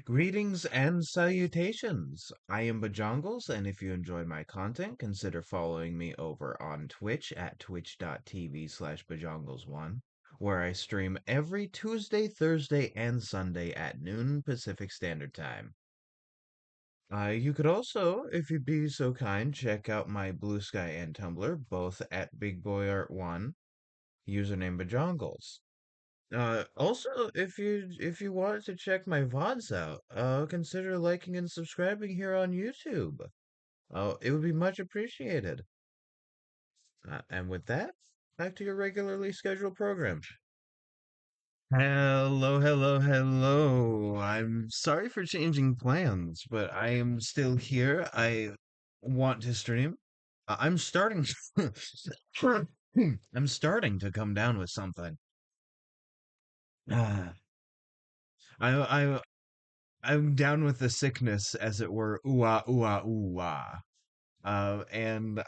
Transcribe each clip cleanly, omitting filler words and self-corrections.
Greetings and salutations. I am Bajongles, and if you enjoy my content, consider following me over on Twitch at twitch.tv/Bajongles1, where I stream every Tuesday, Thursday, and Sunday at noon Pacific Standard Time. You could also, if you'd be so kind, check out my Bluesky and Tumblr, both at BigBoyArt1, username Bajongles. Also, if you wanted to check my VODs out, consider liking and subscribing here on YouTube. It would be much appreciated. And with that, back to your regularly scheduled program. Hello, hello, hello. I'm sorry for changing plans, but I am still here. I want to stream. I'm starting. I'm starting to come down with something. Uh, I I'm down with the sickness, as it were. Ooh ah, ooh ah, ooh ah. And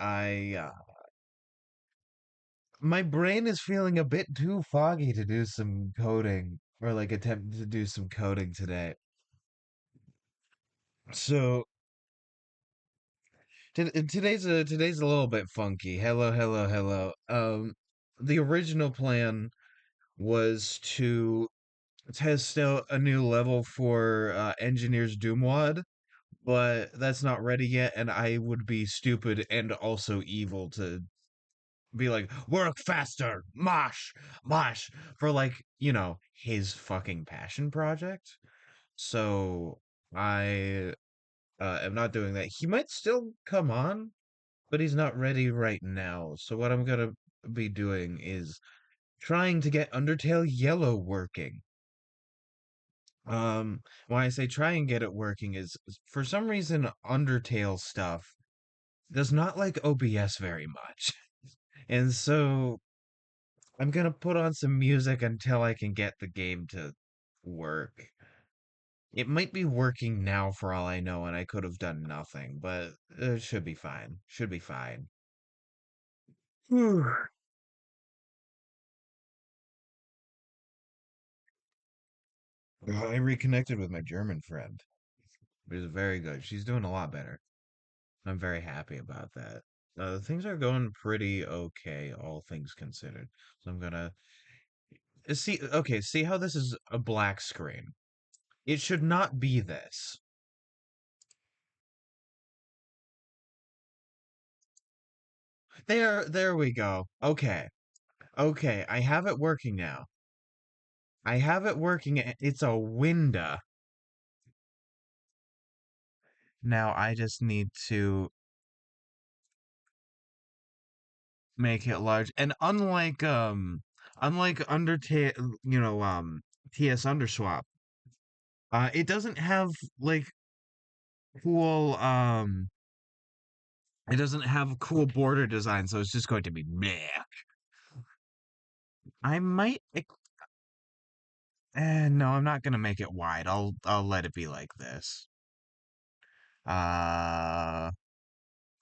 my brain is feeling a bit too foggy to do some coding or like attempt to do some coding today. So today's a little bit funky. Hello, hello, hello. The original plan was to test out a new level for Engineer's Doomwad, but that's not ready yet, and I would be stupid and also evil to be like, work faster, mosh, mosh, for like, his fucking passion project. So I am not doing that. He might still come on, but he's not ready right now. So what I'm gonna be doing is trying to get Undertale Yellow working. When I say try and get it working is for some reason Undertale stuff does not like OBS very much. And so I'm gonna put on some music until I can get the game to work. It might be working now for all I know, and I could have done nothing, but it should be fine. Should be fine. Whew. I reconnected with my German friend. It was very good. She's doing a lot better. I'm very happy about that. Things are going pretty okay, all things considered. So I'm gonna see. Okay, see how this is a black screen. It should not be this. There we go. Okay. Okay, I have it working now. I have it working. It's a window. Now I just need to make it large. And unlike Undertale, TS Underswap, it doesn't have like cool it doesn't have cool border design, so it's just going to be meh. I might no, I'm not gonna make it wide. I'll let it be like this. Uh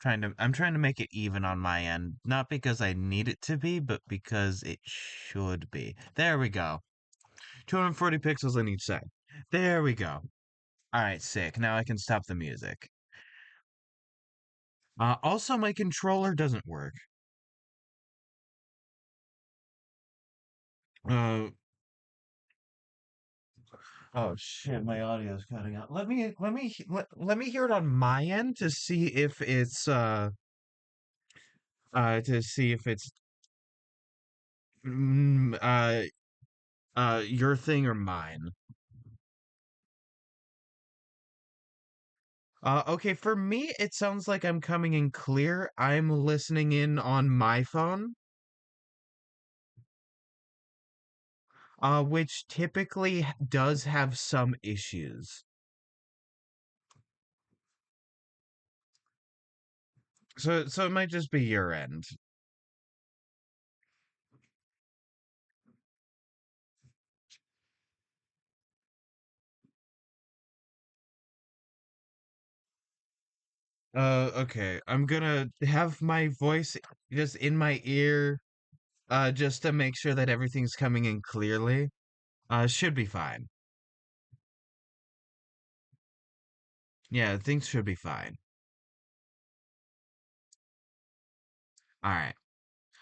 I'm trying to make it even on my end, not because I need it to be, but because it should be. There we go. 240 pixels on each side. There we go. All right, sick. Now I can stop the music. Also, my controller doesn't work. Uh, oh shit, my audio's cutting out. Let me hear it on my end to see if it's mm, uh your thing or mine. Okay, for me, it sounds like I'm coming in clear. I'm listening in on my phone, which typically does have some issues. So it might just be your end. Okay. I'm gonna have my voice just in my ear, just to make sure that everything's coming in clearly. Should be fine. Yeah, things should be fine. Alright.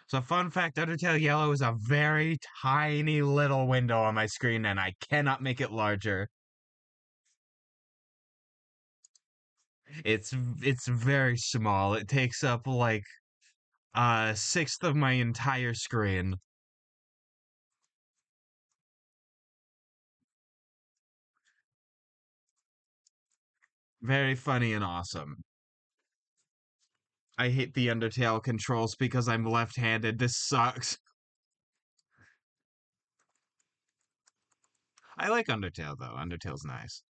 So fun fact, Undertale Yellow is a very tiny little window on my screen and I cannot make it larger. It's very small. It takes up like a sixth of my entire screen. Very funny and awesome. I hate the Undertale controls because I'm left-handed. This sucks. I like Undertale though. Undertale's nice.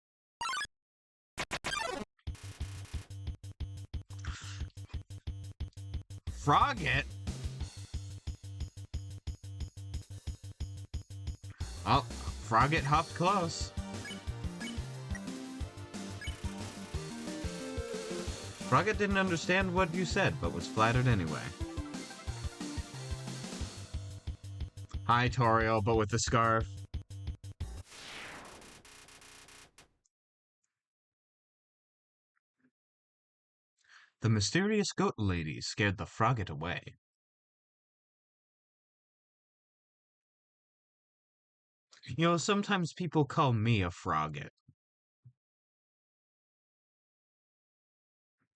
Frogget? Oh, Frogget hopped close. Frogget didn't understand what you said, but was flattered anyway. Hi, Toriel, but with the scarf. The mysterious goat lady scared the Frogget away. You know, sometimes people call me a Frogget,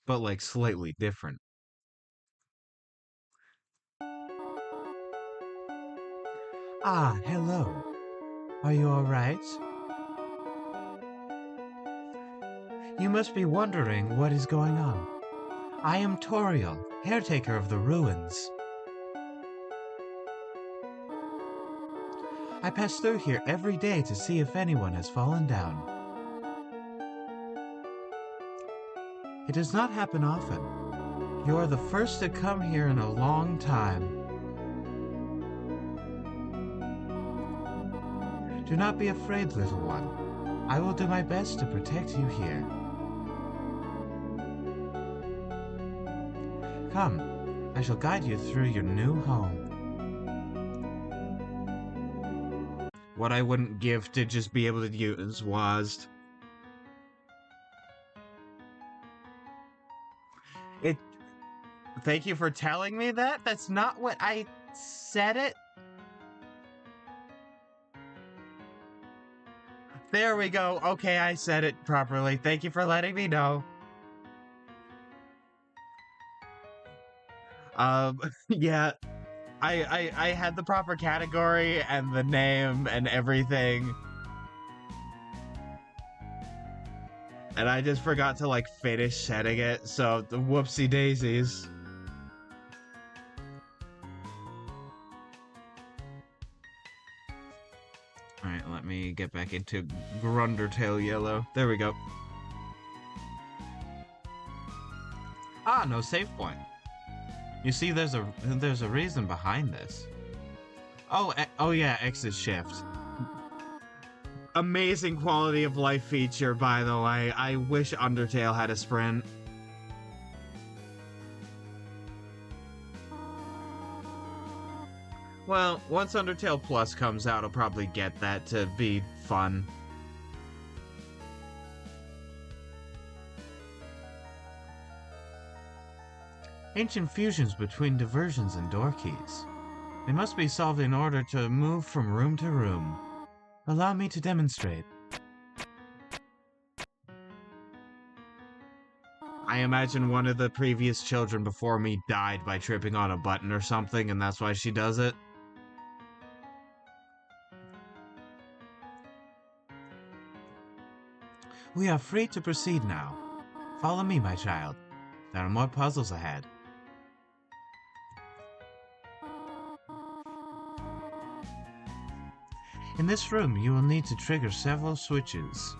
but like slightly different. Ah, hello. Are you alright? You must be wondering what is going on. I am Toriel, caretaker of the ruins. I pass through here every day to see if anyone has fallen down. It does not happen often. You are the first to come here in a long time. Do not be afraid, little one. I will do my best to protect you here. Come, I shall guide you through your new home. What I wouldn't give to just be able to use WASD. It. Thank you for telling me that. That's not what I said it. There we go. Okay, I said it properly. Thank you for letting me know. Yeah, I had the proper category and the name and everything. And I just forgot to like finish setting it, so the whoopsie daisies. Alright, let me get back into Undertale Yellow. There we go. Ah, no save point. You see, there's a reason behind this. Oh, oh yeah, X is shift. Amazing quality of life feature, by the way. I wish Undertale had a sprint. Well, once Undertale Plus comes out, I'll probably get that to be fun. Ancient fusions between diversions and door keys. They must be solved in order to move from room to room. Allow me to demonstrate. I imagine one of the previous children before me died by tripping on a button or something, and that's why she does it. We are free to proceed now. Follow me, my child. There are more puzzles ahead. In this room, you will need to trigger several switches.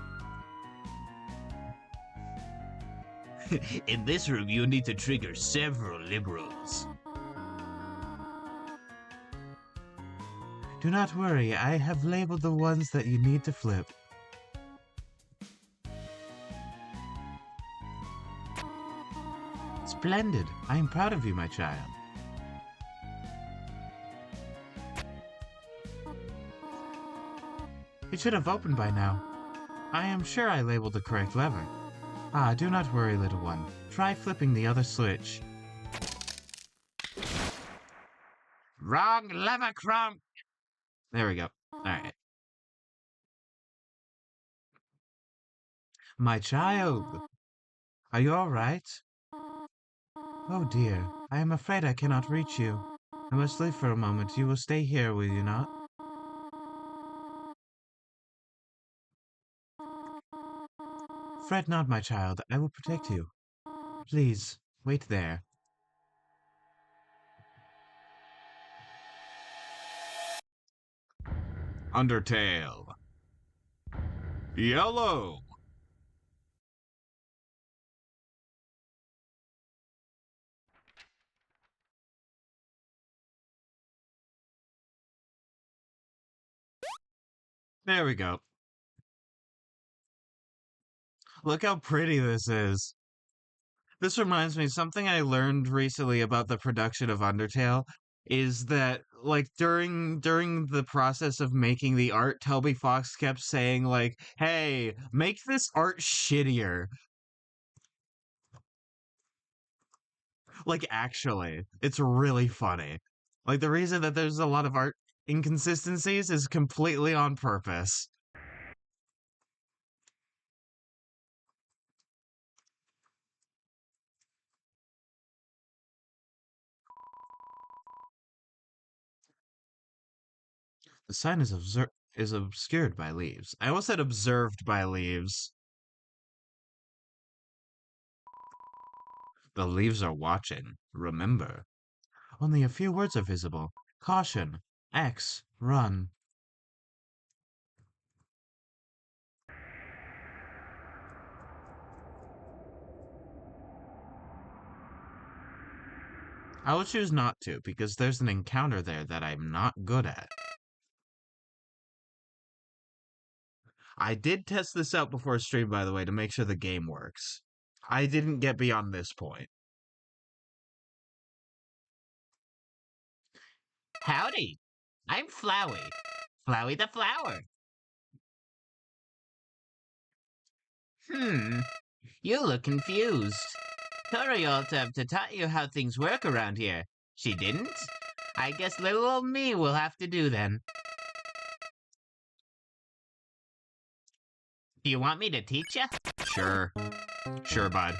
In this room, you'll need to trigger several liberals. Do not worry, I have labeled the ones that you need to flip. Splendid! I am proud of you, my child. It should have opened by now. I am sure I labeled the correct lever. Ah, do not worry, little one. Try flipping the other switch. Wrong lever, Kronk! There we go. Alright. My child! Are you alright? Oh dear, I am afraid I cannot reach you. I must leave for a moment. You will stay here, will you not? Fret not, my child. I will protect you. Please, wait there. Undertale Yellow! There we go. Look how pretty this is. This reminds me, something I learned recently about the production of Undertale is that like during the process of making the art, Toby Fox kept saying like, "Hey, make this art shittier." Like actually, it's really funny. Like the reason that there's a lot of art inconsistencies is completely on purpose. The sign is obscured by leaves. I almost said observed by leaves. The leaves are watching. Remember. Only a few words are visible. Caution. X. Run. I will choose not to, because there's an encounter there that I'm not good at. I did test this out before stream, by the way, to make sure the game works. I didn't get beyond this point. Howdy! I'm Flowey. Flowey the Flower. You look confused. Tori ought to have taught you how things work around here. She didn't? I guess little old me will have to do then. Do you want me to teach you? Sure. Sure, bud.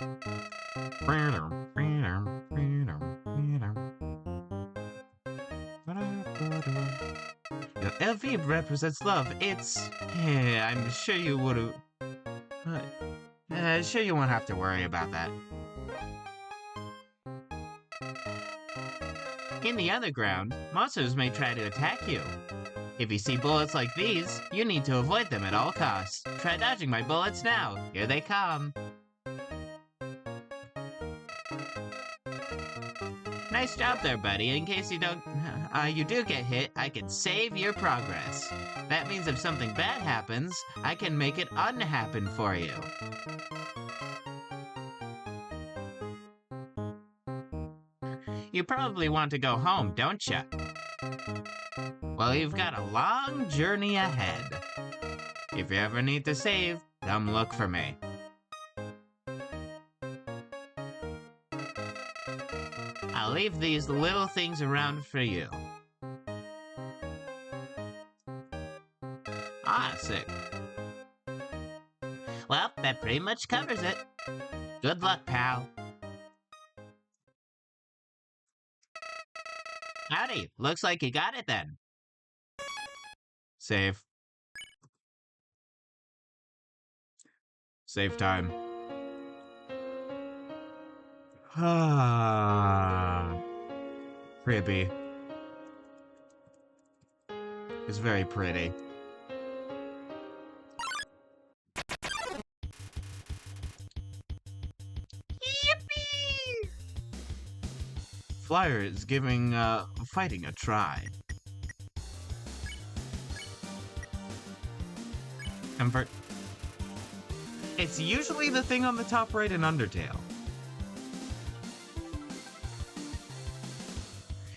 LV represents love. It's... Yeah, I'm sure you would have... sure you won't have to worry about that. In the underground, monsters may try to attack you. If you see bullets like these, you need to avoid them at all costs. Try dodging my bullets now. Here they come. Nice job there, buddy. In case you do get hit, I can save your progress. That means if something bad happens, I can make it unhappen for you. You probably want to go home, don't you? Well, you've got a long journey ahead. If you ever need to save, come look for me. I'll leave these little things around for you. Ah, sick. Well, that pretty much covers it. Good luck, pal. Howdy, looks like you got it then. Save. Save time. Ah. Creepy. It's very pretty. Yippee! Flyer is giving, fighting a try. Comfort. It's usually the thing on the top right in Undertale.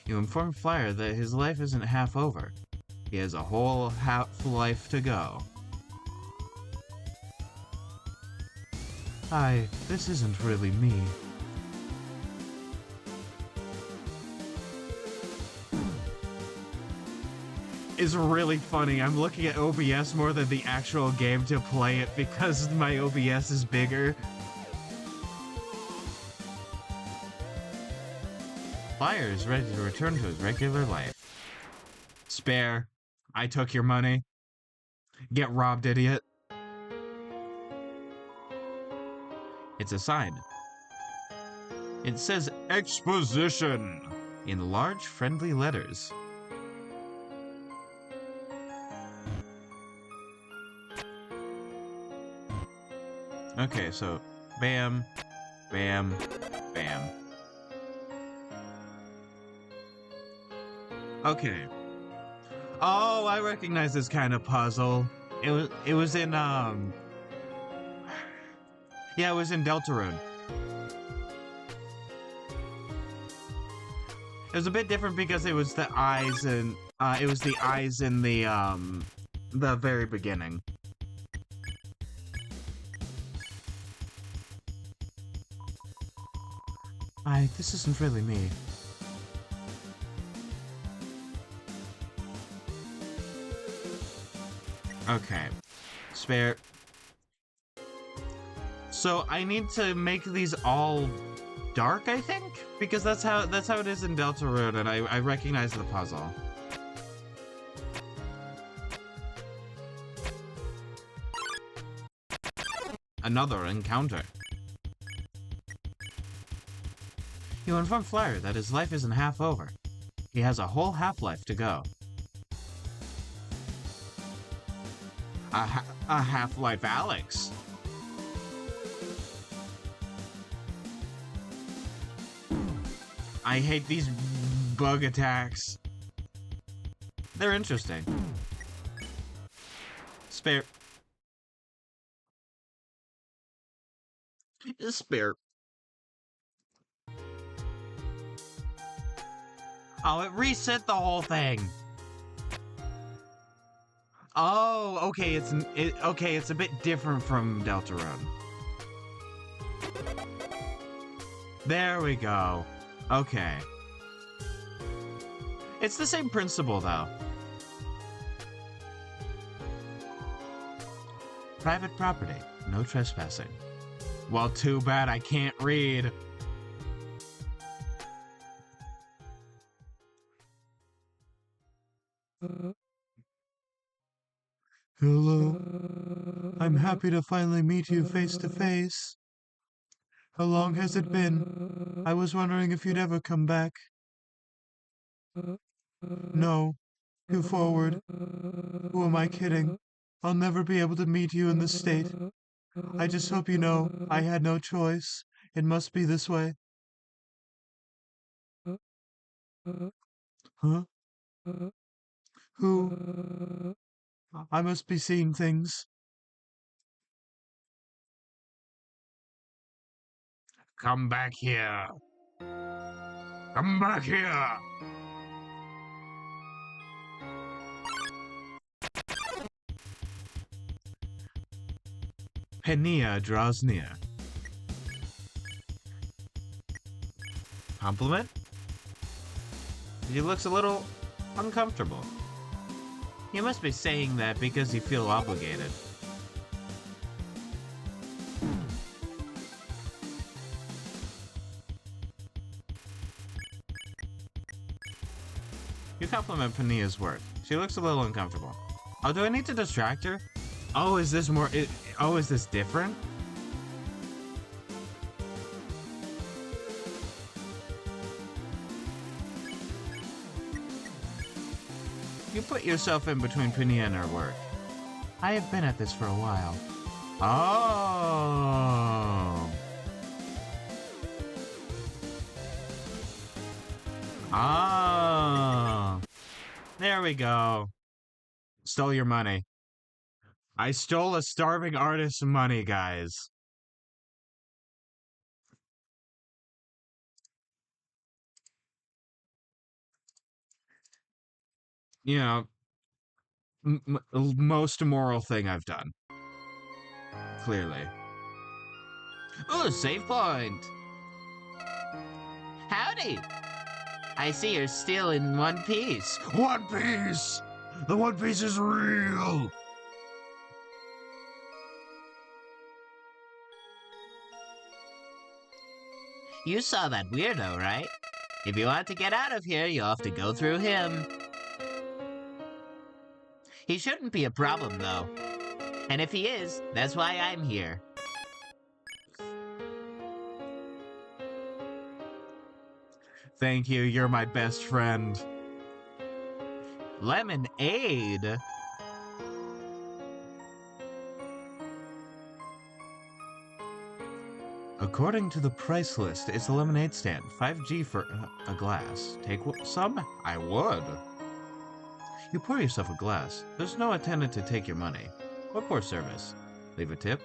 You inform Flyer that his life isn't half over. He has a whole half life to go. This isn't really me. Is really funny. I'm looking at OBS more than the actual game to play it because my OBS is bigger. Flyer is ready to return to his regular life. Spare. I took your money. Get robbed, idiot. It's a sign. It says exposition in large friendly letters. Okay, so bam, bam, bam. Okay. Oh, I recognize this kind of puzzle. It was in yeah, it was in Deltarune. It was a bit different because it was the eyes and it was the eyes in the very beginning. This isn't really me. Okay. Spare. So I need to make these all dark, I think? Because that's how it is in Deltarune, and I recognize the puzzle. Another encounter. You inform Flyer that his life isn't half over. He has a whole half-life to go. A half-life Alex. I hate these bug attacks. They're interesting. Spare. Spare. Oh, it reset the whole thing. Oh, okay, it's a bit different from Deltarune. There we go. Okay. It's the same principle, though. Private property. No trespassing. Well, too bad I can't read. Hello. I'm happy to finally meet you face to face. How long has it been? I was wondering if you'd ever come back. No. Too forward. Who am I kidding? I'll never be able to meet you in this state. I just hope you know I had no choice. It must be this way. Huh? Who? I must be seeing things. Come back here. Come back here. Penia draws near. Compliment? He looks a little uncomfortable. You must be saying that because you feel obligated. You compliment Penia's work. She looks a little uncomfortable. Oh, do I need to distract her? Oh, is this more... oh, is this different? You put yourself in between Penia and her work. I have been at this for a while. Oh. Ah. There we go. Stole your money. I stole a starving artist's money, guys. You know, most immoral thing I've done. Clearly. Ooh, save point. Howdy. I see you're still in one piece. One Piece! The One Piece is real! You saw that weirdo, right? If you want to get out of here, you'll have to go through him. He shouldn't be a problem, though. And if he is, that's why I'm here. Thank you, you're my best friend. Lemonade? According to the price list, it's a lemonade stand. 5G for a glass. Take some? I would. You pour yourself a glass. There's no attendant to take your money. What poor service. Leave a tip?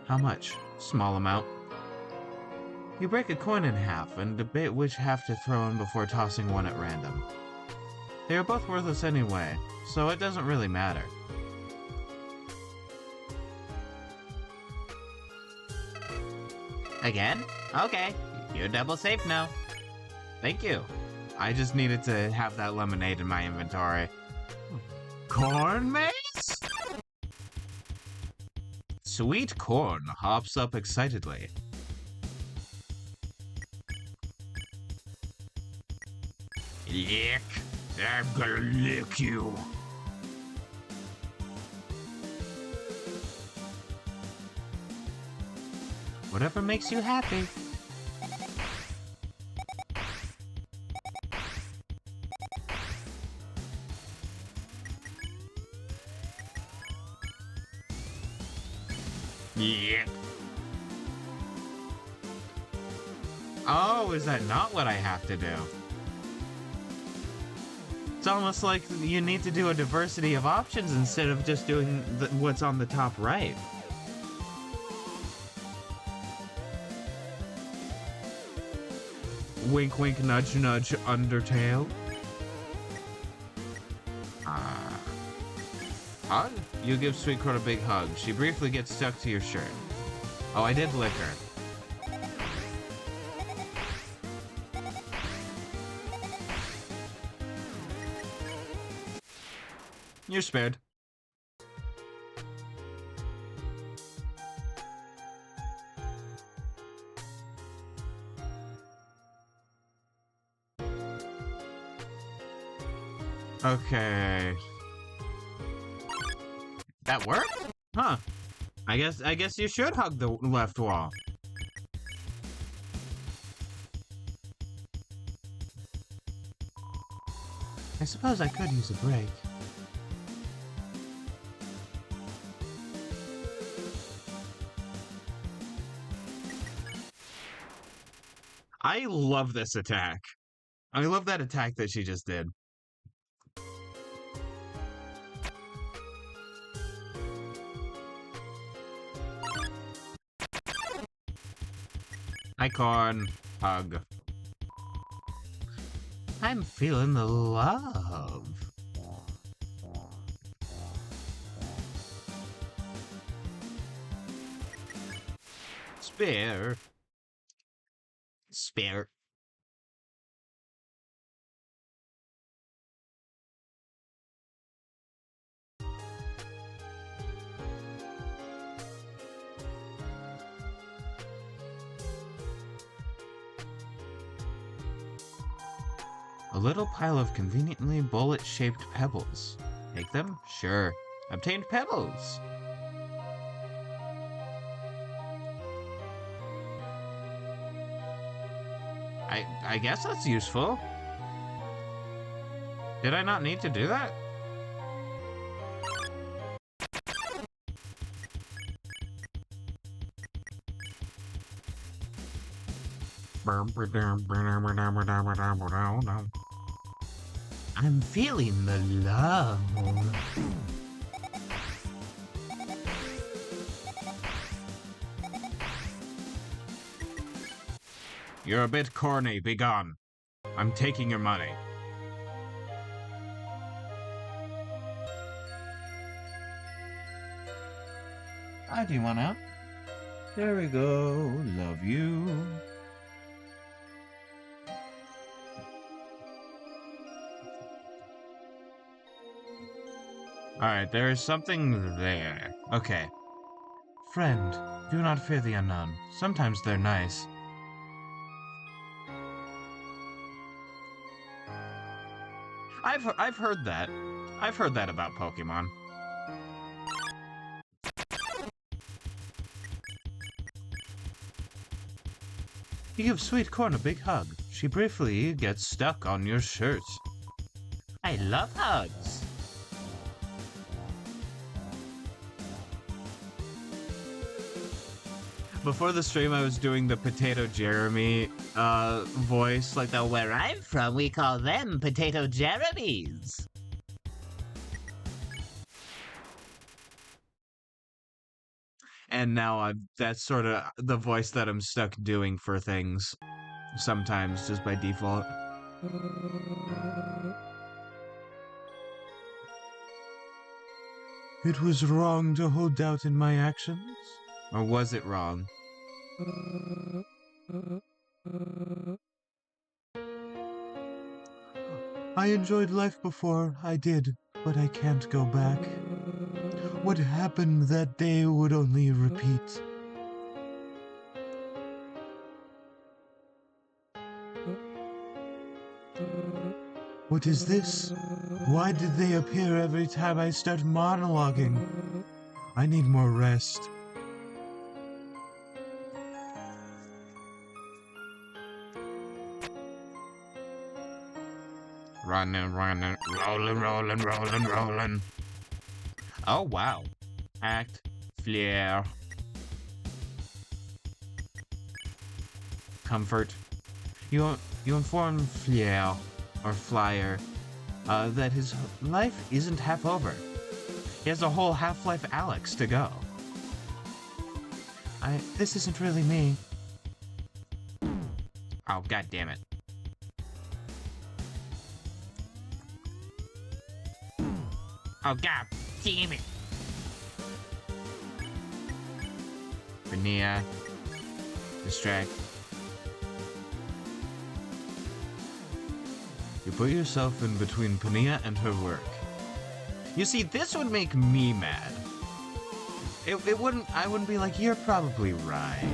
How much? Small amount. You break a coin in half and debate which half to throw in before tossing one at random. They are both worthless anyway, so it doesn't really matter. Again? Okay, you're double safe now. Thank you. I just needed to have that lemonade in my inventory. Corn maze? Sweet corn hops up excitedly. Lick. I'm gonna lick you. Whatever makes you happy. Yeah. Oh, is that not what I have to do? It's almost like you need to do a diversity of options instead of just doing what's on the top right. Wink, wink, nudge, nudge, Undertale. Hug? You give Sweetcorn a big hug. She briefly gets stuck to your shirt. Oh, I did lick her. You're spared. Okay. That worked? Huh. I guess you should hug the left wall. I suppose I could use a break. I love this attack. I love that attack that she just did. Icon. Hug. I'm feeling the love. Spare. Spare. A little pile of conveniently bullet-shaped pebbles. Take them? Sure. Obtained pebbles! I guess that's useful. Did I not need to do that? I'm feeling the love. You're a bit corny, be gone. I'm taking your money. Hi, do you want out? There we go. Love you. Alright, there is something there. Okay. Friend, do not fear the unknown. Sometimes they're nice. I've heard that. I've heard that about Pokemon. You give Sweet Corn a big hug. She briefly gets stuck on your shirt. I love hugs. Before the stream, I was doing the Potato Jeremy voice, like that. Where I'm from, we call them Potato Jeremies. And now that's sort of the voice that I'm stuck doing for things. Sometimes, just by default. It was wrong to hold doubt in my actions? Or was it wrong? I enjoyed life before, I did, but I can't go back. What happened that day would only repeat. What is this? Why did they appear every time I start monologuing? I need more rest. Running, running, rolling, rolling, rolling, rolling. Oh, wow. Act, flair. Comfort. You inform Flair, or Flyer, that his life isn't half over. He has a whole Half-Life Alex to go. This isn't really me. Oh, god damn it. Oh, god damn it. Vania. Distract. You put yourself in between Pania and her work. You see, this would make me mad. It wouldn't, I wouldn't be like, you're probably right.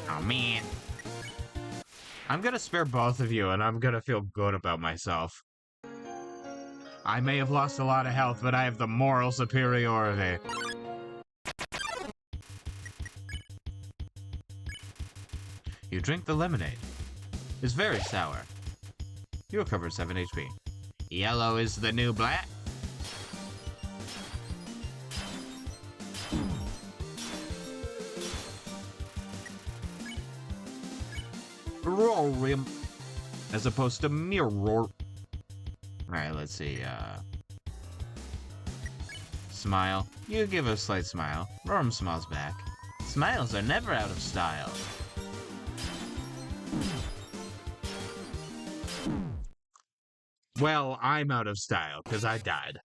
Oh, man. I'm gonna spare both of you, and I'm gonna feel good about myself. I may have lost a lot of health, but I have the moral superiority. You drink the lemonade. It's very sour. You recovered 7 HP. Yellow is the new black. Rorim. As opposed to mirror. Alright, let's see, Smile. You give a slight smile. Rorim smiles back. Smiles are never out of style. Well, I'm out of style, because I died.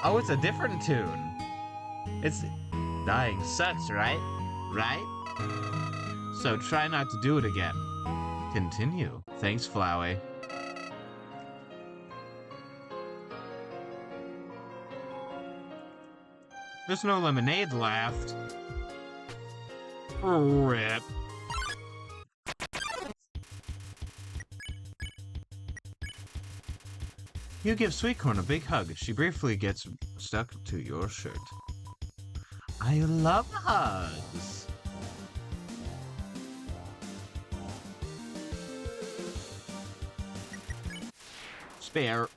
Oh, it's a different tune. It's... Dying sucks, right? Right? So try not to do it again. Continue. Thanks, Flowey. There's no lemonade left. Rip. You give Sweetcorn a big hug. She briefly gets stuck to your shirt. I love hugs. Spare.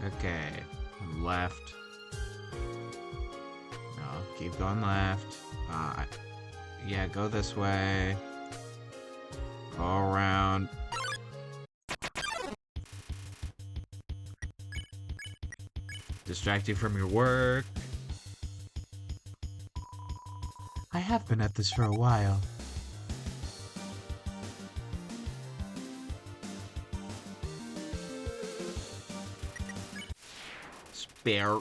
Okay. Left. No, keep going left. Yeah, go this way. Go around. Distract you from your work. I have been at this for a while. Spare.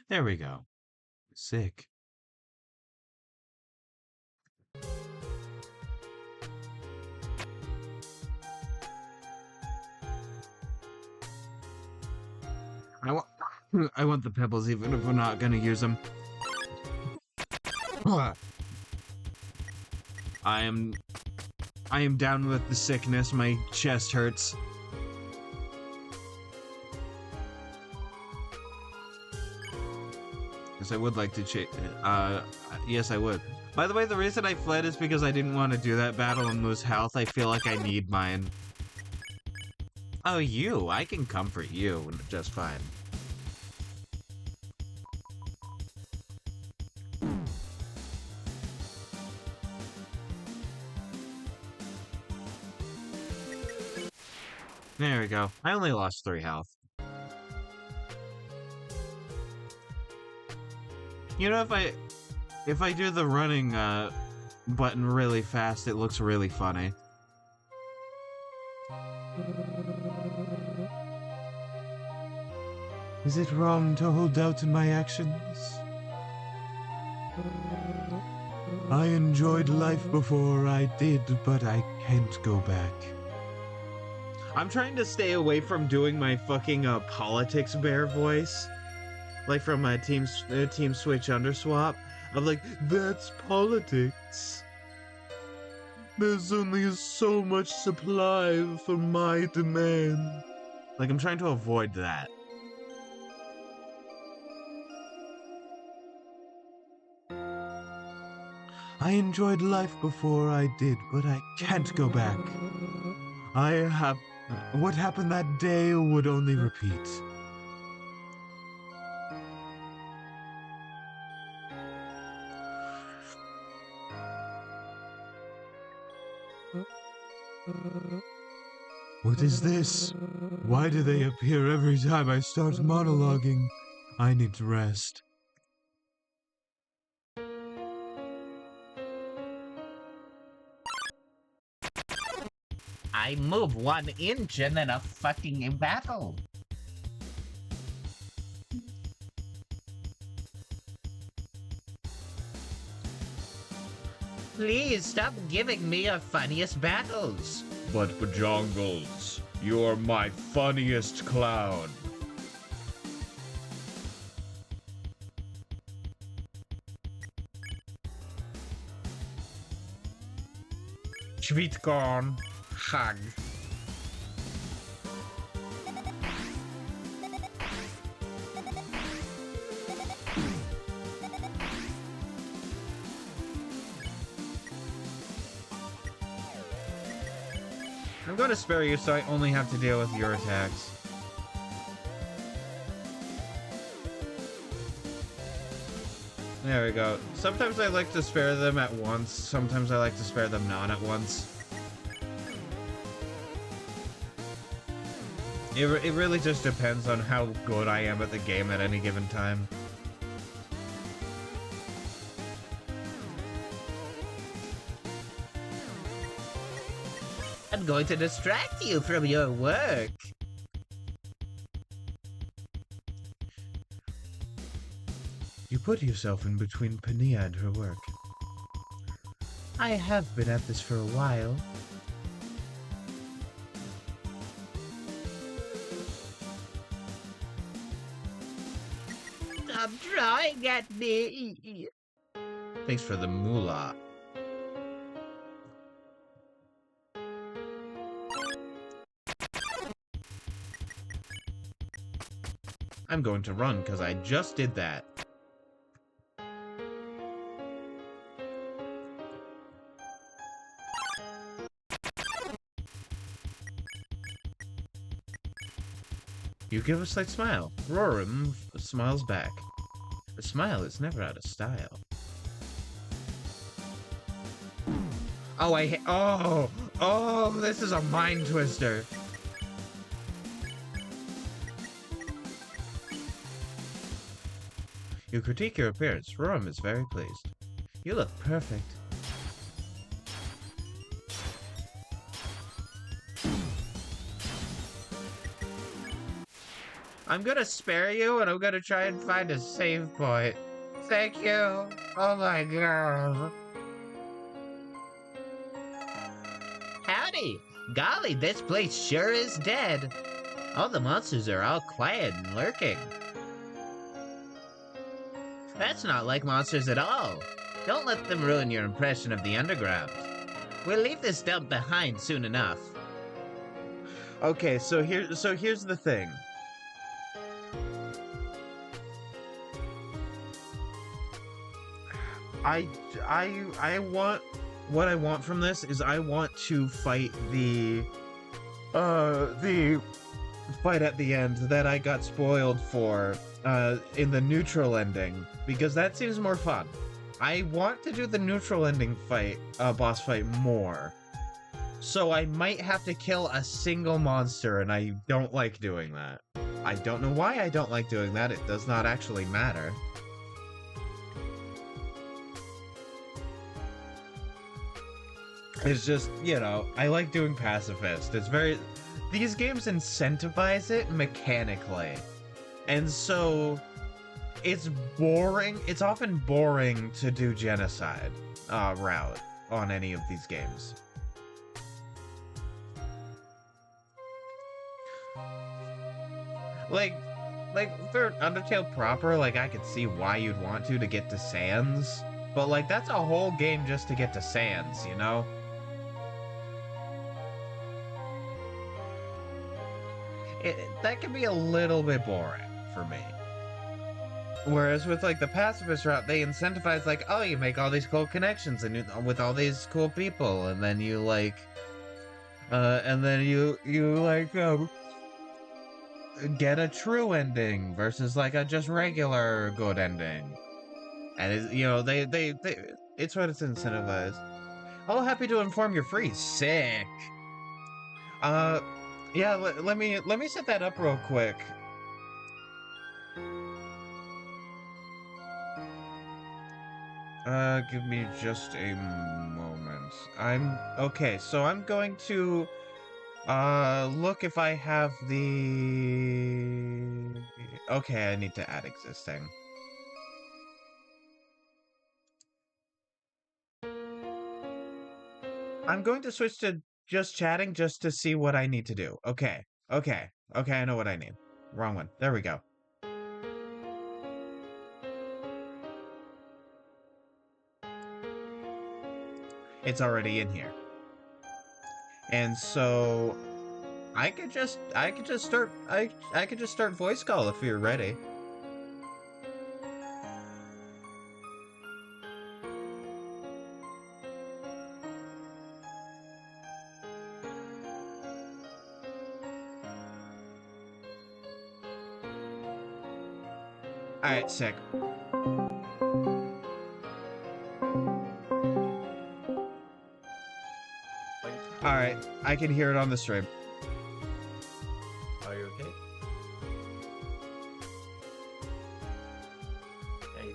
There we go. Sick. I want I want the pebbles even if we're not gonna use them. I am down with the sickness. My chest hurts. Yes, I would like to yes, I would. By the way, the reason I fled is because I didn't want to do that battle and lose health. I feel like I need mine. Oh, you. I can comfort you just fine. There we go. I only lost 3 health. You know, if I do the running button really fast, it looks really funny. Is it wrong to hold doubt in my actions? I enjoyed life before I did, but I can't go back. I'm trying to stay away from doing my fucking politics bear voice. Like from my Team Switch Underswap. I'm like, that's politics. There's only so much supply for my demand. Like, I'm trying to avoid that. I enjoyed life before I did, but I can't go back. What happened that day would only repeat. What is this? Why do they appear every time I start monologuing? I need to rest. I move 1 inch and then a fucking battle. Please stop giving me your funniest battles. But Bajongles, you're my funniest clown. Sweet corn, hug. I'm going to spare you so I only have to deal with your attacks. There we go. Sometimes I like to spare them at once, sometimes I like to spare them not at once. It really just depends on how good I am at the game at any given time. I'm going to distract you from your work. You put yourself in between Pania and her work. I have been at this for a while. Stop drawing at me. Thanks for the moolah. I'm going to run because I just did that. You give a slight smile. Roram smiles back. A smile is never out of style. Oh, this is a mind twister. You critique your appearance. Roram is very pleased. You look perfect. I'm gonna spare you, and I'm gonna try and find a save point. Thank you. Oh my god. Howdy! Golly, this place sure is dead. All the monsters are all quiet and lurking. That's not like monsters at all. Don't let them ruin your impression of the underground. We'll leave this dump behind soon enough. Okay, so here's the thing. I want what I want from this is I want to fight the fight at the end that I got spoiled for in the neutral ending because that seems more fun. I want to do the neutral ending fight boss fight more. So I might have to kill a single monster, and I don't like doing that. I don't know why I don't like doing that. It does not actually matter. It's just, you know, I like doing pacifist. It's very... These games incentivize it mechanically. And so... It's boring. It's often boring to do genocide route on any of these games. Like for Undertale proper, like I could see why you'd want to get to Sans, but like that's a whole game just to get to Sans, you know? That can be a little bit boring for me. Whereas with like the pacifist route, they incentivize like, oh, you make all these cool connections and with all these cool people, and then you like, get a true ending versus like a just regular good ending. And it's, you know, they it's what it's incentivized. Oh, happy to inform you're free. Sick. Uh, yeah. Let me set that up real quick. Give me just a moment. Okay, so I'm going to look if I have the... Okay, I need to add existing. I'm going to switch to just chatting just to see what I need to do. Okay, I know what I need. Wrong one. There we go. It's already in here. And so I could just start voice call if you're ready. Alright, sick. Alright, I can hear it on the stream. Are you okay? Hey.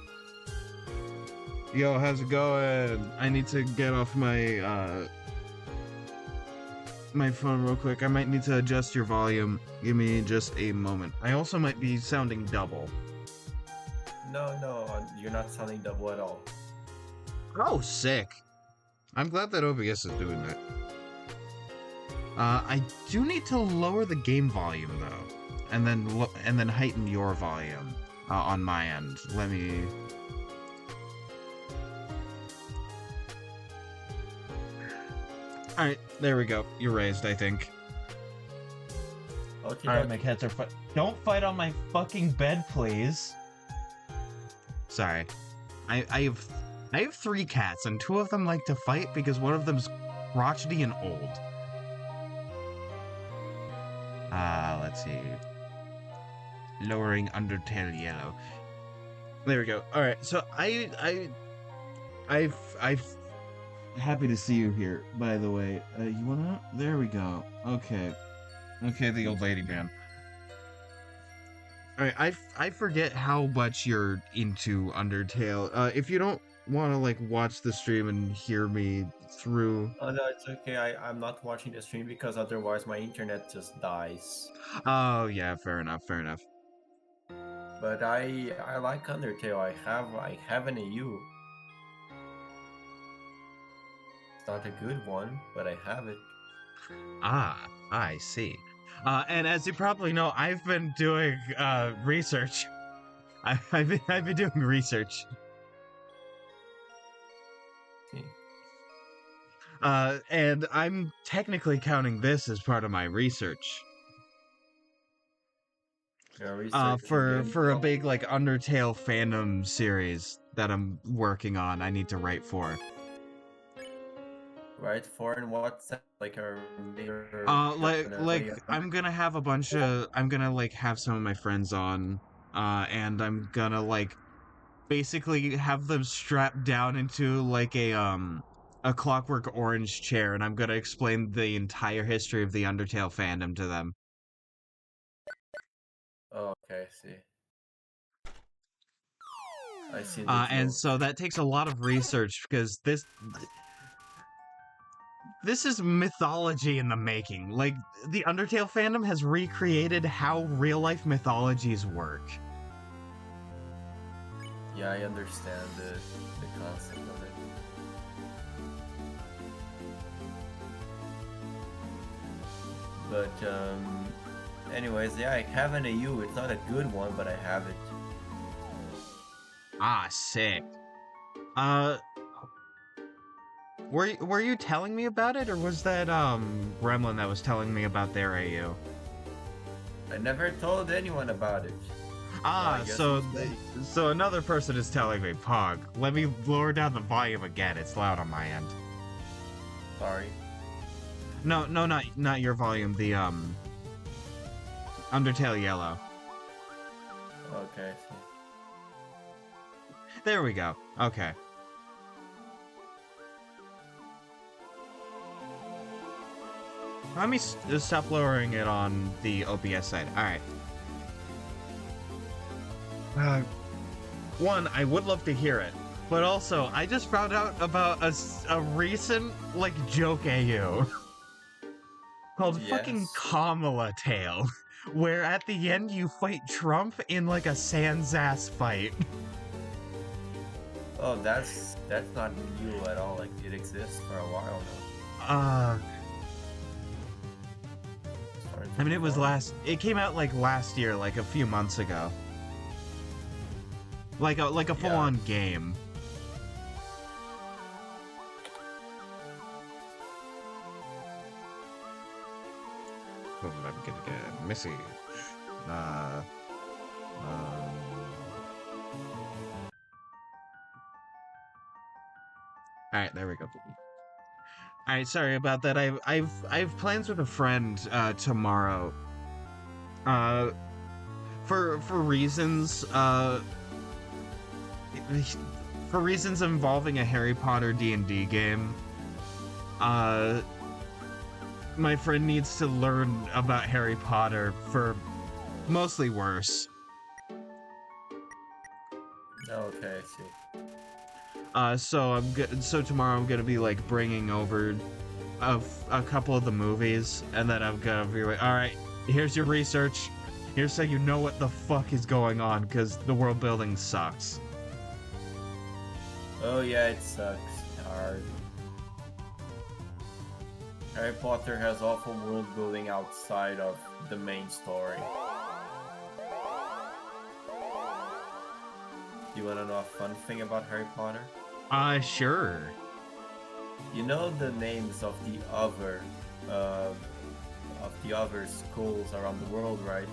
Yo, how's it going? I need to get off my my phone real quick. I might need to adjust your volume. Give me just a moment. I also might be sounding double. No, you're not sounding double at all. Oh, sick. I'm glad that OBS is doing that. I do need to lower the game volume though, and then heighten your volume on my end. Let me. All right, there we go. You're raised, I think. Okay. All right, my cats are Don't fight on my fucking bed, please. Sorry, I have 3 cats, and 2 of them like to fight because one of them's crotchety and old. Let's see. Lowering Undertale Yellow. There we go. All right, so I've happy to see you here. By the way, you wanna? There we go. Okay, the old lady man. Alright, I forget how much you're into Undertale. If you don't want to like watch the stream and hear me through. Oh no, it's okay. I'm not watching the stream because otherwise my internet just dies. Oh yeah, fair enough, fair enough. But I like Undertale. I have an AU. It's not a good one, but I have it. Ah, I see. And as you probably know, I've been doing research. I've been doing research. See. And I'm technically counting this as part of my research. You're researching it. For a big like Undertale fandom series that I'm working on, I need to write for. Right, for in what sense? Like a major I'm gonna have a bunch of I'm gonna like have some of my friends on, and I'm gonna like basically have them strapped down into like a Clockwork Orange chair, and I'm gonna explain the entire history of the Undertale fandom to them. Oh, okay, I see the And joke. so that takes a lot of research because this is mythology in the making. Like, the Undertale fandom has recreated how real-life mythologies work. Yeah, I understand the concept of it. But anyways, yeah, I have an AU. It's not a good one, but I have it. Ah, sick. Uh, were you telling me about it, or was that, Gremlin that was telling me about their AU? I never told anyone about it. Ah, I guess so, it's fake. so another person is telling me, Pog, let me lower down the volume again, it's loud on my end. Sorry. No, not your volume, the, Undertale Yellow. Okay, so. There we go, okay. Let me stop lowering it on the OBS side. Alright. One, I would love to hear it. But also, I just found out about a recent, like, joke AU. Called fucking Yes. Kamala Tale. Where at the end you fight Trump in, like, a sans ass fight. Oh, that's not new at all. Like, it exists for a while now. I mean, it came out, like, last year, like, a few months ago. Like a full-on game. I'm gonna get Missy. Alright, there we go. Alright, sorry about that. I've plans with a friend tomorrow. For reasons for reasons involving a Harry Potter D&D game. My friend needs to learn about Harry Potter for mostly worse. Okay, I see. So tomorrow I'm gonna be like bringing over a couple of the movies, and then I'm gonna be like, all right, here's your research. Here's so you know what the fuck is going on, because the world building sucks. Oh yeah, it sucks hard. Harry Potter has awful world building outside of the main story. You wanna know a fun thing about Harry Potter? Sure. You know the names of the other schools around the world, right?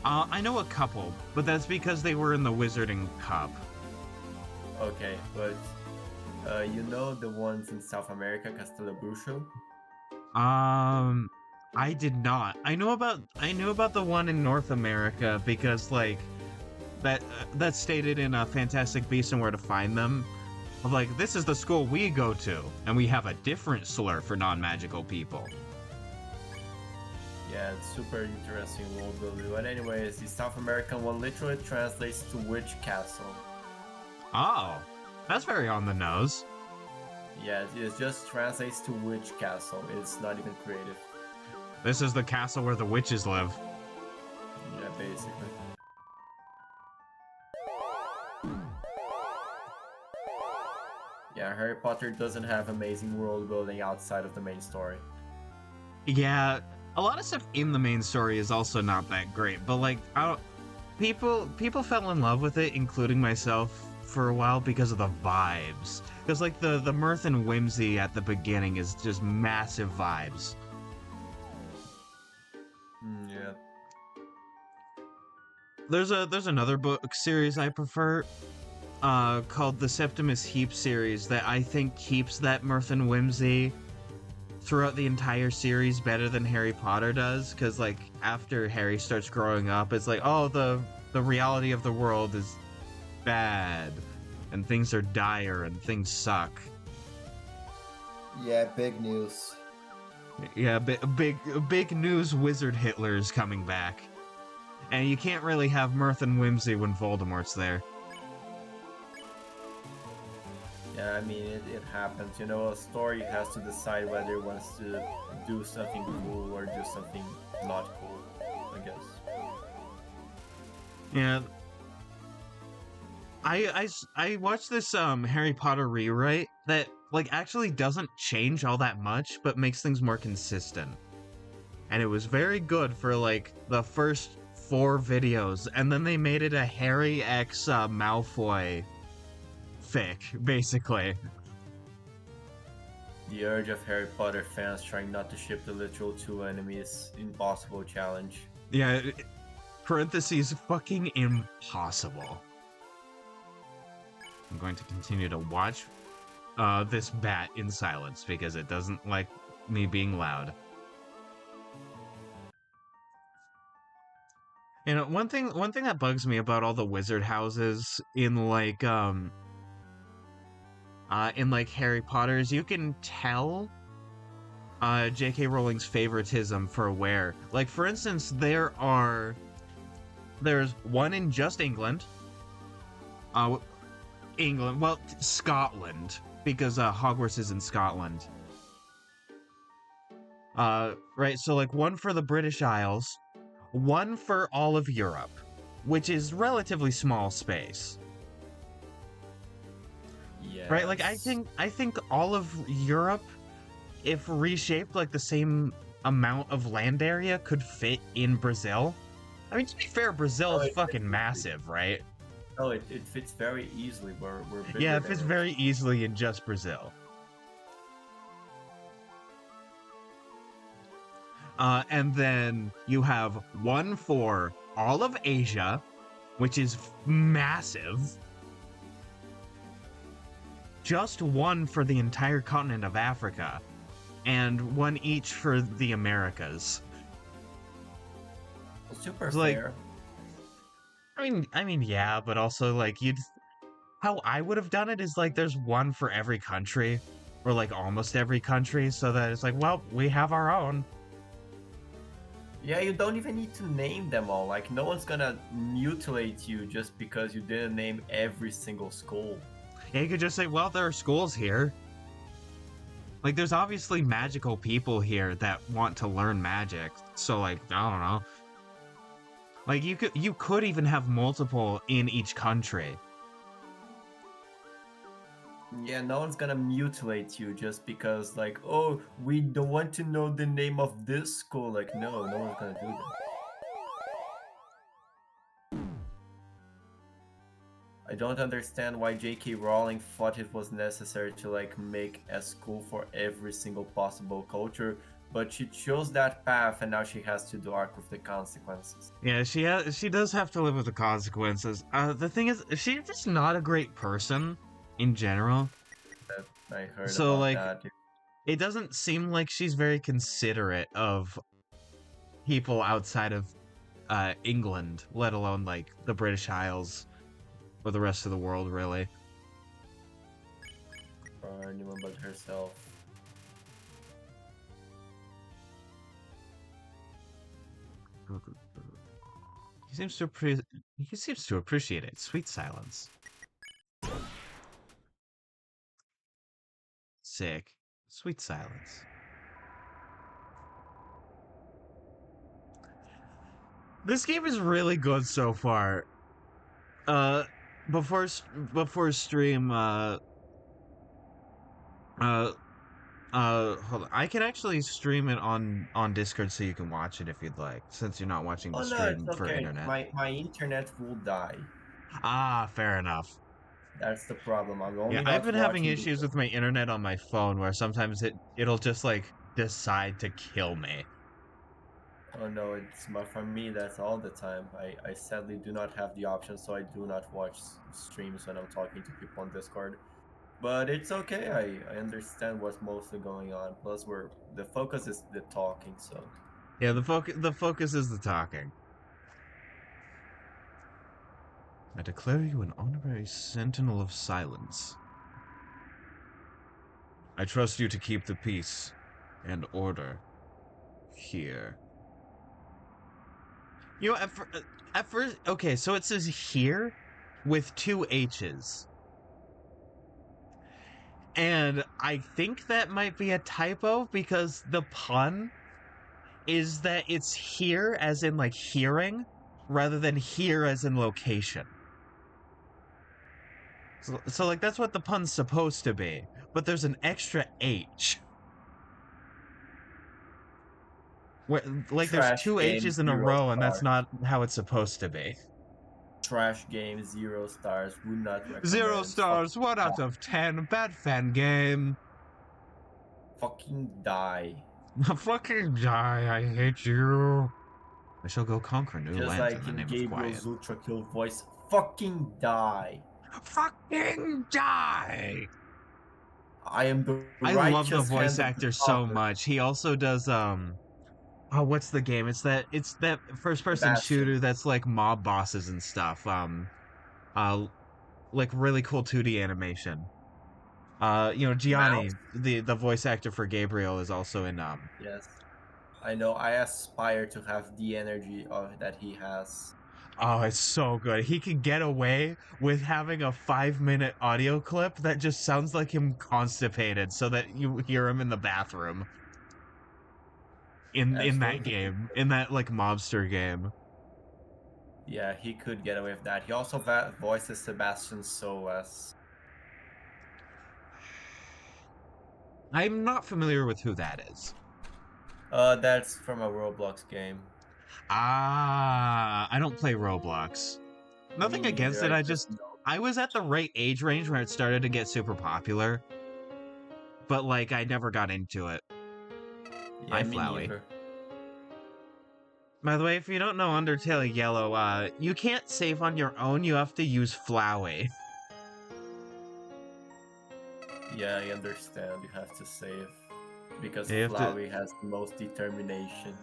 I know a couple, but that's because they were in the Wizarding Cup. Okay, but you know the ones in South America, Castelo Bruxo? I did not. I knew about the one in North America because like that's stated in Fantastic Beasts and Where to Find Them. Of like, this is the school we go to, and we have a different slur for non-magical people. Yeah, it's super interesting world building. But anyways, the South American one literally translates to witch castle. Oh, that's very on the nose. Yeah, it just translates to witch castle. It's not even creative. This is the castle where the witches live. Yeah, basically. Yeah, Harry Potter doesn't have amazing world building outside of the main story. Yeah, a lot of stuff in the main story is also not that great, but like, people fell in love with it, including myself, for a while because of the vibes. Because like the mirth and whimsy at the beginning is just massive vibes. Yeah. There's another book series I prefer, called the Septimus Heap series that I think keeps that mirth and whimsy throughout the entire series better than Harry Potter does. Because like after Harry starts growing up, it's like, oh, the reality of the world is bad, and things are dire, and things suck. Yeah, big news. Yeah, big news. Wizard Hitler's coming back, and you can't really have mirth and whimsy when Voldemort's there. Yeah, I mean, it happens. You know, a story has to decide whether it wants to do something cool or do something not cool, I guess. Yeah, I watched this Harry Potter rewrite that like actually doesn't change all that much, but makes things more consistent. And it was very good for like the first 4 videos, and then they made it a Harry X Malfoy fic, basically. The urge of Harry Potter fans trying not to ship the literal two enemies impossible challenge. Yeah, parentheses fucking impossible. I'm going to continue to watch this bat in silence because it doesn't like me being loud. You know, one thing that bugs me about all the wizard houses in like Harry Potter is you can tell J.K. Rowling's favoritism for where. Like for instance, there's one in just England. Well, Scotland, because Hogwarts is in Scotland. Right, so like one for the British Isles, one for all of Europe, which is relatively small space. Yes. Right, like I think all of Europe, if reshaped like the same amount of land area, could fit in Brazil. I mean, to be fair, Brazil is fucking massive, right? Oh, it fits very easily. We're bigger Yeah, it than fits it. very easily in just Brazil. And then you have one for all of Asia, which is massive. Just one for the entire continent of Africa, and one each for the Americas. Super It's like, fair. I mean, yeah, but also like how I would have done it is like there's one for every country, or like almost every country, so that it's like, well, we have our own. Yeah, you don't even need to name them all. Like, no one's gonna mutilate you just because you didn't name every single school. Yeah, you could just say, well, there are schools here. Like, there's obviously magical people here that want to learn magic, so like, I don't know. Like, you could even have multiple in each country. Yeah, no one's gonna mutilate you just because, like, oh, we don't want to know the name of this school. Like, no, no one's gonna do that. I don't understand why J.K. Rowling thought it was necessary to, like, make a school for every single possible culture, but she chose that path and now she has to do arc with the consequences. Yeah, she does have to live with the consequences. The thing is, she's just not a great person in general. That I heard So about like, that. it doesn't seem like she's very considerate of people outside of England, let alone like the British Isles or the rest of the world, really. For anyone but herself. He seems to appreciate it. Sweet silence. Sick. Sweet silence. This game is really good so far. Uh, before stream, hold on. I can actually stream it on Discord so you can watch it if you'd like, since you're not watching the Oh no, it's stream for okay. internet. My internet will die. Ah, fair enough. That's the problem. I'm Yeah, only I've not been having watching issues with my internet on my phone where sometimes it'll just like decide to kill me. Oh no, for me that's all the time. I sadly do not have the option, so I do not watch streams when I'm talking to people on Discord. But it's okay. I understand what's mostly going on. Plus, the focus is the talking. So Yeah, the focus is the talking. I declare you an honorary sentinel of silence. I trust you to keep the peace and order here. You know, at first, okay, so it says here with two H's. And I think that might be a typo because the pun is that it's here as in like hearing rather than here as in location. So like that's what the pun's supposed to be, but there's an extra H. Where, like there's trash two game, H's in a zero row and that's stars. not how it's supposed to be. Trash game, 0 stars. Would not 0 recommend. stars, 1 out of 10, bad fan game. Fucking die. Fucking die, I hate you. I shall go conquer new Just lands like in the in name of Gabriel's quiet. Ultra Kill voice. Fucking die. Fucking die! I am the I love the righteous voice hand of the actor so Father. much. He also does oh, what's the game? It's that first person Sebastian. shooter that's like mob bosses and stuff. Uh like really cool 2D animation. Gianni, Mouse? the voice actor for Gabriel is also in Yes. I know. I aspire to have the energy of that he has. Oh, it's so good. He can get away with having a 5-minute audio clip that just sounds like him constipated so that you hear him in the bathroom. In that Absolutely. game. In that like mobster game. Yeah, he could get away with that. He also voices Sebastian Soas. I'm not familiar with who that is. That's from a Roblox game. Ah, I don't play Roblox. Me Nothing against neither. it, I just know. I was at the right age range where it started to get super popular. But like I never got into it. Yeah, Hi, me Flowey. neither. By the way, if you don't know Undertale Yellow, you can't save on your own, you have to use Flowey. Yeah, I understand. You have to save because You have to... Flowey has the most determination.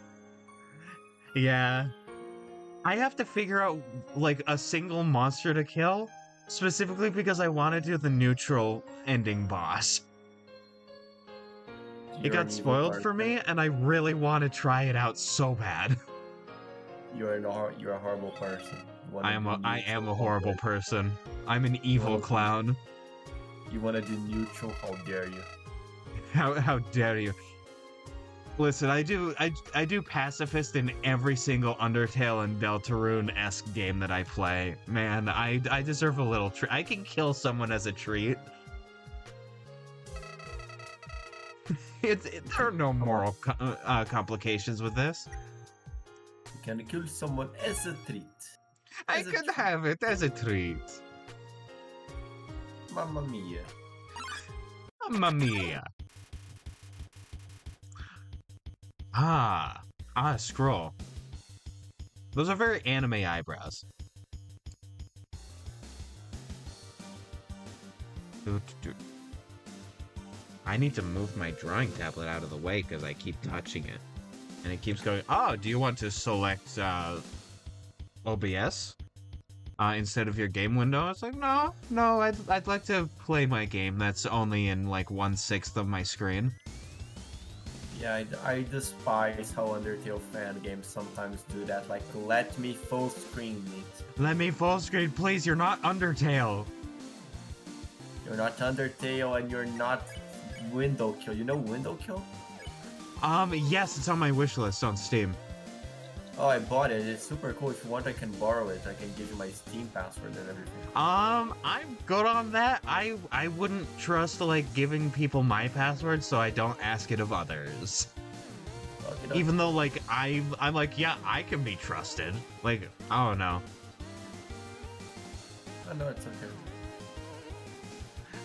Yeah. I have to figure out, like, a single monster to kill, specifically because I want to do the neutral ending boss. It You're got an evil spoiled for person. me, and I really want to try it out so bad. You're a horrible person. I am a horrible person. I'm an evil clown. You want to do neutral? How dare you? How dare you? Listen, I do pacifist in every single Undertale and Deltarune-esque game that I play. Man, I deserve a little treat. I can kill someone as a treat. There are no moral complications with this. You can kill someone as a treat. I could have it as a treat. Mamma mia. Mamma mia. Scroll. Those are very anime eyebrows. I need to move my drawing tablet out of the way because I keep touching it. And it keeps going, oh, do you want to select OBS instead of your game window? It's like, no, I'd like to play my game that's only in like 1/6 of my screen. Yeah, I despise how Undertale fan games sometimes do that. Like, let me full screen it. Let me full screen, please. You're not Undertale. You're not Undertale and you're not Window Kill. You know Window Kill? Yes, it's on my wish list on Steam. Oh, I bought it. It's super cool. If you want, I can borrow it. I can give you my Steam password and everything. I'm good on that. I wouldn't trust like giving people my password, so I don't ask it of others. Okay, Even though like I'm like, yeah, I can be trusted. Like, I don't know. Oh, no, it's okay.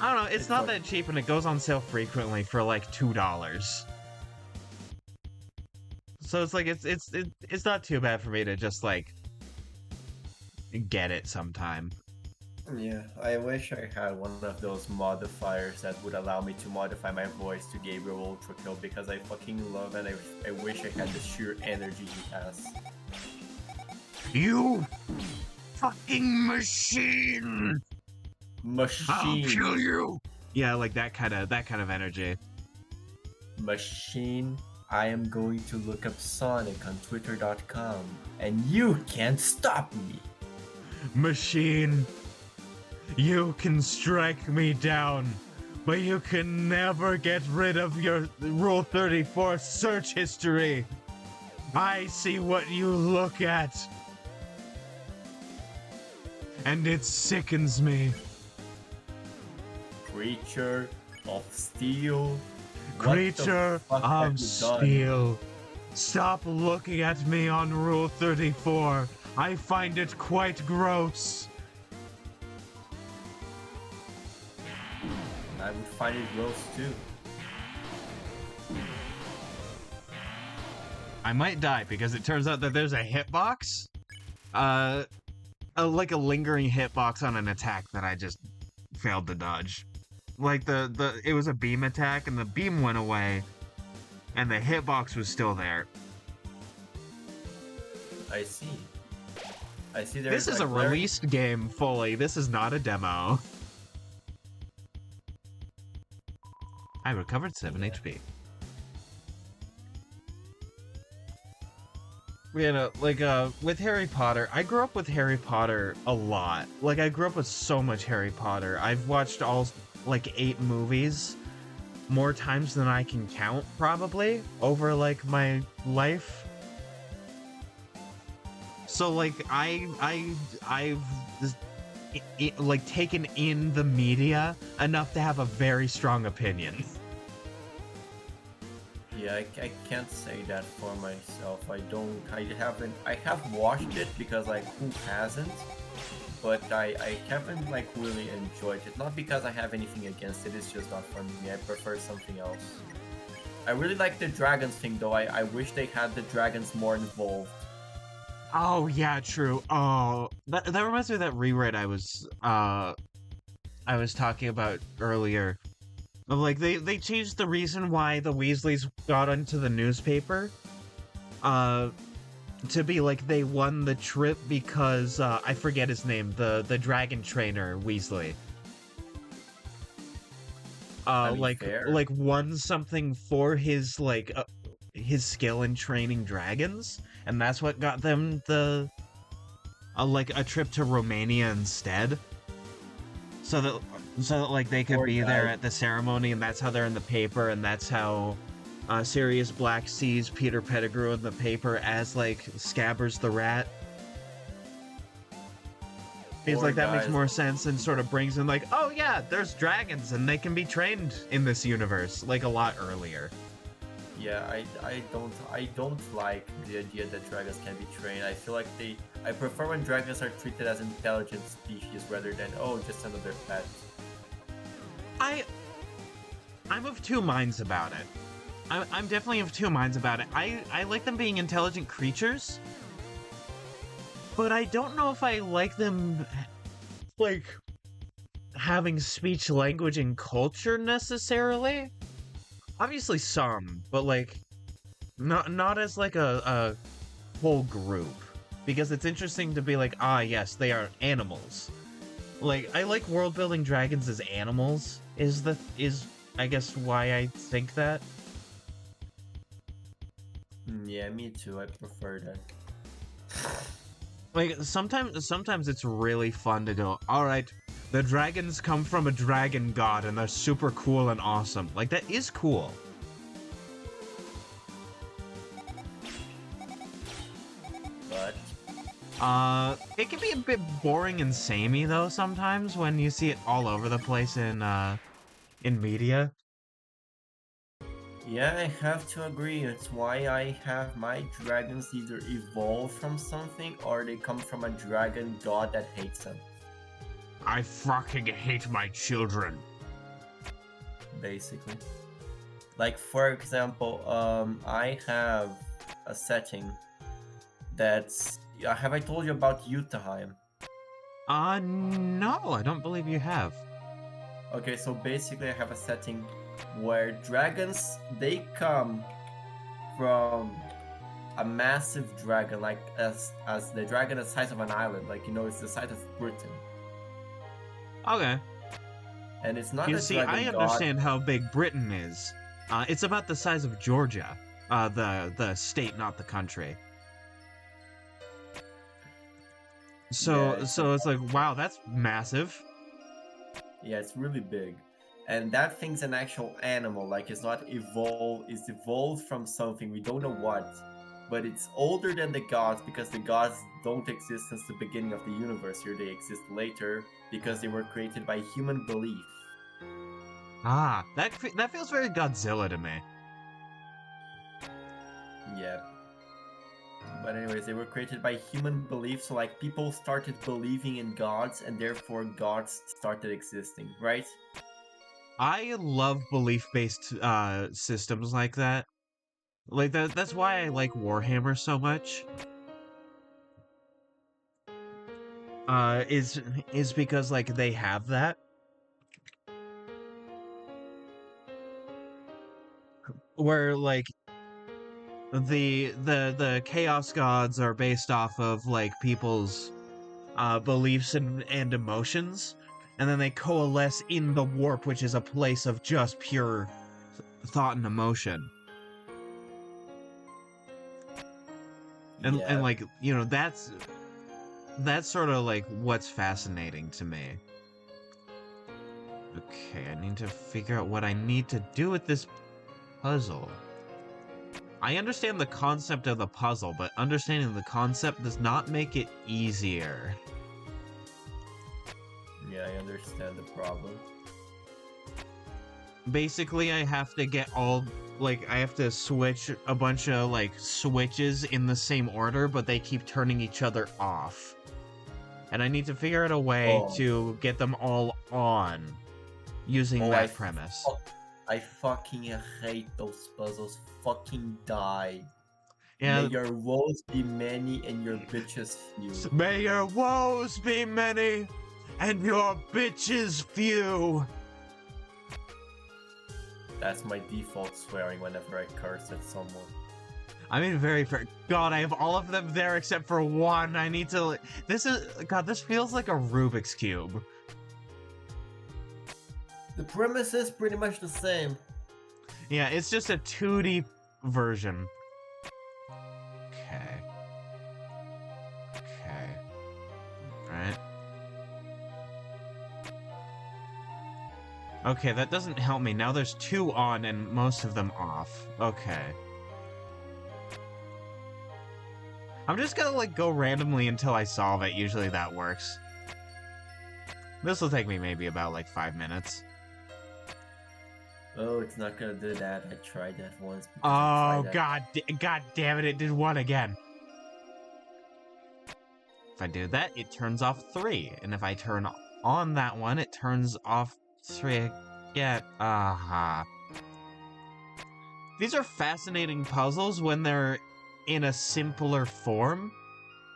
I don't know, it's not like- that cheap and it goes on sale frequently for like $2. So it's like it's not too bad for me to just like get it sometime. Yeah, I wish I had one of those modifiers that would allow me to modify my voice to Gabriel Ultra Kill because I fucking love and I wish I had the sheer energy he has. You fucking machine! I'll Machine. kill you! Yeah, like that kind of energy. Machine. I am going to look up Sonic on Twitter.com and you can't stop me. Machine, you can strike me down, but you can never get rid of your Rule 34 search history. I see what you look at, and it sickens me. Creature of Steel. Creature of Steel, stop looking at me on Rule 34. I find it quite gross. I would find it gross too. I might die because it turns out that there's a hitbox. Like a lingering hitbox on an attack that I just failed to dodge. Like it was a beam attack and the beam went away and the hitbox was still there. I see. I see This is a released game fully. This is not a demo. I recovered 7 HP. You know, like, with Harry Potter, I grew up with Harry Potter a lot. Like, I grew up with so much Harry Potter. I've watched all, like, 8 movies more times than I can count, probably, over, like, my life. So, like, I've like, taken in the media enough to have a very strong opinion. Yeah, I can't say that for myself. I have watched it because like who hasn't? But I haven't like really enjoyed it. Not because I have anything against it, it's just not for me. I prefer something else. I really like the dragons thing though. I wish they had the dragons more involved. Oh yeah, true. Oh, that reminds me of that rewrite I was talking about earlier. Of like they changed the reason why the Weasleys got into the newspaper. To be like they won the trip because I forget his name, the dragon trainer Weasley. Like won something for his his skill in training dragons, and that's what got them the like a trip to Romania instead. So that like they could be there at the ceremony, and that's how they're in the paper, and that's how Sirius Black sees Peter Pettigrew in the paper as like Scabbers the Rat. He's like, that makes more sense, and sort of brings in like, oh yeah, there's dragons and they can be trained in this universe like a lot earlier. Yeah, I don't like the idea that dragons can be trained. I feel like I prefer when dragons are treated as intelligent species rather than just another pet. I'm of two minds about it. I'm definitely of two minds about it. I like them being intelligent creatures, but I don't know if I like them like having speech, language, and culture necessarily. Obviously some, but like not as like a whole group, because it's interesting to be like, ah yes, they are animals. Like I like world building dragons as animals is I guess why I think that. Yeah, me too. I prefer that. Like, sometimes it's really fun to go, alright, the dragons come from a dragon god and they're super cool and awesome. Like, that is cool. But It can be a bit boring and samey though sometimes when you see it all over the place in media. yeah, I have to agree. It's why I have my dragons either evolve from something or they come from a dragon god that hates them, I fucking hate my children. basically. Like for example, I have a setting that's. Have I told you about Utaheim? No, I don't believe you have. Okay, so basically I have a setting where dragons they come from a massive dragon, like as the dragon the size of an island, like it's the size of Britain. Okay. And it's not You a see, I dragon god. understand how big Britain is. It's about the size of Georgia. The state, not the country. Yeah, So it's like, wow, that's massive. yeah, it's really big. And that thing's an actual animal, like it's not evolved, it's evolved from something, we don't know what. But it's older than the gods because the gods don't exist since the beginning of the universe here. They exist later because they were created by human belief. Ah, that feels very Godzilla to me. Yeah. But anyways, they were created by human belief, so like people started believing in gods and therefore gods started existing, right? I love belief-based systems like that. Like that's why I like Warhammer so much. Is because like they have that. Where like the chaos gods are based off of like people's beliefs and emotions, and then they coalesce in the warp, which is a place of just pure thought and emotion. And Yeah. like that's sort of like what's fascinating to me. Okay, I need to figure out what I need to do with this puzzle. I understand the concept of the puzzle, but understanding the concept does not make it easier. Yeah, I understand the problem. Basically, I have to get all, like, I have to switch a bunch of, like, switches in the same order, but they keep turning each other off. And I need to figure out a way Oh, to get them all on using oh, that premise. I fucking hate those puzzles. Fucking die. May Yeah, your woes be many and your bitches few. may your woes be many and your bitches few. That's my default swearing whenever I curse at someone. I mean, very fair. God, I have all of them there except for one. I need to. This is. God, this feels like a Rubik's Cube. The premise is pretty much the same. Yeah, it's just a 2D version. Okay. Okay. Right. Okay, that doesn't help me. Now there's 2 on and most of them off. Okay. I'm just gonna, like, go randomly until I solve it. Usually that works. This will take me maybe about, like, 5 minutes. Oh, it's not gonna do that. I tried that once. Oh, God damn it, it did 1 again. If I do that, it turns off 3. And if I turn on that one, it turns off 3 again. Aha. These are fascinating puzzles when they're in a simpler form,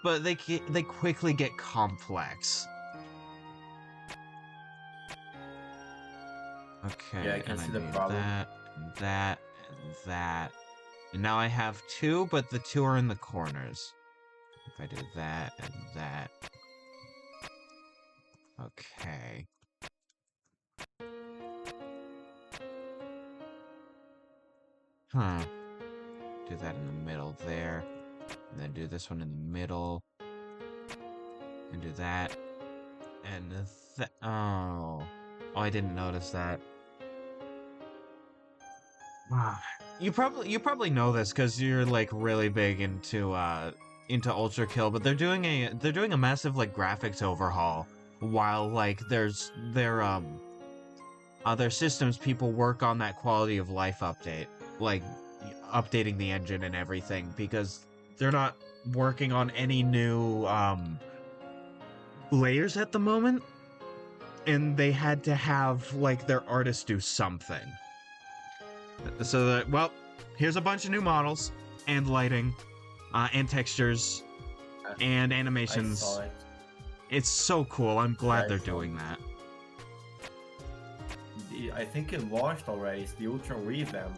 but they quickly get complex. Okay, Yeah, I can and see I the do problem. that, and that, and that. And now I have 2, but the 2 are in the corners. If I do that and that. Okay. Huh. Do that in the middle there. And then do this one in the middle. And do that. And oh. Oh, I didn't notice that. You probably know this because you're like really big into Ultra Kill, but they're doing a massive like graphics overhaul while like their systems people work on that quality of life update, like updating the engine and everything, because they're not working on any new layers at the moment, and they had to have like their artists do something. So that, well, here's a bunch of new models and lighting, and textures and I animations. saw it. It's so cool. I'm glad I they're saw doing it. that. I think it launched already. It's the Ultra Revamp.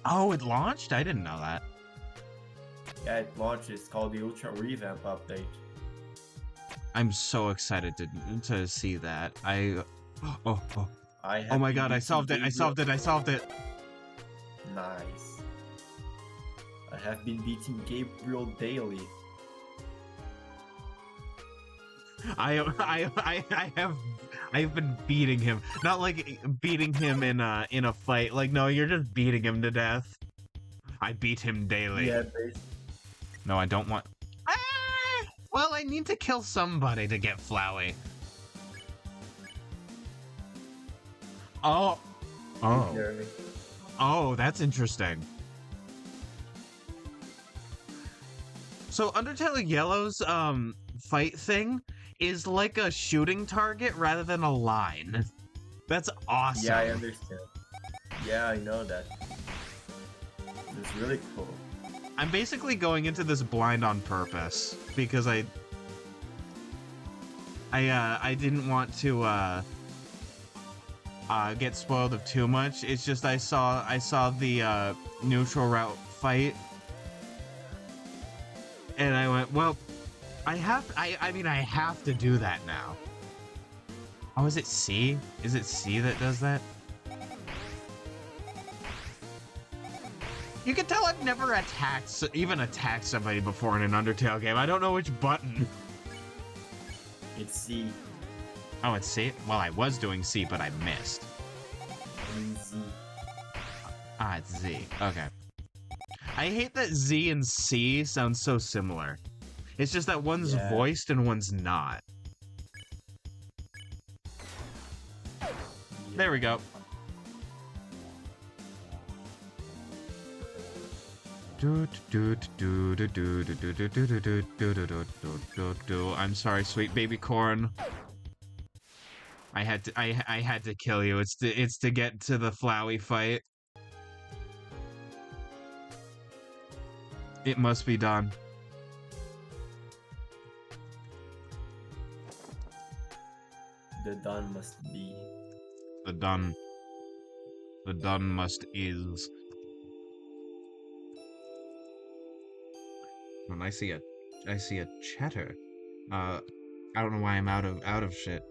Oh, it launched? I didn't know that. Yeah, it launched. It's called the Ultra Revamp update. I'm so excited to see that. Oh, I have oh my been god, I beating solved it. I solved it. I solved it. Nice. I have been beating Gabriel daily. I've been beating him. Not like beating him in a fight. Like, no, you're just beating him to death. I beat him daily. Yeah, basically. No, I don't want. Ah! Well, I need to kill somebody to get Flowey. Oh. Oh. Oh, that's interesting. So Undertale Yellow's fight thing is like a shooting target rather than a line. That's awesome. Yeah, I understand. Yeah, I know that. It's really cool. I'm basically going into this blind on purpose because I didn't want to get spoiled of too much. It's just I saw the neutral route fight, and I went, well, I mean I have to do that now. Oh, is it C? Is it C that does that? You can tell I've never even attacked somebody before in an Undertale game. I don't know which button. It's C. Oh, it's C? Well, I was doing C, but I missed. Z. Ah, it's Z. Okay. I hate that Z and C sound so similar. It's just that one's voiced and one's not. There we go. I'm sorry, sweet baby corn. I had to kill you. It's to get to the Flowey fight. It must be done. The done must be. The done must is. When I see a chatter. I don't know why I'm out of shit.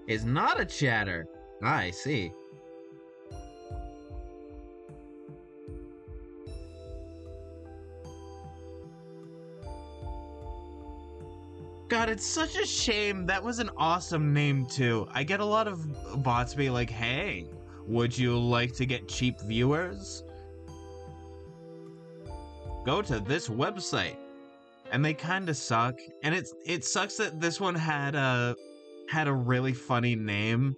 It's not a chatter. I see. God, it's such a shame. That was an awesome name too. I get a lot of bots be like, "Hey, would you like to get cheap viewers? Go to this website." And they kind of suck. And it sucks that this one had a really funny name.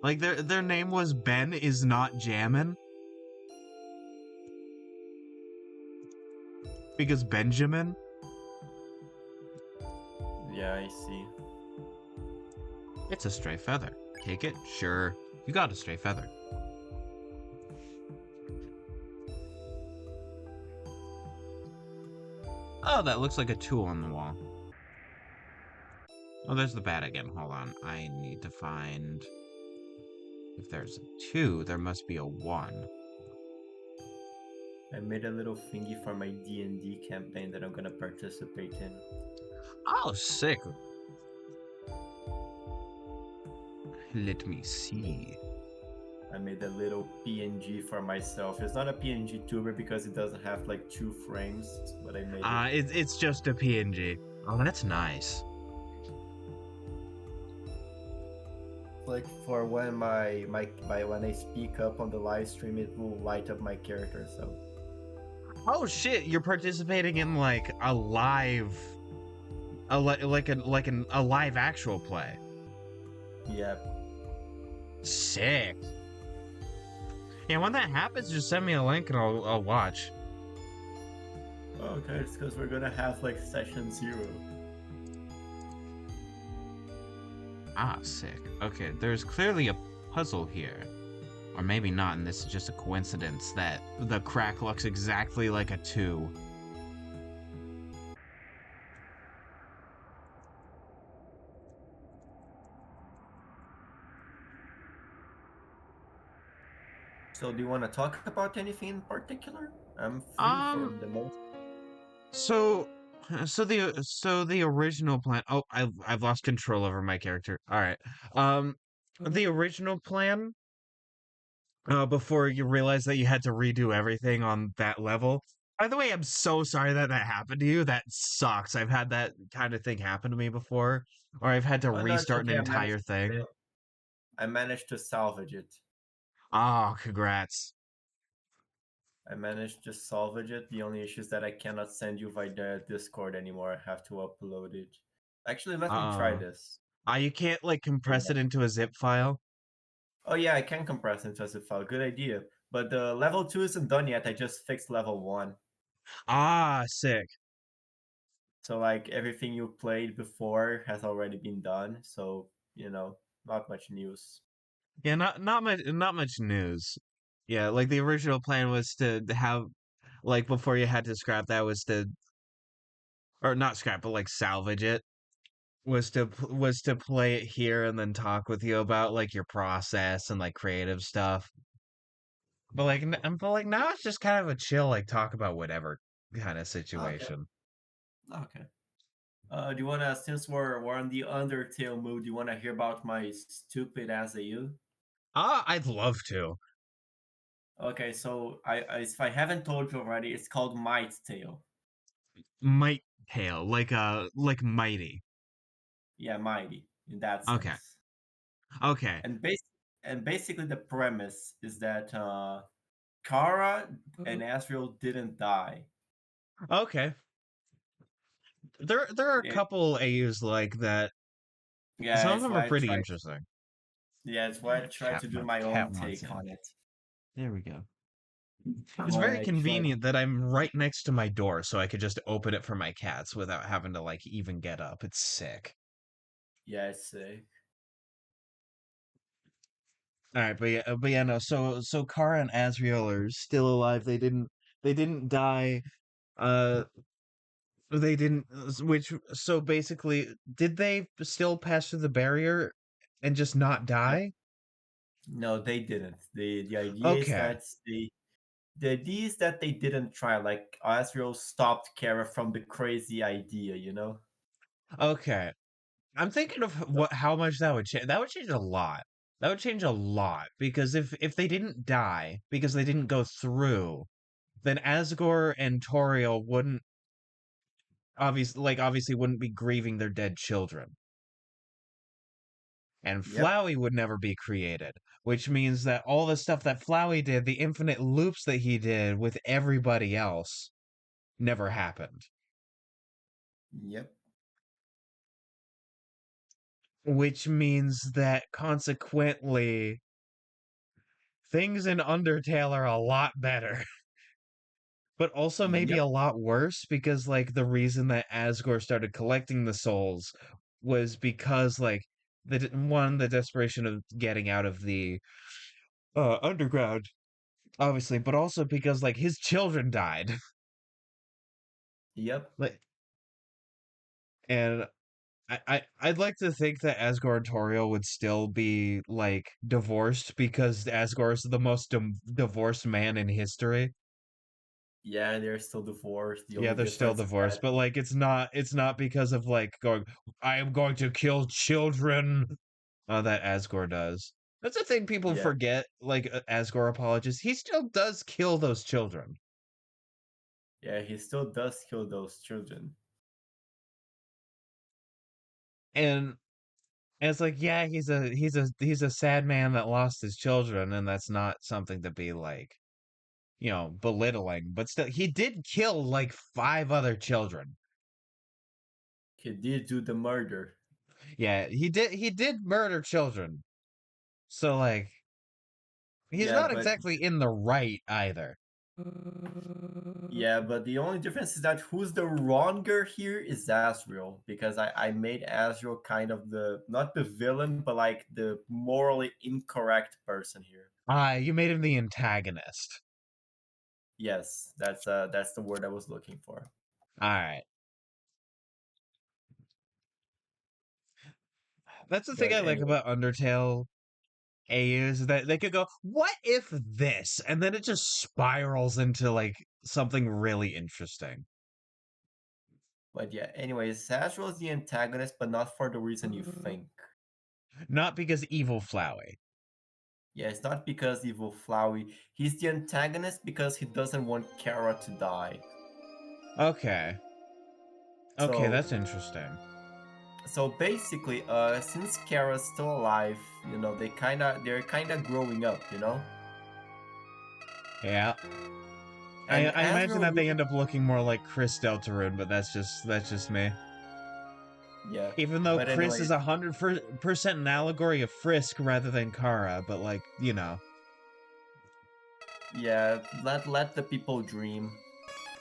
Like their name was Ben is not jammin'. Because Benjamin. Yeah, I see. It's a stray feather. Take it? Sure. You got a stray feather. Oh, that looks like a 2 on the wall. Oh, there's the bat again. Hold on. I need to find... If there's a 2, there must be a 1. I made a little thingy for my D&D campaign that I'm gonna participate in. Oh, sick. Let me see. I made a little PNG for myself. It's not a PNG tuber because it doesn't have like 2 frames, but I made it. It's just a PNG. Oh, that's nice. Like for when when I speak up on the live stream, it will light up my character. So Oh shit, you're participating in like a live, a live actual play. yeah. Sick. Yeah, when that happens, just send me a link and I'll watch. Okay, it's because we're gonna have like session 0. Ah, sick. Okay, there's clearly a puzzle here. Or maybe not, and this is just a coincidence that the crack looks exactly like a 2. So do you want to talk about anything in particular? I'm free for Um, the most. so so the original plan. Oh, I've lost control over my character. All right. Um, the original plan. Before you realize that you had to redo everything on that level. By the way, I'm so sorry that that happened to you. That sucks. I've had that kind of thing happen to me before, or I've had to Oh no, it's restart an okay. entire thing. I managed to salvage it. Oh, congrats. I managed to salvage it. The only issue is that I cannot send you via the Discord anymore. I have to upload it. Actually, let me try Uh, this. you can't like Yeah. compress it into a zip file. Oh yeah, I can compress into a zip file. Good idea. But the level 2 isn't done yet. I just fixed level 1. Ah, sick. So like everything you played before has already been done. So, not much news. Yeah, not much news. Yeah, like the original plan was to have like before you had to scrap that was to or not scrap but like salvage it was to play it here and then talk with you about like your process and like creative stuff. But like now it's just kind of a chill like talk about whatever kind of Okay. situation. Okay. Do you wanna, since we're on the Undertale mood, do you wanna hear about my stupid as a you? I'd love to. Okay, so if I haven't told you already, it's called Might Tale. Might tail like mighty. Yeah, mighty in that Okay. sense. Okay. And basically the premise is that Kara and Asriel didn't die. Okay. There are a It, couple AUs like that. yeah, Some of it's them are why I pretty tried. interesting. Yeah, it's why I tried to do My my cat own wants take in. on it. There we go. It's Why very I tried. convenient that I'm right next to my door, so I could just open it for my cats without having to like even get up. It's sick. Yeah, it's sick. All right, but yeah, no. So Kara and Asriel are still alive. They didn't die. Uh, they didn't. Which so basically, did they still pass through the barrier and just not Uh, die? no, they didn't. The idea is Okay, that they didn't try. Like Asriel stopped Kara from the crazy idea. okay. I'm thinking of So, how much that would change. That would change a lot. That would change a lot because if they didn't die because they didn't go through, then Asgore and Toriel wouldn't obviously wouldn't be grieving their dead children. And yep, Flowey would never be created, which means that all the stuff that Flowey did, the infinite loops that he did with everybody else, never happened. yep, Which means that consequently, things in Undertale are a lot better. But also maybe yep, a lot worse because like the reason that Asgore started collecting the souls was because like the desperation of getting out of the underground, obviously, but also because like his children died. yep. Like, and I'd like to think that Asgore and Toriel would still be like divorced because Asgore is the most divorced man in history. Yeah, they're still divorced. The Yeah, only they're still difference is that divorced, but like it's not because of like going I am going to kill children that Asgore does. That's the thing people Yeah, forget, like Asgore apologists. He still does kill those children. yeah, he still does kill those children. And it's like, yeah, he's a sad man that lost his children, and that's not something to be like, belittling. But still, he did kill like 5 other children. He did do the murder. Yeah, he did murder children. So like, he's Yeah, not but exactly in the right either. yeah, but the only difference is that who's the wronger here is Azrael, because I made Azrael kind of the not the villain, but like the morally incorrect person here. Ah, you made him the antagonist. Yes, that's the word I was looking for. All right. That's the thing But I like anyway, about Undertale A is that they could go, what if this? And then it just spirals into like something really interesting. but yeah, anyways, Azrael is the antagonist, but not for the reason you think. Not because evil Flowey. Yeah, it's not because evil Flowey. He's the antagonist because he doesn't want Kara to die. Okay. Okay, So that's interesting. basically, since Kara's still alive, they're kinda growing up, you know? Yeah. I And I imagine Azrael that they really end up looking more like Chris Deltarune, but that's just me. yeah. Even though But Chris anyways, is 100% an allegory of Frisk rather than Kara, but like, yeah, let the people dream.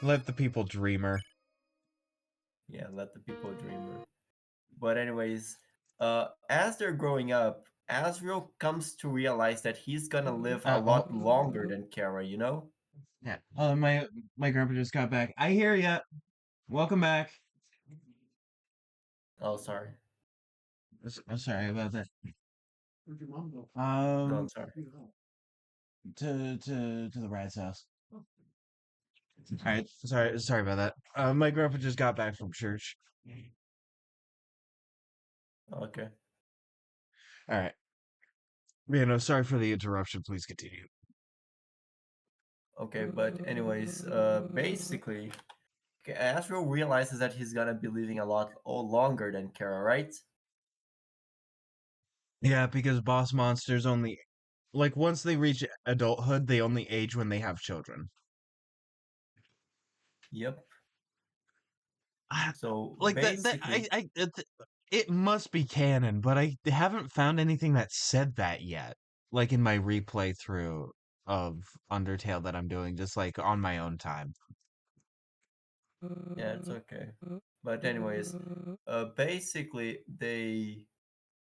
let the people dreamer. Yeah, let the people dream. But anyways, as they're growing up, Azrael comes to realize that he's gonna live a Oh, lot longer than Kara, you know? yeah. My grandpa just got back. I hear ya. Welcome back. Oh, sorry. I'm sorry about that. No, I'm Um, sorry. to the Rad's house. All right. Sorry about that. My grandpa just got back from church. Okay. All right. Yeah, no, sorry for the interruption. Please continue. Okay, but anyways, basically, Azrael realizes that he's gonna be living a lot longer than Kara, right? Yeah, because boss monsters only like once they reach adulthood, they only age when they have children. Yep. I- So like that basically, it must be canon, but I haven't found anything that said that yet. Like in my replay through of Undertale that I'm doing just like on my own time. yeah, it's okay. But anyways, basically,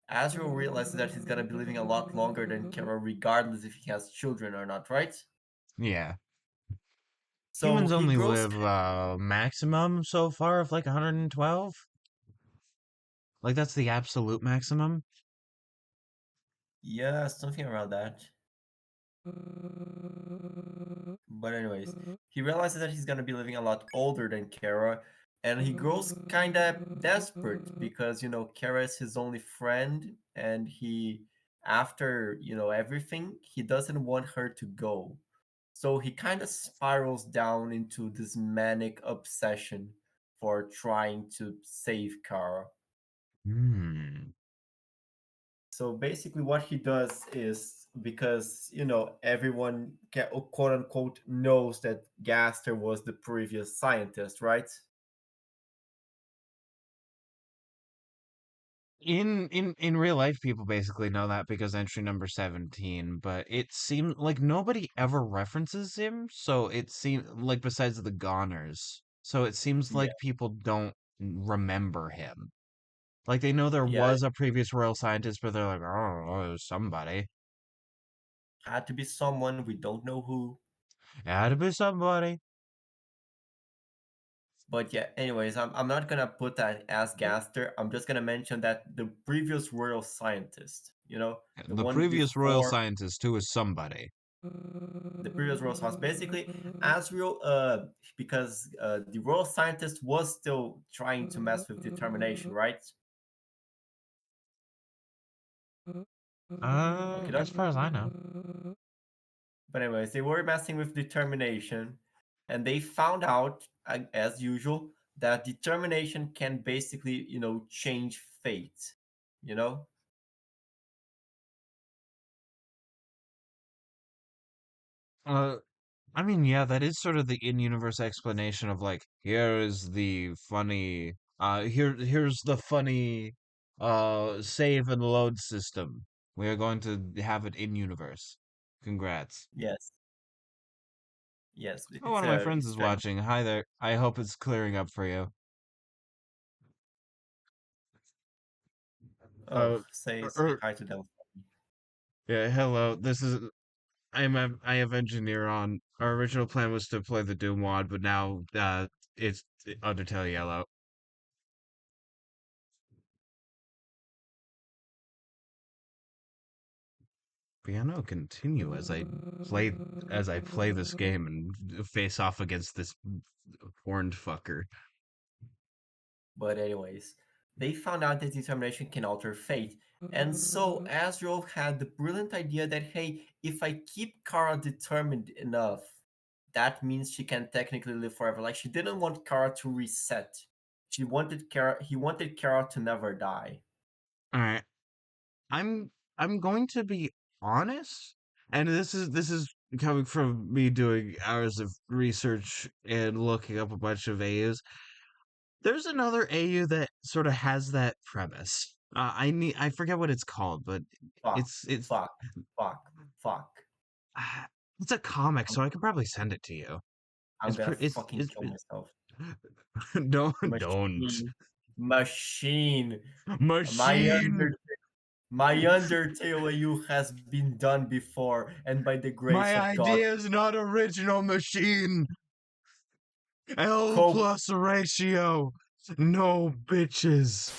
Azrael realizes that he's gonna be living a lot longer than Kara, regardless if he has children or not, right? Yeah. So Humans he only grows. live maximum so far of like 112. Like that's the absolute maximum. Yeah, something around that. But anyways, he realizes that he's gonna be living a lot older than Kara, and he grows kinda desperate because Kara is his only friend, and after everything, he doesn't want her to go. So he kind of spirals down into this manic obsession for trying to save Kara. Hmm. So basically, what he does is because everyone quote unquote knows that Gaster was the previous scientist, right? In real life, people basically know that because entry number 17, but it seems like nobody ever references him, so it seems like besides the goners. So it seems Yeah, like people don't remember him. Like they know there yeah, was a previous royal scientist, but they're like, oh, it was somebody. had to be someone we don't know who. It had to be somebody. But yeah, anyways, I'm not gonna put that as Gaster. I'm just gonna mention that the previous royal scientist, the The one previous royal before scientist who is somebody. the previous royal scientist. Basically, Asriel, because the royal scientist was still trying to mess with determination, right? Look it As up. far as I know. But anyways, they were messing with determination, and they found out, as usual, that determination can basically, change fate. You know? Uh, I mean, yeah, that is sort of the in-universe explanation of like, here's the funny, save and load system. We are going to have it in-universe. Congrats. Yes. Yes. Oh, one of my friends It's is strange. watching. Hi there. I hope it's clearing up for you. Oh, Uh, say er, hi to them. yeah, hello. I have engineer on. Our original plan was to play the Doom mod, but now it's Undertale Yellow. Piano continue as I play this game and face off against this horned fucker. But anyways, they found out that determination can alter fate. And so Azrael had the brilliant idea that, hey, if I keep Kara determined enough, that means she can technically live forever. Like, she didn't want Kara to reset. He wanted Kara to never die. All right, I'm going to be honest, and this is coming from me doing hours of research and looking up a bunch of AUs. There's another AU that sort of has that premise. I forget what it's called, but Fuck, it's fuck, fuck, fuck. it's a comic, so I could probably send it to you. I'm gonna fucking kill myself. Don't Machine. Machine. My machine. My Undertale AU has been done before, and by the grace My of God, idea is not original, machine. L cope. plus ratio. No bitches.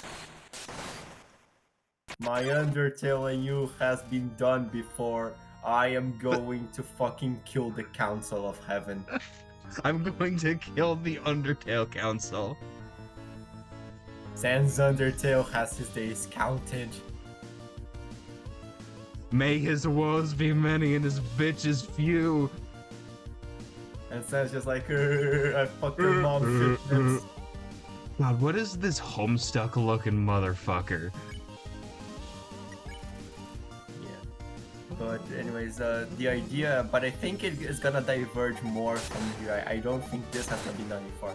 My Undertale AU has been done before. I am going to fucking kill the Council of Heaven. I'm going to kill the Undertale Council. Sans Undertale has his days counted. May his woes be many and his bitches few. And Sans just like, I fucking mom shit. God, what is this homestuck looking motherfucker? But anyways, the idea, but I think it is gonna diverge more from here. I don't think this has been done before.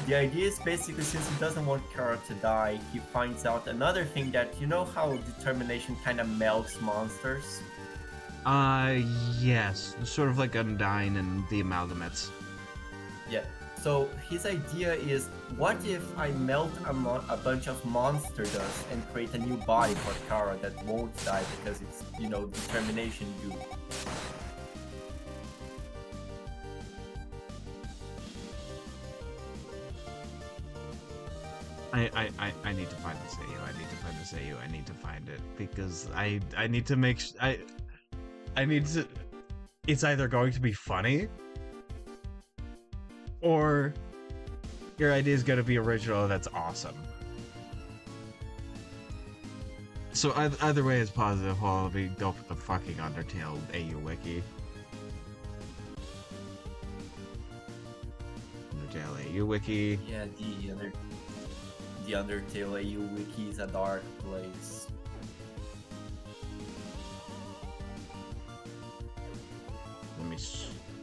The idea is basically, since he doesn't want Kara to die, he finds out another thing, that you know how determination kind of melts monsters? Yes. Sort of like Undyne and the Amalgamates. Yeah. So his idea is, what if I melt a bunch of monster dust and create a new body for Kara that won't die because it's, determination goo. I need to find this AU. I need to find this AU. I need to find it because I need to make I need to. It's either going to be funny or your idea is going to be original. That's awesome. So either way is positive. Well, we go for the fucking Undertale AU wiki. Undertale AU wiki. Yeah, the Undertale AU wiki is a dark place. Let me.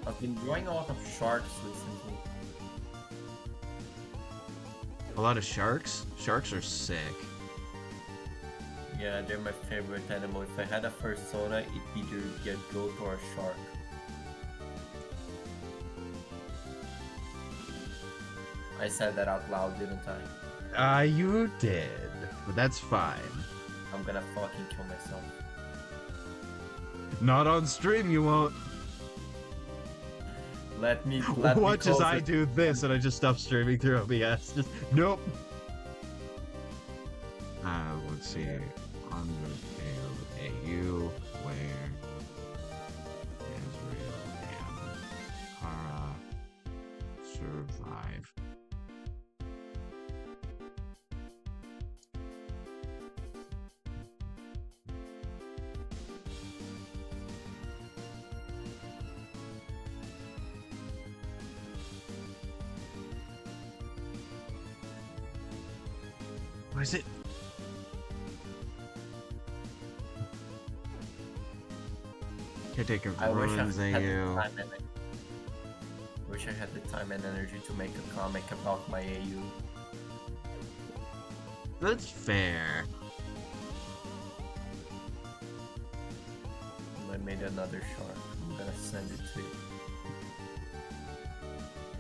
I've been drawing a lot of sharks recently. A lot of sharks. Sharks are sick. Yeah, they're my favorite animal. If I had a persona, it'd either be a goat or a shark. I said that out loud, didn't I? You did. But that's fine. I'm gonna fucking kill myself. Not on stream, you won't. Let me Watch as I it. do this and I just stop streaming through OBS. Just, nope. Let's see. Undertale AU, where Azrael and Kara survive. is it? Caretaker of I wish I Ruins had the AU. time and wish I had the time and energy to make a comic about my AU. That's fair. I made another shark. I'm gonna send it to you.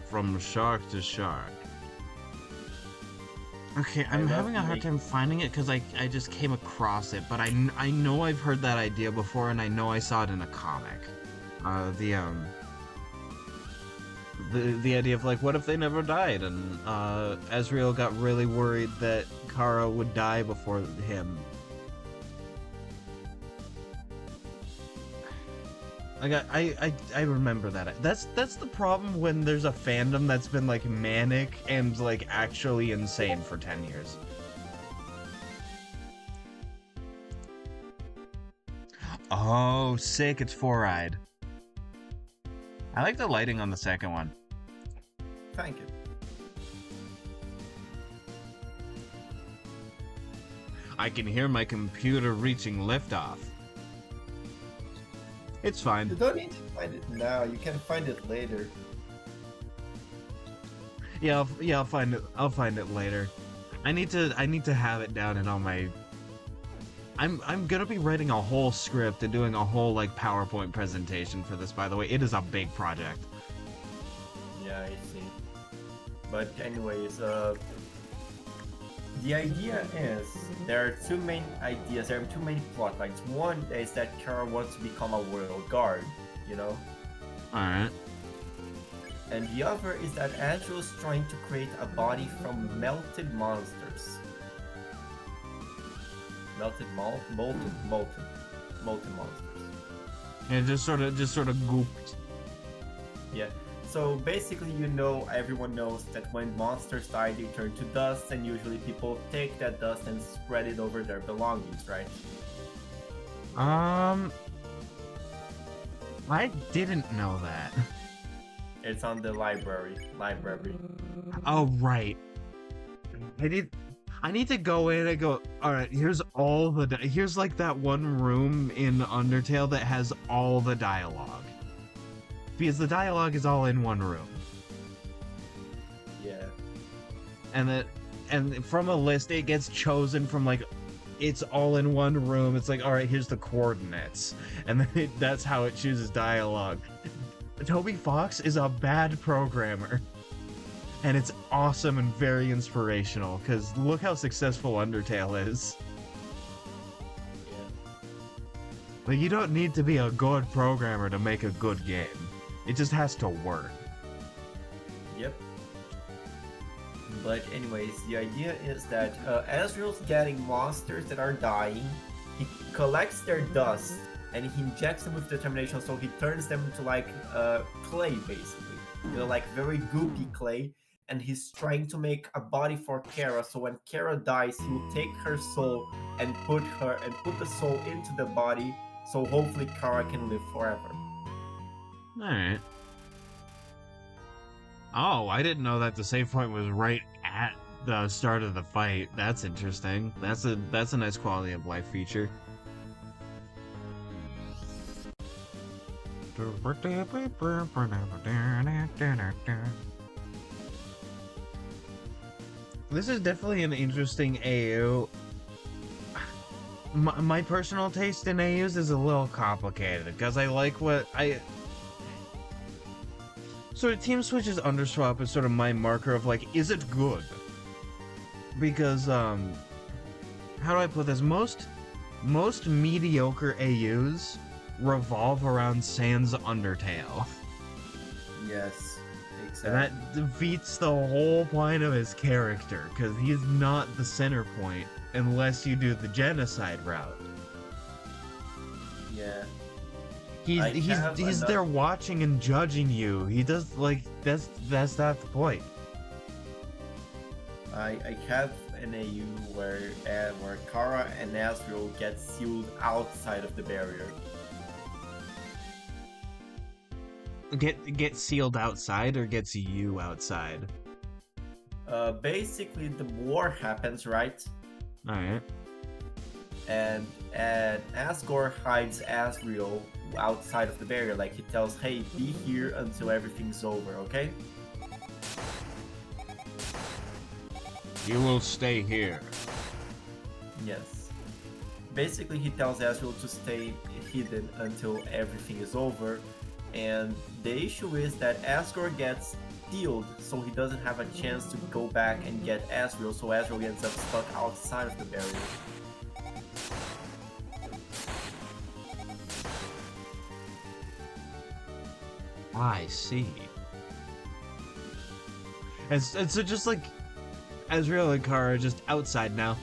From shark to shark. Okay, I I'm love having a hard time finding it because I just came across it, but I know I've heard that idea before, and I know I saw it in a comic. The idea of like, what if they never died, and Ezreal got really worried that Kara would die before him. I remember that. That's the problem when there's a fandom that's been like manic and like actually insane for 10 years. Oh, sick, it's four-eyed. I like the lighting on the second one. Thank you. I can hear my computer reaching liftoff. It's fine. You don't need to find it now. You can find it later. Yeah, I'll find it. I'll find it later. I need to have it down in all my. I'm gonna be writing a whole script and doing a whole like PowerPoint presentation for this. By the way, it is a big project. Yeah, I see. But anyways, the idea is there are two main ideas. There are two main plot lines. One is that Kara wants to become a world guard, you know. All right. And the other is that Angel is trying to create a body from melted monsters. Molten monsters. Yeah, just sort of gooped. Yeah. So basically, you know, everyone knows that when monsters die, they turn to dust, and usually people take that dust and spread it over their belongings, right? I didn't know that. It's on the library. Oh, right. I need to go in and go, alright, here's here's like that one room in Undertale that has all the dialogue. Because the dialogue is all in one room. Yeah. And from a list, it gets chosen from like, it's all in one room. It's like, alright, here's the coordinates. And then that's how it chooses dialogue. Toby Fox is a bad programmer. And it's awesome and very inspirational, because look how successful Undertale is. Yeah. Like, you don't need to be a good programmer to make a good game. It just has to work. Yep. But anyways, the idea is that Ezreal's getting monsters that are dying. He collects their dust and he injects them with determination, so he turns them into like clay, basically. You know, like very goopy clay. And he's trying to make a body for Kara, so when Kara dies, he will take her soul and put the soul into the body, so hopefully Kara can live forever. Alright. Oh, I didn't know that the save point was right at the start of the fight. That's interesting. That's a nice quality of life feature. This is definitely an interesting AU. My personal taste in AUs is a little complicated, because I like what I... Sort of Team Switch's Underswap is sort of my marker of like, is it good? Because, how do I put this? Most mediocre AUs revolve around Sans Undertale. Yes, exactly. And that defeats the whole point of his character, because he's not the center point unless you do the genocide route. Yeah. He's there watching and judging you. He does like that's not the point. I have an AU where Kara and Ezreal get sealed outside of the barrier. Get sealed outside or gets you outside? Basically the war happens, right? Alright. And Asgore hides Asriel outside of the barrier. Like he tells, "Hey, be here until everything's over, okay?" You will stay here. Yes. Basically, he tells Asriel to stay hidden until everything is over, and the issue is that Asgore gets healed, so he doesn't have a chance to go back and get Asriel, so Asriel ends up stuck outside of the barrier. I see. And so just like Ezreal and Kara are just outside now.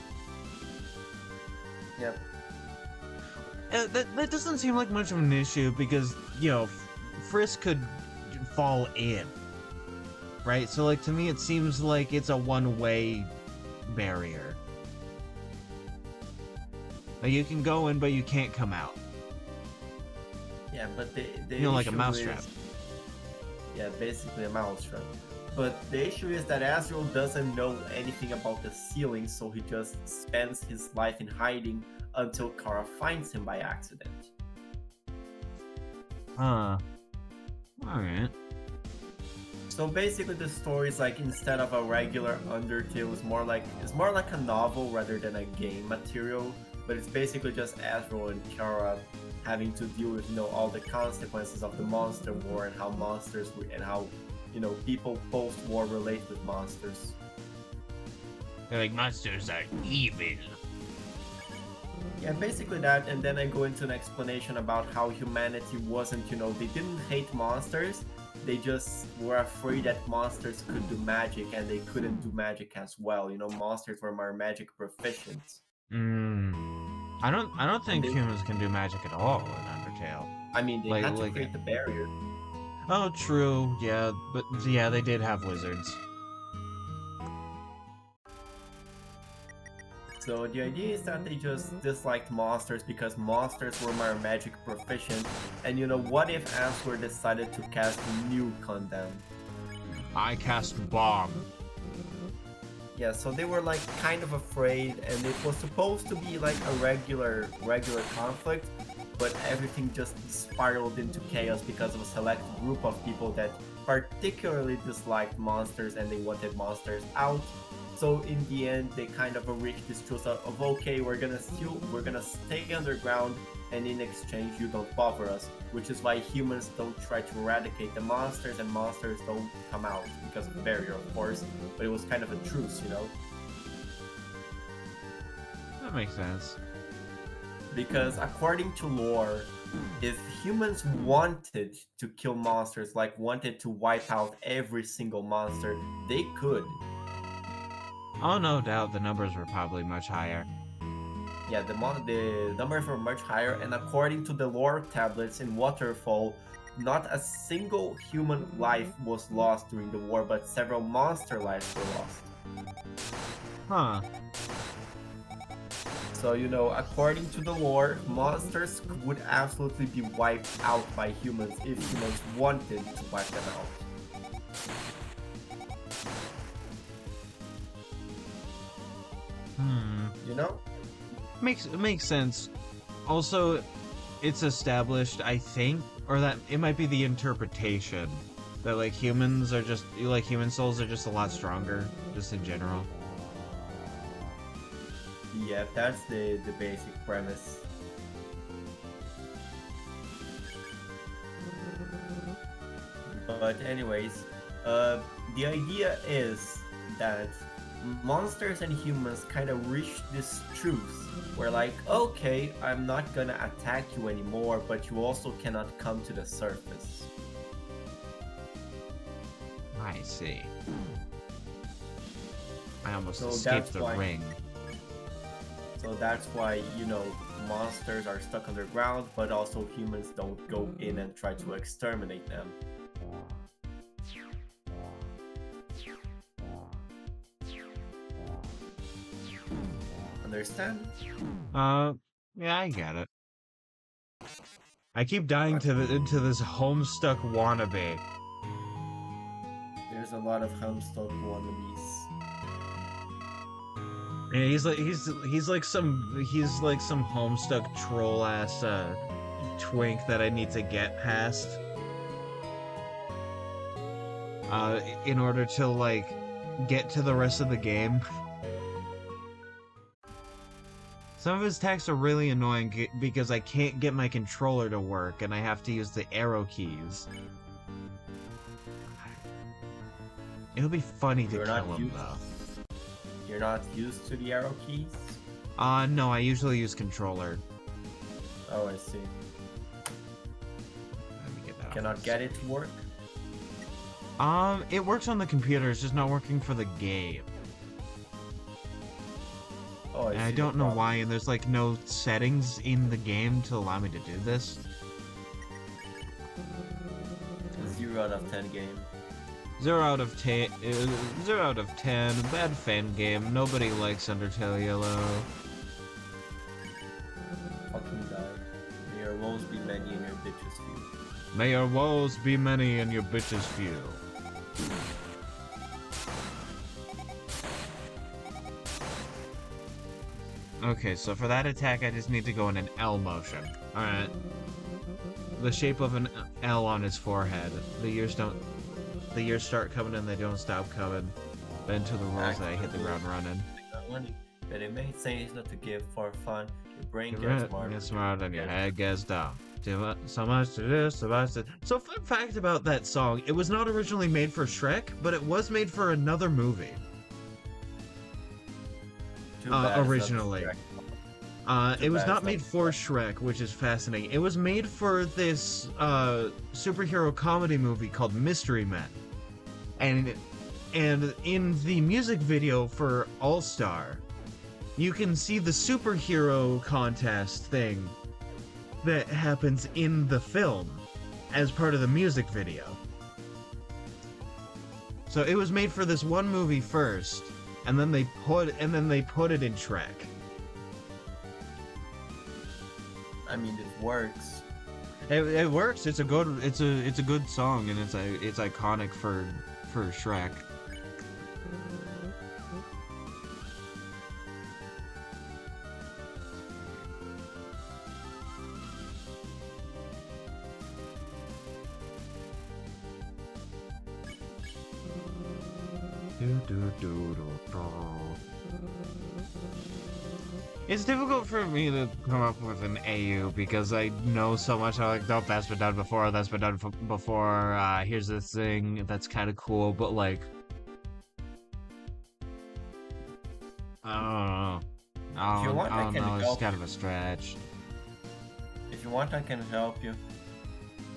Yep. That doesn't seem like much of an issue because, you know, Frisk could fall in. Right? So, like, to me, it seems like it's a one-way barrier. Like, you can go in, but you can't come out. Yeah, but the You know, like a issue mousetrap. is- Yeah, basically a mousetrap. But the issue is that Asriel doesn't know anything about the ceiling, so he just spends his life in hiding until Kara finds him by accident. Huh. Alright. So basically, the story is like instead of a regular Undertale, it's more like a novel rather than a game material. But it's basically just Asriel and Kara having to deal with all the consequences of the monster war and how people post-war relate with monsters. They're like, monsters are evil. Yeah, basically that, and then I go into an explanation about how humanity wasn't, they didn't hate monsters, they just were afraid that monsters could do magic and they couldn't do magic as well. Monsters were more magic proficient. I don't think they- humans can do magic at all in Undertale. I mean, they had to create the barrier. Oh, true. Yeah, but yeah, they did have wizards. So the idea is that they just disliked monsters because monsters were more magic proficient. And what if Asgore decided to cast Nuke on them? I cast bomb. Yeah, so they were like kind of afraid, and it was supposed to be like a regular conflict, but everything just spiraled into chaos because of a select group of people that particularly disliked monsters and they wanted monsters out. So in the end, they kind of reached this truce of okay, we're gonna stay underground, and in exchange you don't bother us, which is why humans don't try to eradicate the monsters and monsters don't come out because of the barrier, of course, but it was kind of a truce, That makes sense. Because according to lore, if humans wanted to kill monsters, like wanted to wipe out every single monster, they could. Oh, no doubt the numbers were probably much higher. Yeah, the numbers were much higher, and according to the lore tablets in Waterfall, not a single human life was lost during the war, but several monster lives were lost. Huh. So, according to the lore, monsters would absolutely be wiped out by humans if humans wanted to wipe them out. You know? Makes sense. Also, it's established, I think, or that it might be the interpretation that like human souls are just a lot stronger, just in general. Yeah, that's the basic premise. But anyways, the idea is that monsters and humans kind of reach this truce where like, okay, I'm not gonna attack you anymore, but you also cannot come to the surface. I see. I almost So escaped that's the why- ring. So that's why, monsters are stuck underground, but also humans don't go in and try to exterminate them. Understand? Yeah, I get it. I keep dying into this homestuck wannabe. There's a lot of Homestuck wannabes. And he's like some homestuck troll ass twink that I need to get past in order to like get to the rest of the game. Some of his attacks are really annoying because I can't get my controller to work and I have to use the arrow keys. It'll be funny to kill him though. You're not used to the arrow keys? No, I usually use controller. Oh, I see. Let me get that Cannot get it to work? It works on the computer, it's just not working for the game. Oh, And I don't know why, and there's like no settings in the game to allow me to do this. 0 out of 10 game. 0 out of 10. 0 out of 10. Bad fan game. Nobody likes Undertale Yellow. Fucking die. May your woes be many and your bitches few. May your woes be many and your bitches few. Okay, so for that attack, I just need to go in an L motion. Alright. The shape of an L on his forehead. The years start coming and they don't stop coming. Then to the rules that I hit the ground running. But it makes sense not to give for fun. Your brain gets smarter and your head gets dumb. So much to do, so much to... So fun fact about that song, it was not originally made for Shrek, but it was made for another movie. Originally. It was not made for Shrek, which is fascinating. It was made for this superhero comedy movie called Mystery Men. And in the music video for All Star, you can see the superhero contest thing that happens in the film as part of the music video. So it was made for this one movie first, and then they put it in Shrek. I mean, it works. It works. It's a good song, and it's iconic for Shrek. It's difficult for me to come up with an AU because I know so much. I'm like, nope, that's been done before. That's been done before. Here's this thing that's kind of cool, but like, I don't know. It's kind of a stretch. If you want, I can help you.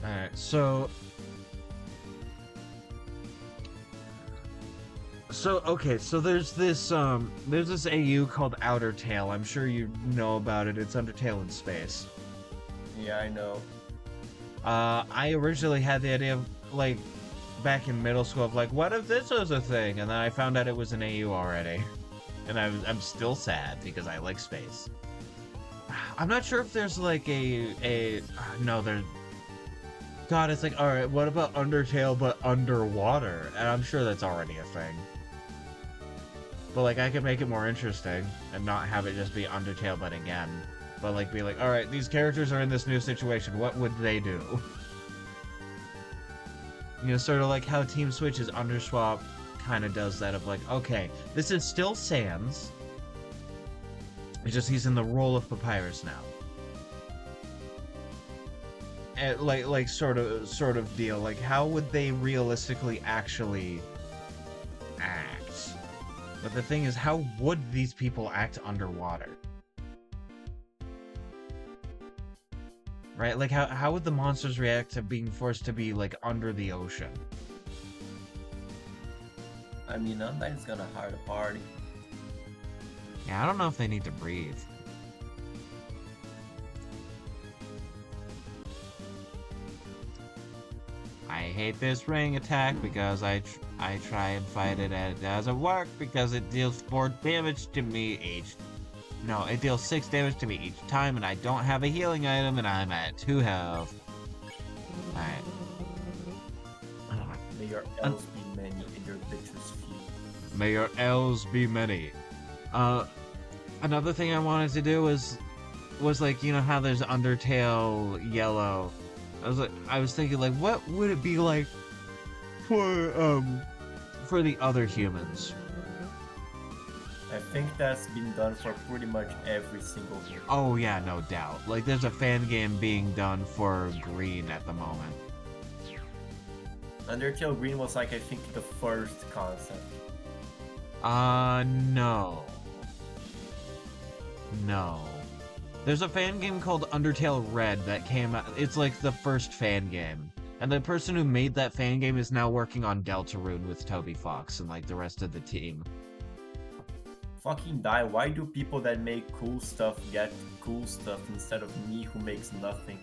All right, so okay, so there's this AU called Outertail. I'm sure you know about it. It's Undertale in space. Yeah, I know. I originally had the idea of like back in middle school of like, what if this was a thing? And then I found out it was an AU already, and I'm still sad because I like space. I'm not sure if there's like no, there. God, it's like, all right, what about Undertale but underwater? And I'm sure that's already a thing. But like, I could make it more interesting and not have it just be Undertale but again. But like, be like, all right, these characters are in this new situation. What would they do? You know, sort of like how Team Switch's Underswap kind of does that of like, okay, this is still Sans. It's just he's in the role of Papyrus now. And like sort of deal. Like, how would they realistically actually act? But the thing is, how would these people act underwater? Right? Like, how would the monsters react to being forced to be, like, under the ocean? I mean, Undyne's gonna hire a party. Yeah, I don't know if they need to breathe. I hate this ring attack because I try and fight it and it doesn't work because it deals 4 damage to me each. No, it deals 6 damage to me each time and I don't have a healing item and I'm at 2 health. Alright. May your L's be many and your bitches few. May your L's be many. Another thing I wanted to do was like, you know how there's Undertale Yellow. I was thinking like, what would it be like for the other humans? I think that's been done for pretty much every single game. Oh yeah, no doubt. Like there's a fan game being done for Green at the moment. Undertale Green was like, I think, the first concept. No. No. There's a fan game called Undertale Red that came out. It's like the first fan game. And the person who made that fan game is now working on Deltarune with Toby Fox and like the rest of the team. Fucking die, why do people that make cool stuff get cool stuff instead of me who makes nothing?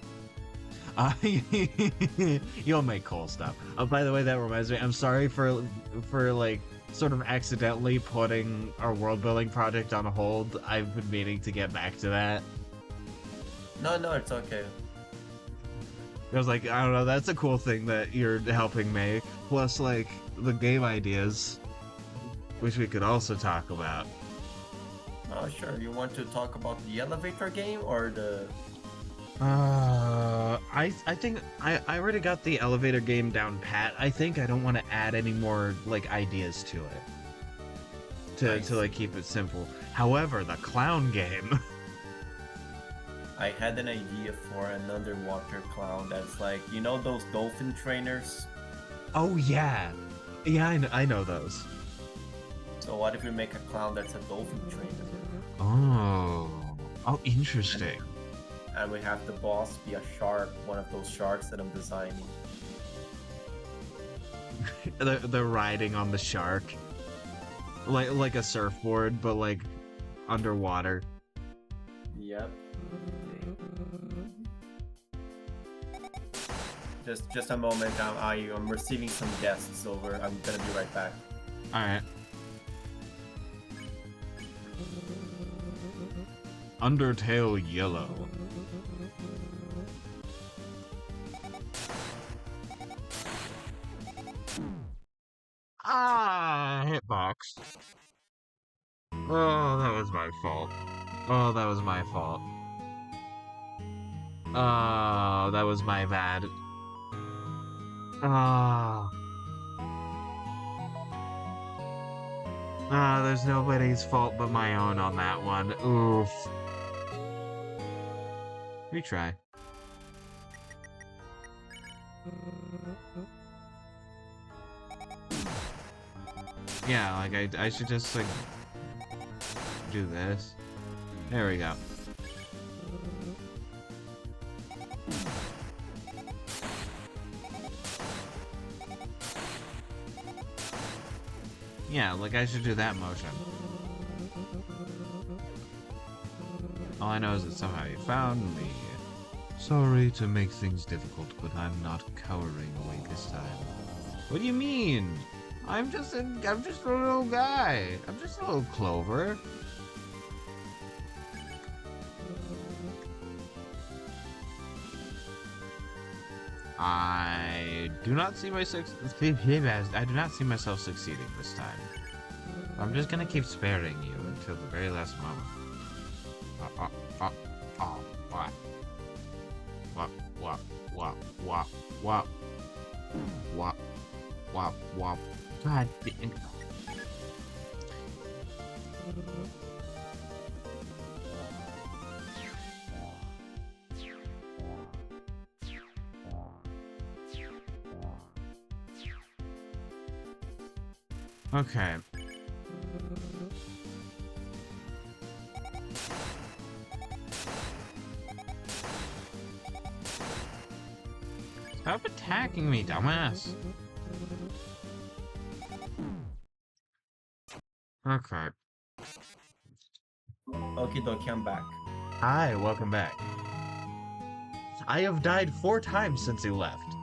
You'll make cool stuff. Oh, by the way, that reminds me, I'm sorry for like sort of accidentally putting our world building project on hold. I've been meaning to get back to that. No, it's okay. I was like, I don't know, that's a cool thing that you're helping make. Plus, like, the game ideas, which we could also talk about. Oh, sure. You want to talk about the elevator game or the... I think I already got the elevator game down pat. I think I don't want to add any more, like, ideas to it. To like, keep it simple. However, the clown game... I had an idea for an underwater clown that's like, you know those dolphin trainers? Oh, yeah. Yeah, I know those. So what if we make a clown that's a dolphin trainer? Oh, interesting. And we have the boss be a shark, one of those sharks that I'm designing. They're riding on the shark. Like a surfboard, but like underwater. Yep. Just a moment, I'm receiving some guests over. I'm gonna be right back. Alright. Undertale Yellow. Hitbox. Oh, that was my fault. Oh, that was my fault. Oh, that was my bad. Ah. There's nobody's fault but my own on that one. Oof. Retry. Yeah, like I should just like do this. There we go. Yeah, like I should do that motion. All I know is that somehow you found me. Sorry to make things difficult, but I'm not cowering away this time. What do you mean? I'm just a little guy. I'm just a little Clover. I do not see myself succeeding this time. I'm just gonna keep sparing you until the very last moment. God damn. Okay. Stop attacking me, dumbass. Okay. Okie dokie, I'm back. Hi, welcome back. I have died 4 times since you left.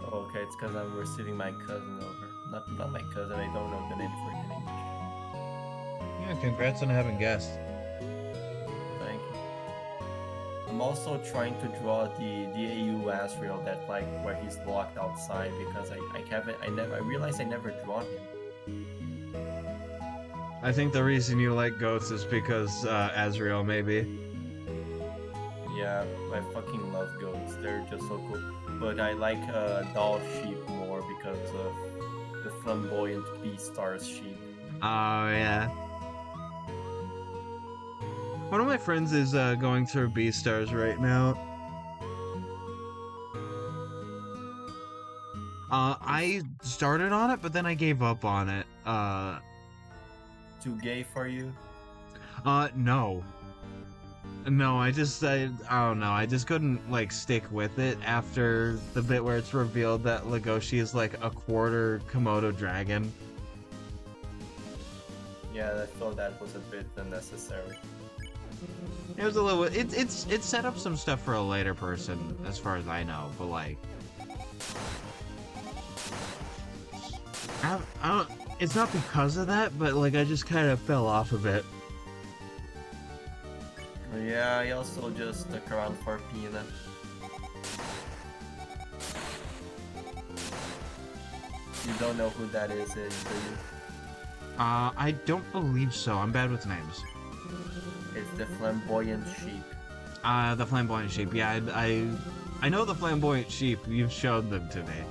Okay, it's because I'm receiving my cousin over. Not my cousin, I don't know the name for it in English. Yeah, congrats on having guests. Thank you. I'm also trying to draw the AU Asriel that like where he's locked outside because I realized I never drawn him. I think the reason you like goats is because Azrael, maybe. Yeah, I fucking love goats. They're just so cool. But I like doll sheep more because of the flamboyant Beastars sheep. Oh, yeah. One of my friends is going through Beastars right now. I started on it, but then I gave up on it. Too gay for you? No. No, I don't know. I just couldn't, like, stick with it after the bit where it's revealed that Legoshi is, like, a quarter Komodo dragon. Yeah, I thought that was a bit unnecessary. It was a little. It set up some stuff for a later person, as far as I know. But like, I don't. It's not because of that, but like I just kind of fell off of it. Yeah, I also just stuck around for Pina. You don't know who that is, do you? I don't believe so. I'm bad with names. It's the flamboyant sheep. The flamboyant sheep. Yeah, I know the flamboyant sheep. You've showed them to me.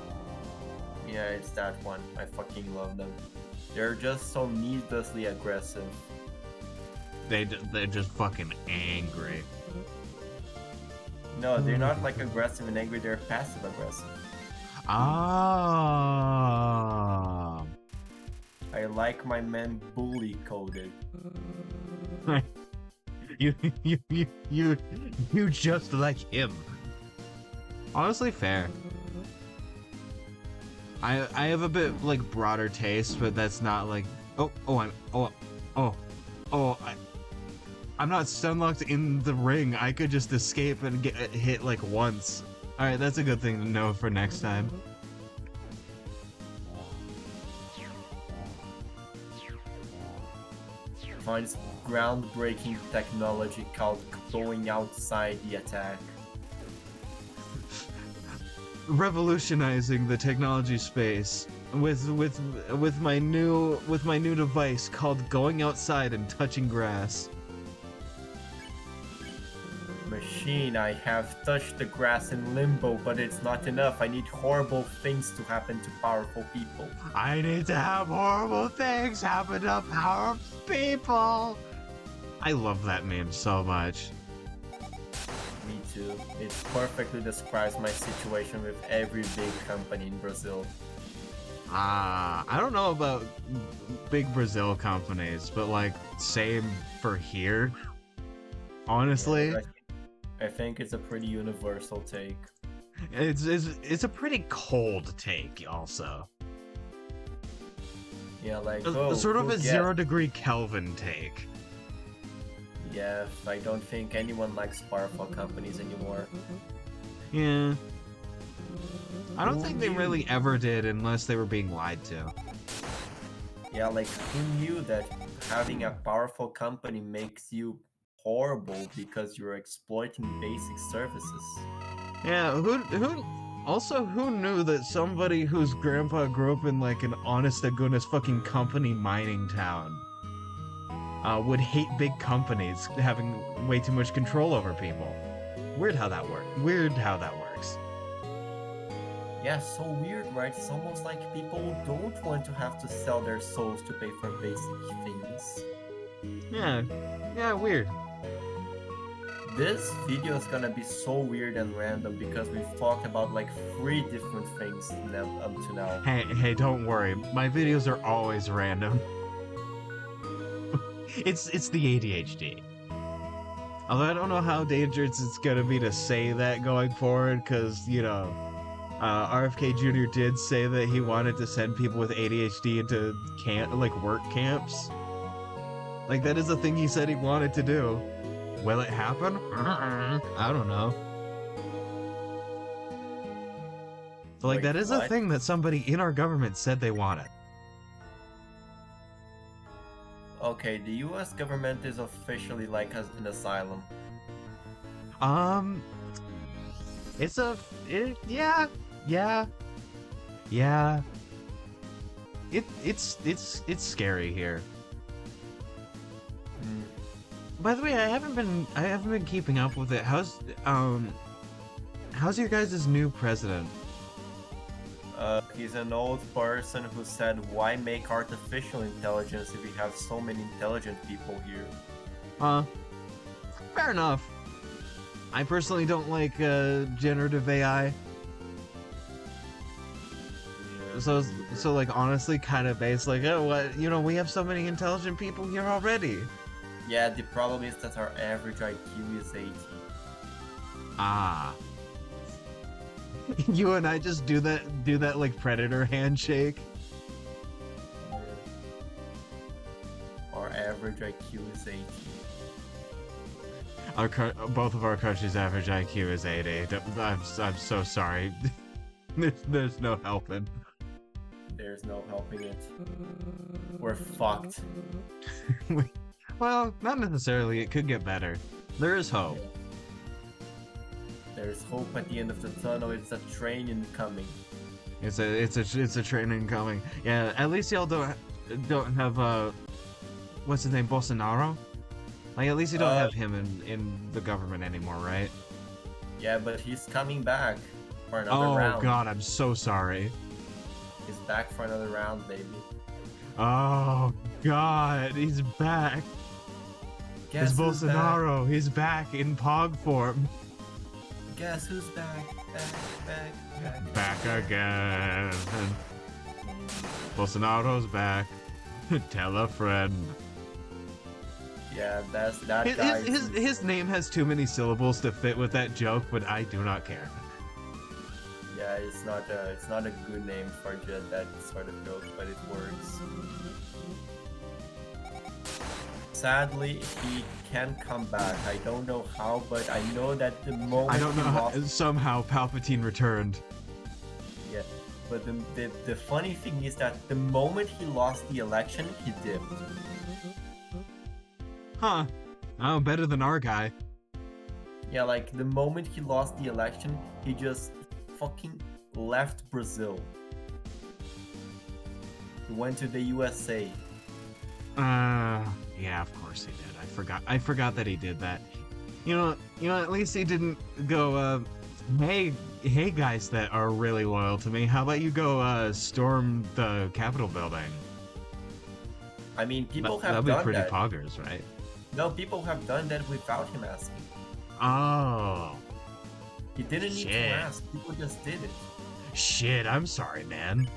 Yeah, it's that one. I fucking love them. They're just so needlessly aggressive. They're just fucking angry. No, they're not like aggressive and angry, they're passive aggressive. Ah. I like my men bully coded. You just like him. Honestly, fair. I have a bit like broader taste, but that's not like I'm not stun locked in the ring. I could just escape and get hit like once. All right, that's a good thing to know for next time. Finds groundbreaking technology called going outside the attack. Revolutionizing the technology space with my new device called going outside and touching grass. Machine, I have touched the grass in limbo, but it's not enough. I need horrible things to happen to powerful people. I need to have horrible things happen to powerful people. I love that meme so much. Me too. It perfectly describes my situation with every big company in Brazil. I don't know about big Brazil companies, but like same for here. Honestly, Yeah, I think it's a pretty universal take. it's a pretty cold take also. Yeah, like Sort of a 0 degree Kelvin take. Yeah, I don't think anyone likes powerful companies anymore. Yeah. I don't think they really ever did unless they were being lied to. Yeah, like who knew that having a powerful company makes you horrible because you're exploiting basic services? Yeah, who knew that somebody whose grandpa grew up in like an honest to goodness fucking company mining town would hate big companies having way too much control over people. Weird how that works. Yeah, so weird, right? It's almost like people don't want to have to sell their souls to pay for basic things. Yeah, weird. This video is gonna be so weird and random because we've talked about like 3 different things up to now. Hey, don't worry. My videos are always random. It's the ADHD. Although I don't know how dangerous it's gonna be to say that going forward, because, you know, RFK Jr. did say that he wanted to send people with ADHD into work camps. Like, that is a thing he said he wanted to do. Will it happen? I don't know. But like, Wait, that is a what? thing that somebody in our government said they wanted. Okay, the US government is officially like an asylum. It's scary here. By the way, I haven't been keeping up with it. How's your guys' new president? He's an old person who said, "Why make artificial intelligence if we have so many intelligent people here?" Uh, Fair enough. I personally don't like generative AI. So like honestly, kind of based like, oh, what, we have so many intelligent people here already. Yeah, the problem is that our average IQ is 80. Ah. You and I just do that like predator handshake. Yeah. Our average IQ is 80. Both of our countries' average IQ is 80. I'm so sorry. There's no helping. There's no helping it. We're fucked. Well, not necessarily. It could get better. There is hope. There's hope at the end of the tunnel. It's a train incoming. It's a train incoming. Yeah, at least y'all don't have what's his name, Bolsonaro? Like at least you don't have him in the government anymore, right? Yeah, but he's coming back for another round. Oh god, I'm so sorry. He's back for another round, baby. Oh god, he's back. Guess It's who's Bolsonaro. He's back in Pog form. Guess who's back? Back again. Bolsonaro's back. Tell a friend. Yeah, that's that guy. His name has too many syllables to fit with that joke, but I do not care. Yeah, it's not a good name for that sort of joke, but it works. Sadly, he can come back. I don't know how, but I know that the moment I don't know how, lost... somehow Palpatine returned. Yeah, but the funny thing is that the moment he lost the election, he dipped. Huh. Oh, better than our guy. Yeah, like the moment he lost the election, he just fucking left Brazil. He went to the USA. Yeah, of course he did. I forgot that he did that. You know, at least he didn't go, hey guys that are really loyal to me, how about you go, storm the Capitol building? I mean, people have that'd done be pretty that. poggers, right? No, people have done that without him asking. Oh. He didn't need to Shit. ask. People just did it. Shit, I'm sorry, man.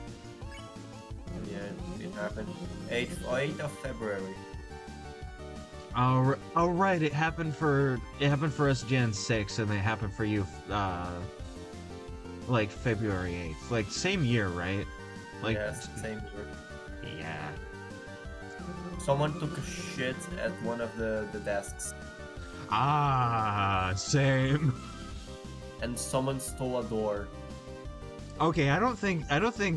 Yeah, it happened. 8th of February. Oh, right, it happened for us Jan 6, and it happened for you, like February 8th. Like, same year, right? Like, Yes, same year. yeah. Someone took a shit at one of the desks. Ah, same. And someone stole a door. Okay, I don't think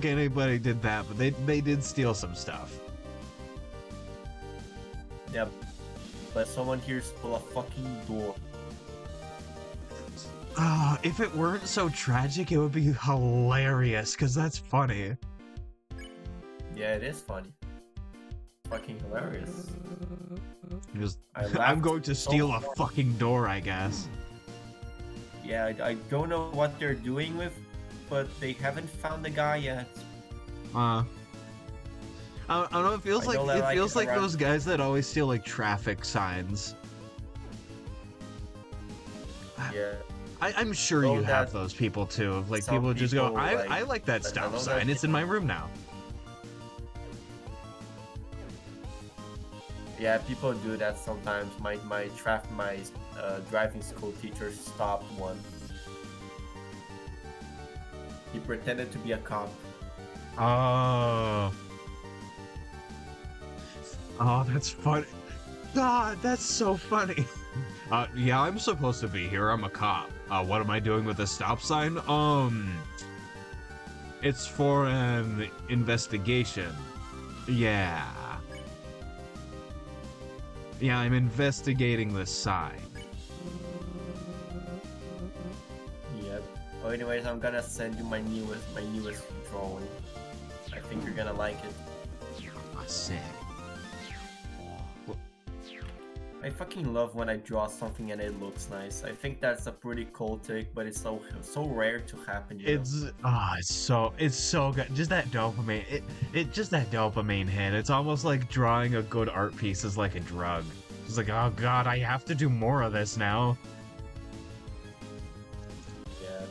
anybody did that, but they did steal some stuff. Yep. But someone here stole a fucking door. If it weren't so tragic, it would be hilarious, because that's funny. Yeah, it is funny. Fucking hilarious. Just, I I'm laughed going to so steal a hard. fucking door, I guess. Yeah, I don't know what they're doing with, but they haven't found the guy yet. I don't know, it feels I like know that I feels can like run- those guys that always steal like traffic signs. Yeah. I'm sure Know you have that those people too. Like some people just go, people, I like that I stop know that sign. It's in my room now. Yeah, people do that sometimes. My driving school teacher stopped one. He pretended to be a cop. Oh. Oh, that's funny. God, that's so funny. Yeah, I'm supposed to be here. I'm a cop. What am I doing with a stop sign? It's for an investigation. Yeah. Yeah, I'm investigating the sign. Yep. Oh, anyways, I'm gonna send you my newest drawing. I think you're gonna like it. Sick. I fucking love when I draw something and it looks nice. I think that's a pretty cool take, but it's so rare to happen, you know. It's so good. Just that dopamine. It just that dopamine hit. It's almost like drawing a good art piece is like a drug. It's like, oh god, I have to do more of this now. Yeah.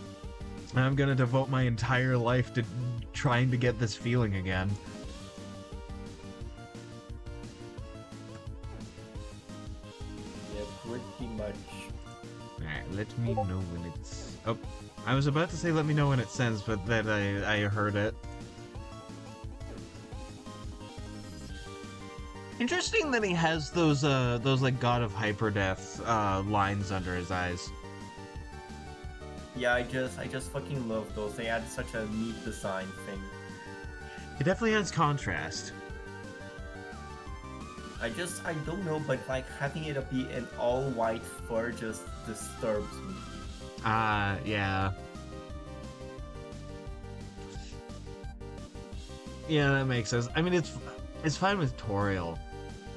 I'm gonna devote my entire life to trying to get this feeling again. Yeah, pretty much. Alright, let me know when it's... Oh, I was about to say let me know when it sends, but then I heard it. Interesting that he has those like God of Hyperdeath lines under his eyes. Yeah, I just fucking love those. They add such a neat design thing. It definitely adds contrast. I don't know, but like having it be an all white fur just disturbs me. Yeah. Yeah, that makes sense. I mean, it's fine with Toriel,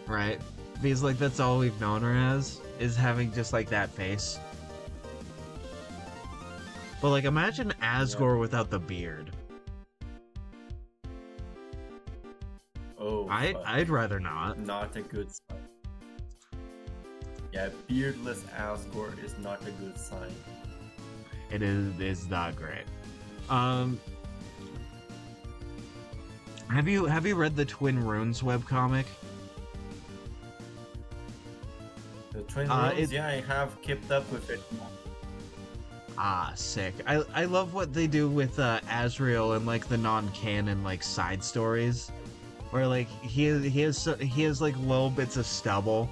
right? Because like that's all we've known her as, is having just like that face. But like imagine Asgore without the beard. Oh, I'd rather not. Not a good sign. Yeah, beardless Asgore is not a good sign. It's not great. Have you read the Twin Runes webcomic? The Twin Runes, yeah, I have kept up with it. Ah, sick. I love what they do with Asriel and like the non-canon like side stories, where like he has like little bits of stubble,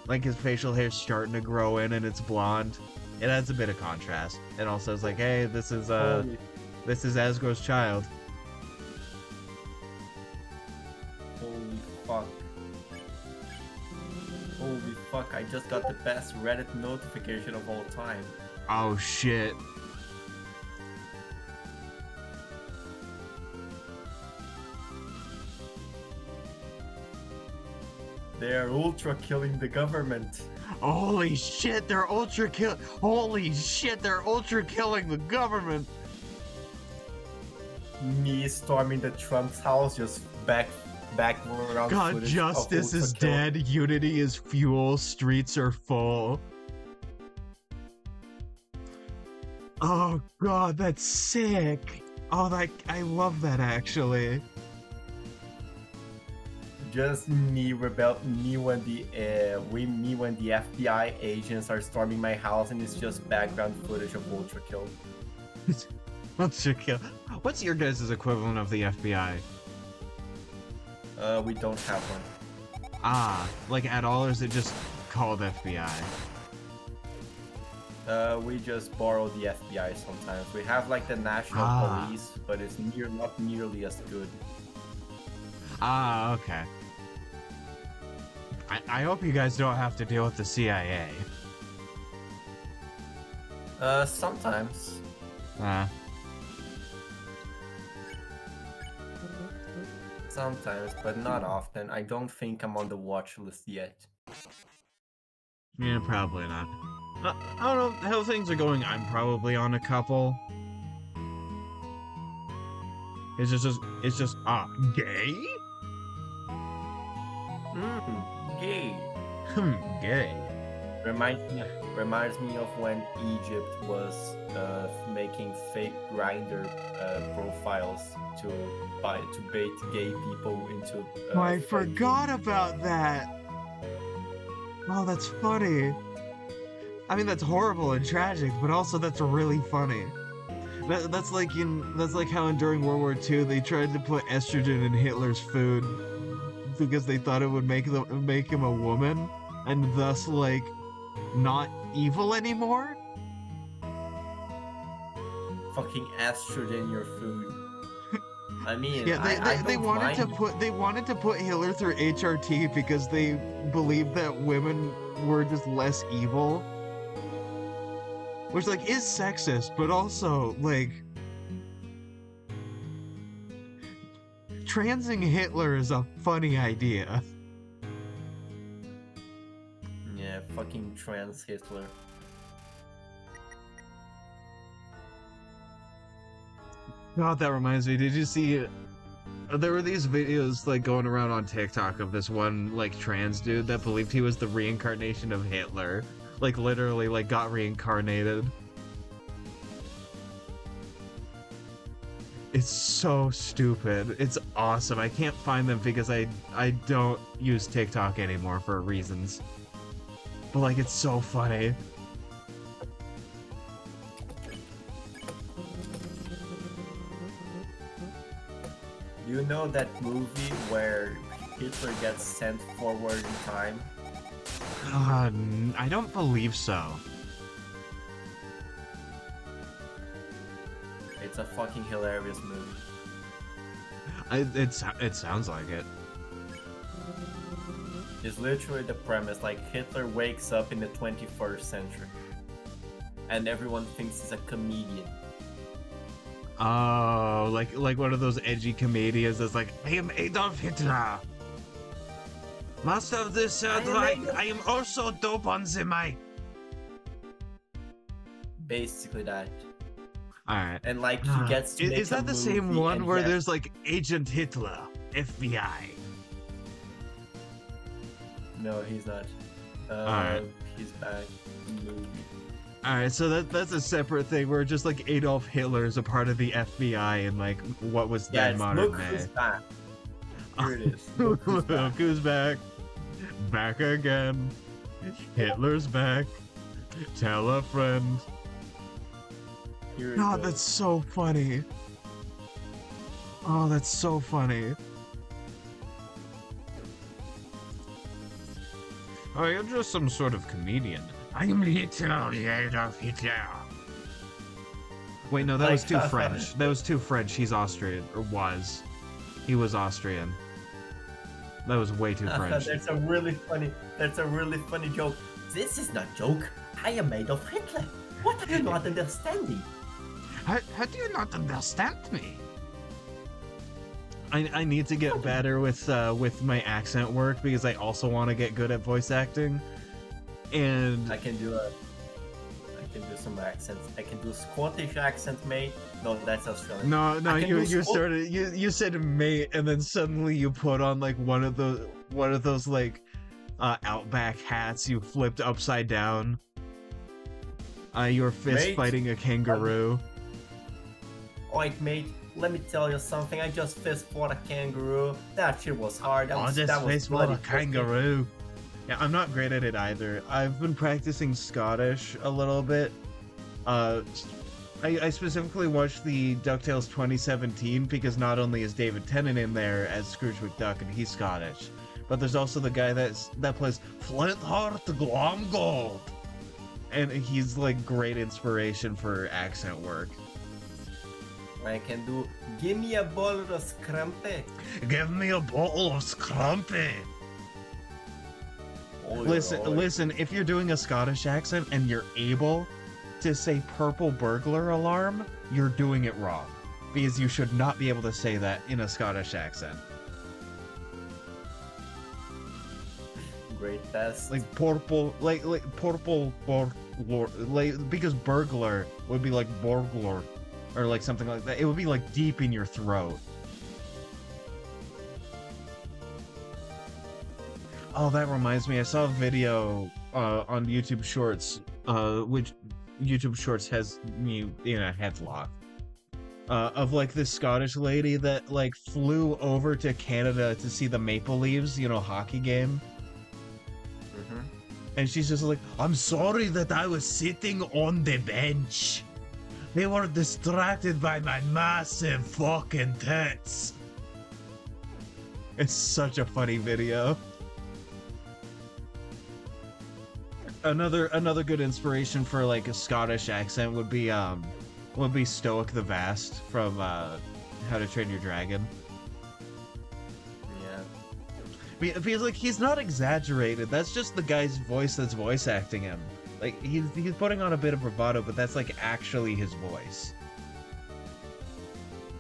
like his facial hair's starting to grow in and it's blonde. It adds a bit of contrast. It also is like, hey, this is Asgore's child. Holy fuck. Holy fuck, I just got the best Reddit notification of all time. Oh shit. They're ultra killing the government. Holy shit, they're ultra killing the government. Me storming the Trump's house, just back around. God, justice is dead, unity is fuel, streets are full. Oh god, that's sick. Oh, I love that actually. Just me when the FBI agents are storming my house and it's just background footage of Ultra Kill. Ultra Kill. What's your guys' equivalent of the FBI? We don't have one. Ah, like at all, or is it just called FBI? We just borrow the FBI sometimes. We have like the National Police, but it's not nearly as good. Ah, okay. I hope you guys don't have to deal with the CIA. Sometimes. Sometimes, but not often. I don't think I'm on the watch list yet. Yeah, probably not. I don't know how things are going. I'm probably on a couple. It's just gay? Gay. Gay. Reminds me of when Egypt was making fake Grindr profiles to bait gay people into. I forgot about that. Oh, that's funny. I mean, that's horrible and tragic, but also that's really funny. That's like how during World War II they tried to put estrogen in Hitler's food because they thought it would make him a woman and thus like not evil anymore. Fucking estrogen in your food. I mean, yeah, they wanted to put Hitler through HRT because they believed that women were just less evil. Which, like, is sexist, but also, like... Transing Hitler is a funny idea. trans Hitler. God, that reminds me. Did you see? There were these videos like going around on TikTok of this one like trans dude that believed he was the reincarnation of Hitler. Like literally, like got reincarnated. It's so stupid. It's awesome. I can't find them because I don't use TikTok anymore for reasons. But like, it's so funny. You know that movie where Hitler gets sent forward in time? I don't believe so. It's a fucking hilarious movie. It sounds like it. It's literally the premise, like Hitler wakes up in the 21st century. And everyone thinks he's a comedian. Oh, like one of those edgy comedians that's like, I am Adolf Hitler. Master of this I am also dope on the mic. Basically that. Alright. And like he gets to make Is that a the same movie one and where yes, there's like Agent Hitler, FBI? No, he's not. Alright. He's back in the movie. Alright, so that's a separate thing where just like Adolf Hitler is a part of the FBI and like what was Yeah, then it's modern look day. who's back. Here it is. Look who's back. Look who's back. Back again. Hitler's back. Tell a friend. Here it God, goes. that's so funny. Oh, that's so funny. Oh, you're just some sort of comedian. I am Hitler, Adolf Hitler. Wait, no, that was too French. That was too French. He's Austrian, or was. He was Austrian. That was way too French. That's a really funny joke. This is not joke. I am Adolf Hitler. What are you not understanding? How do you not understand me? I need to get better with my accent work because I also want to get good at voice acting. And I can do some accents. I can do Scottish accent, mate. No, that's Australian. no, you Scot- started you said mate, and then suddenly you put on like one of those like Outback hats you flipped upside down. You were fist Mate. fighting a kangaroo. Alright, mate. Let me tell you something. I just fist fought a kangaroo. That shit was hard. That was fist fought bloody a kangaroo. Yeah, I'm not great at it either. I've been practicing Scottish a little bit. I specifically watched the DuckTales 2017 because not only is David Tennant in there as Scrooge McDuck and he's Scottish, but there's also the guy that plays Flintheart Glomgold. And he's like great inspiration for accent work. I can do. Give me a bottle of scrumpy. Give me a bottle of scrumpy. Listen, if you're doing a Scottish accent and you're able to say purple burglar alarm, you're doing it wrong. Because you should not be able to say that in a Scottish accent. Great test. Like purple, like purple like because burglar would be like burglar, or like something like that. It would be like deep in your throat. Oh, that reminds me. I saw a video on YouTube Shorts, which YouTube Shorts has me in a headlock, of like this Scottish lady that like flew over to Canada to see the Maple Leafs, hockey game. And she's just like, I'm sorry that I was sitting on the bench. They were distracted by my massive fucking tits. It's such a funny video. Another good inspiration for like a Scottish accent would be Stoic the Vast from How to Train Your Dragon. Because like he's not exaggerated. That's just the guy's voice that's voice acting him. Like he's putting on a bit of bravado, but that's like actually his voice.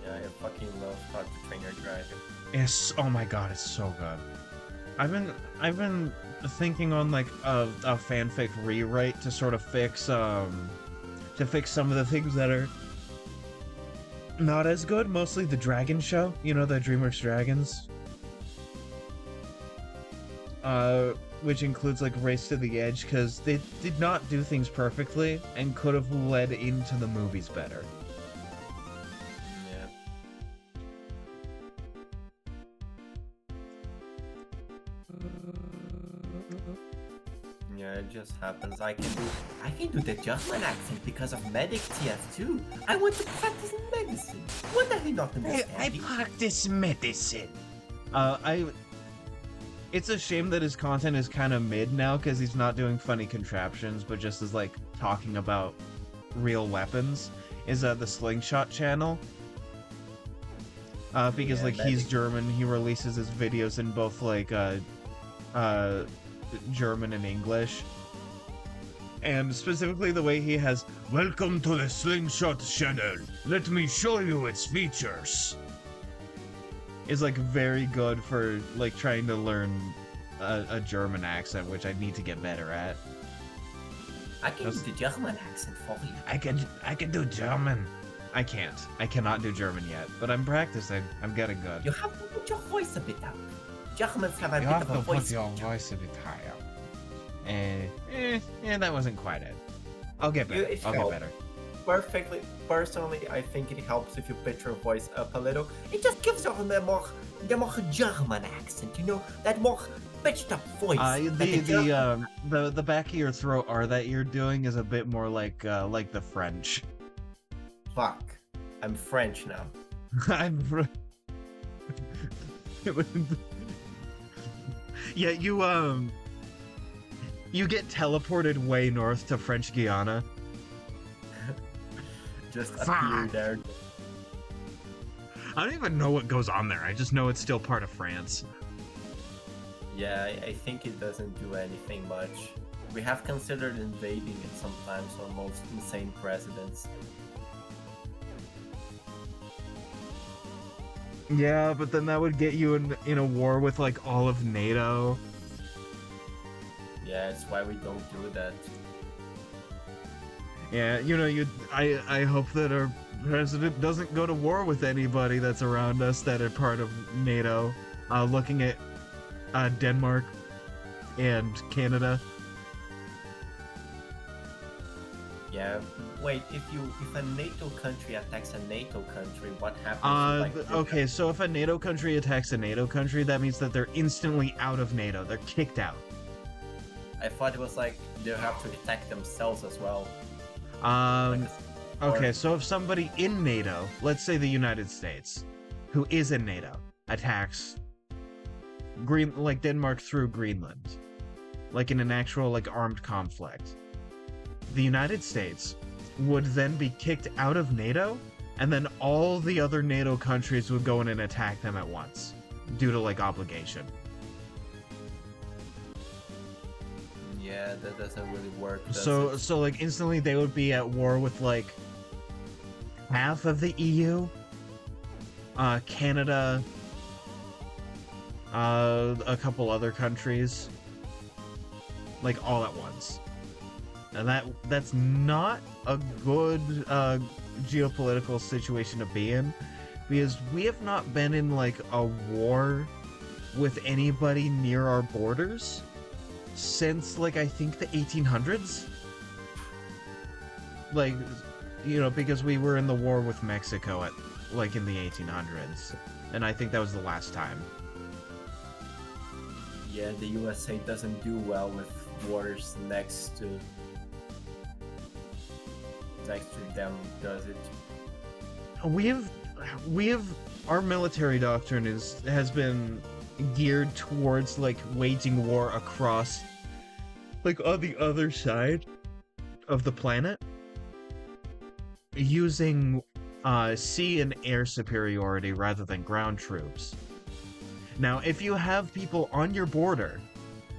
Yeah, I fucking love How to Train Your Dragon. Yes. Oh my god, it's so good. I've been thinking on like a fanfic rewrite to sort of fix some of the things that are not as good, mostly the dragon show, you know, the DreamWorks Dragons. Which includes like Race to the Edge, because they did not do things perfectly and could have led into the movies better. Yeah. Yeah, it just happens. I can do the German accent because of Medic TF2. I want to practice medicine. What are you not understanding? practice medicine. It's a shame that his content is kind of mid now, because he's not doing funny contraptions, but just is like talking about real weapons. Is the Slingshot channel. Because Yeah, like he's German, he releases his videos in both like German and English. And specifically the way he has, "Welcome to the Slingshot channel. Let me show you its features," is like very good for like trying to learn a German accent, which I need to get better at. I can do the German accent for you. I can do German. I can't. I cannot do German yet, but I'm practicing. I'm getting good. You have to put your voice a bit up. Germans have a You bit have of a to put voice. your voice a bit higher. That wasn't quite it. I'll get better. It I'll get helped. better. Perfectly. Personally, I think it helps if you pitch your voice up a little. It just gives you the more German accent, you know, that more pitched up voice. The back of your throat R that you're doing is a bit more like the French. Fuck. I'm French now. I'm. Yeah, you get teleported way north to French Guiana. Just Fuck. appear there. I don't even know what goes on there. I just know it's still part of France. Yeah, I think it doesn't do anything much. We have considered invading it sometimes on most insane presidents. Yeah, but then that would get you in a war with like all of NATO. Yeah, it's why we don't do that. Yeah, you know, I hope that our president doesn't go to war with anybody that's around us that are part of NATO. Looking at Denmark and Canada. Yeah, wait, if a NATO country attacks a NATO country, what happens to, like, Okay, so if a NATO country attacks a NATO country, that means that they're instantly out of NATO. They're kicked out. I thought it was like they have to attack themselves as well. Okay, so if somebody in NATO, let's say the United States, who is in NATO, attacks like Denmark through Greenland, like in an actual like armed conflict, the United States would then be kicked out of NATO, and then all the other NATO countries would go in and attack them at once, due to like obligation. Yeah, that doesn't really work. does So it? so like instantly they would be at war with like half of the EU, Canada, a couple other countries, like all at once. And that's not a good geopolitical situation to be in, because we have not been in like a war with anybody near our borders since like I think the 1800s. Like, you know, because we were in the war with Mexico at like in the 1800s, and I think that was the last time. Yeah, the USA doesn't do well with wars next to them, does it? We have our military doctrine has been geared towards like waging war across like on the other side of the planet using sea and air superiority rather than ground troops. Now, if you have people on your border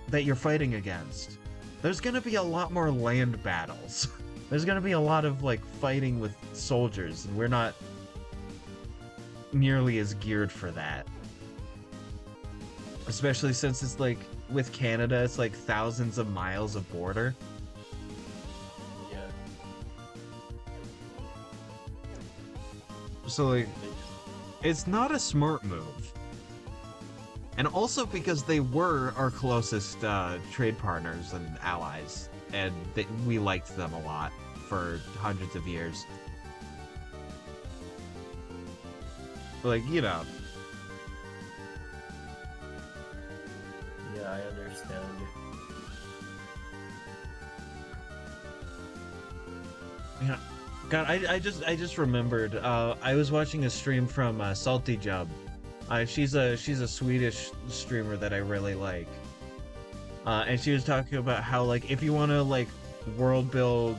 that you're fighting against, there's gonna be a lot more land battles. There's gonna be a lot of like fighting with soldiers, and we're not nearly as geared for that. Especially since it's like with Canada, it's like thousands of miles of border. Yeah. So like, They just, it's not a smart move. And also because they were our closest trade partners and allies, and we liked them a lot for hundreds of years. Like, you know, yeah, I understand. yeah. God, I just remembered. I was watching a stream from Salty Jub. She's a Swedish streamer that I really like. And she was talking about how like if you want to world build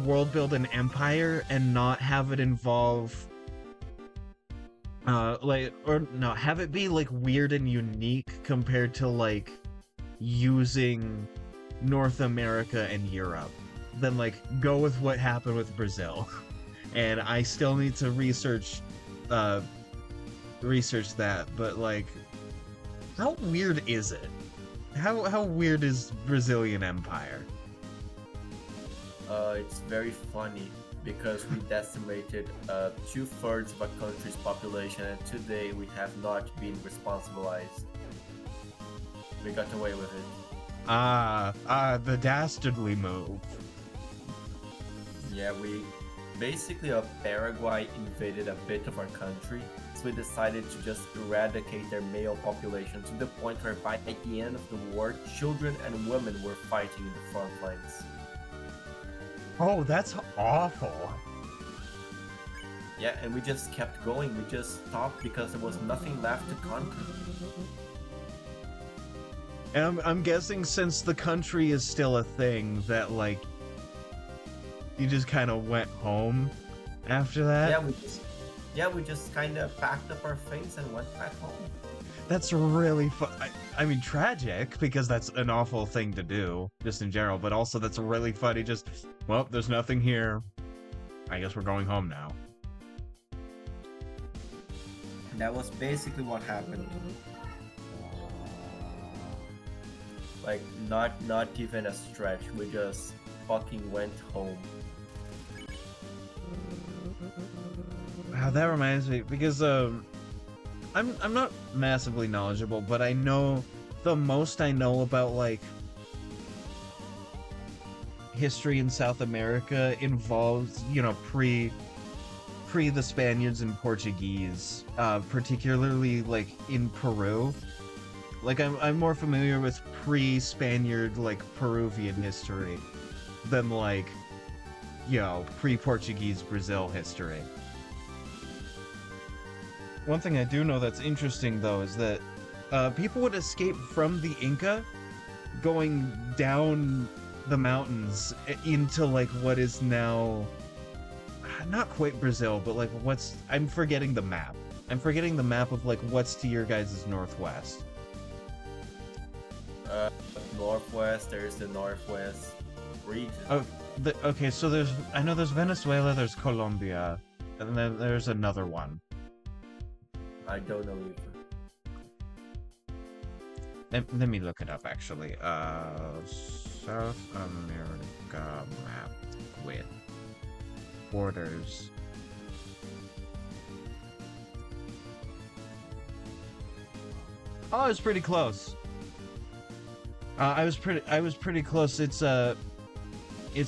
world build an empire and not have it involve have it be like weird and unique compared to like using North America and Europe, then like go with what happened with Brazil. And I still need to uh research that, but like how weird is it? How weird is Brazilian Empire? It's very funny because we decimated 2/3 of a country's population, and today we have not been responsibilized. We got away with it. The dastardly move. Yeah, we basically Paraguay invaded a bit of our country, so we decided to just eradicate their male population to the point where by the end of the war, children and women were fighting in the front lines. Oh, that's awful. Yeah, and we just kept going. We just stopped because there was nothing left to conquer. And I'm guessing since the country is still a thing, that like you just kind of went home after that. We just kind of packed up our things and went back home. That's really fun. I mean, tragic because that's an awful thing to do, just in general. But also, that's really funny. Just well, there's nothing here. I guess we're going home now. And that was basically what happened. Like not even a stretch. We just fucking went home. Wow, that reminds me because I'm not massively knowledgeable, but I know the most I know about like history in South America involves, you know, pre the Spaniards and Portuguese, particularly like in Peru. Like I'm more familiar with pre-Spaniard like Peruvian history than like, you know, pre-Portuguese Brazil history. One thing I do know that's interesting though is that people would escape from the Inca going down the mountains into like what is now not quite Brazil, but like I'm forgetting the map. I'm forgetting the map of like what's to your guys' northwest. Northwest, there's the Northwest region. Oh, okay, so I know there's Venezuela, there's Colombia, and then there's another one. I don't know either. Let me look it up actually. South America map with borders. Oh, it's pretty close. I was pretty close. It's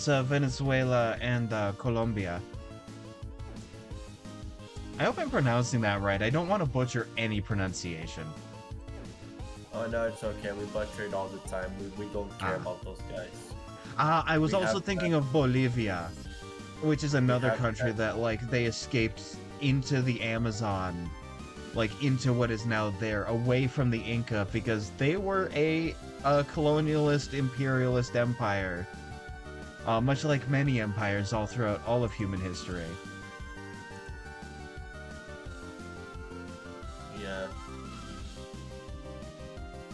Venezuela and Colombia. I hope I'm pronouncing that right. I don't want to butcher any pronunciation. Oh no, it's okay. We butcher it all the time. We don't care about those guys. I was We also have thinking of Bolivia, which is another country that like they escaped into the Amazon, like into what is now there, away from the Inca, because they were a colonialist, imperialist empire, much like many empires all throughout all of human history. Yeah.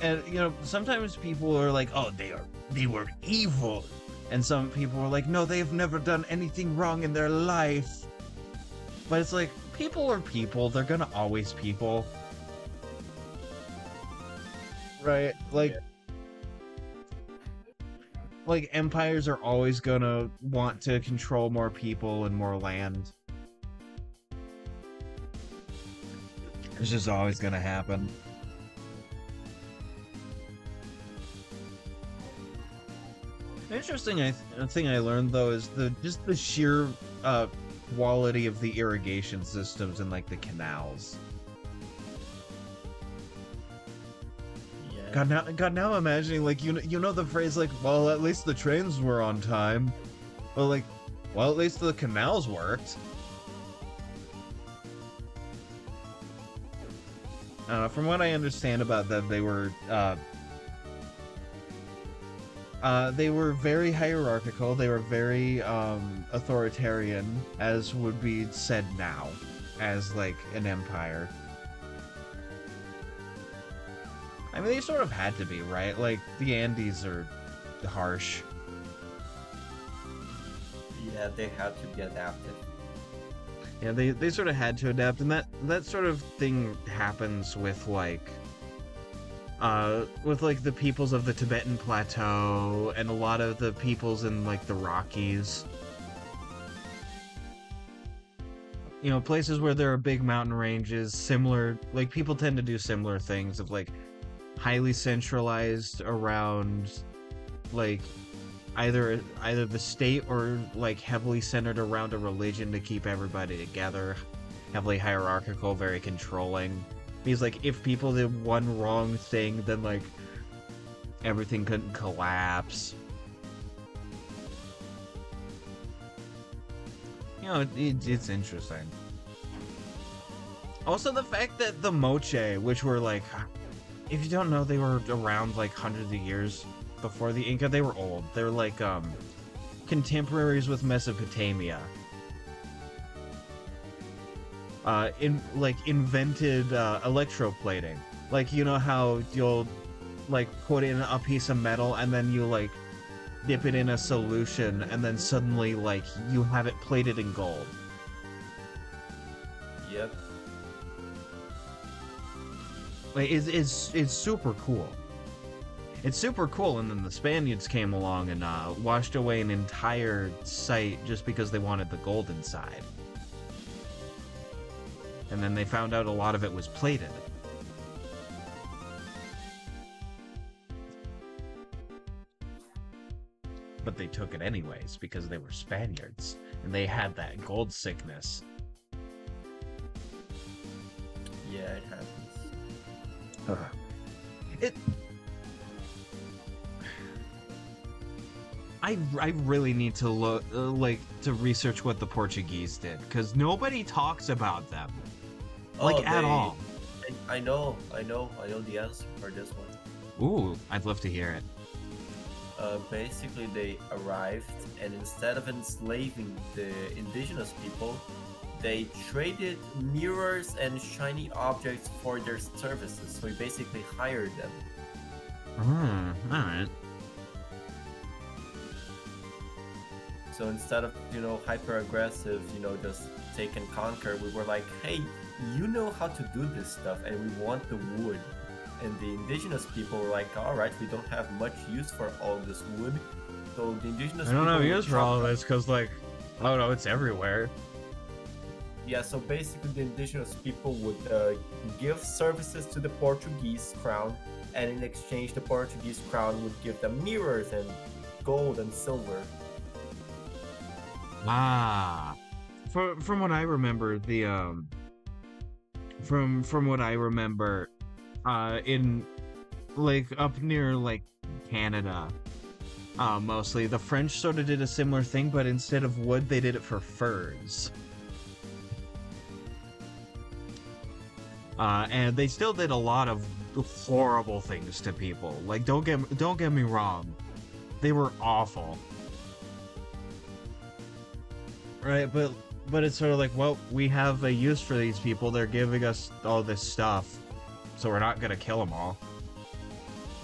And you know, sometimes people are like, "Oh, they were evil," and some people are like, "No, they've never done anything wrong in their life." But it's like people are people; they're gonna always people. right? Yeah. Like empires are always gonna want to control more people and more land. It's just always gonna happen. Interesting thing I learned though is just the sheer uh, quality of the irrigation systems and like the canals. Yeah. God, now I'm imagining like you know the phrase like, well, at least the trains were on time, but like, well, at least the canals worked. From what I understand about them, they were very hierarchical. They were very authoritarian, as would be said now, as like an empire. I mean, they sort of had to be, right? Like the Andes are harsh. Yeah, they have to be adapted. Yeah, they sort of had to adapt, and that sort of thing happens with like the peoples of the Tibetan Plateau and a lot of the peoples in like the Rockies. You know, places where there are big mountain ranges, similar, like people tend to do similar things of like highly centralized around like either the state or like heavily centered around a religion to keep everybody together, heavily hierarchical, very controlling. Means like if people did one wrong thing, then like everything couldn't collapse. You know, it's interesting. Also, the fact that the Moche, which were like, if you don't know, they were around like hundreds of years before the Inca. They were old. They're like contemporaries with Mesopotamia. Invented electroplating. Like, you know how you'll like put in a piece of metal and then you like dip it in a solution and then suddenly like you have it plated in gold. Yep. Like it's super cool. It's super cool, and then the Spaniards came along and washed away an entire site just because they wanted the gold inside. And then they found out a lot of it was plated. But they took it anyways because they were Spaniards and they had that gold sickness. Yeah, it happens. It. I really need to look to research what the Portuguese did because nobody talks about them at all. I know the answer for this one. Ooh, I'd love to hear it. Basically, they arrived, and instead of enslaving the indigenous people, they traded mirrors and shiny objects for their services. So we basically hired them. Alright. So instead of, hyper aggressive, just take and conquer, we were like, hey, you know how to do this stuff, and we want the wood. And the indigenous people were like, all right, we don't have much use for all this wood. So the indigenous people... I don't have use for all of this because, like, oh no, it's everywhere. Yeah, so basically the indigenous people would give services to the Portuguese crown, and in exchange the Portuguese crown would give them mirrors and gold and silver. Ah, from what I remember, from what I remember, in like up near like Canada, mostly the French sort of did a similar thing, but instead of wood, they did it for furs. And they still did a lot of horrible things to people. Like, don't get me wrong, they were awful. Right, but it's sort of like, well, we have a use for these people. They're giving us all this stuff, so we're not gonna kill them all.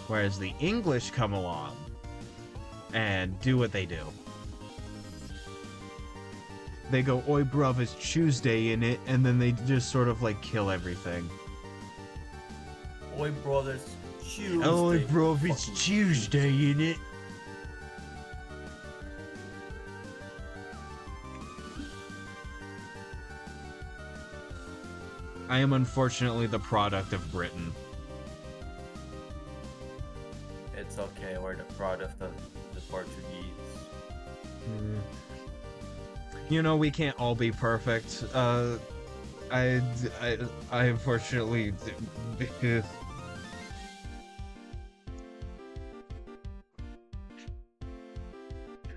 Whereas the English come along and do what they do. They go, oi bruv, it's Tuesday in it, and then they just sort of like kill everything. Oi brothers, Tuesday. bro, if it's Fucking Tuesday, innit? I am unfortunately the product of Britain. It's okay, we're the product of the Portuguese. You know, we can't all be perfect. I unfortunately.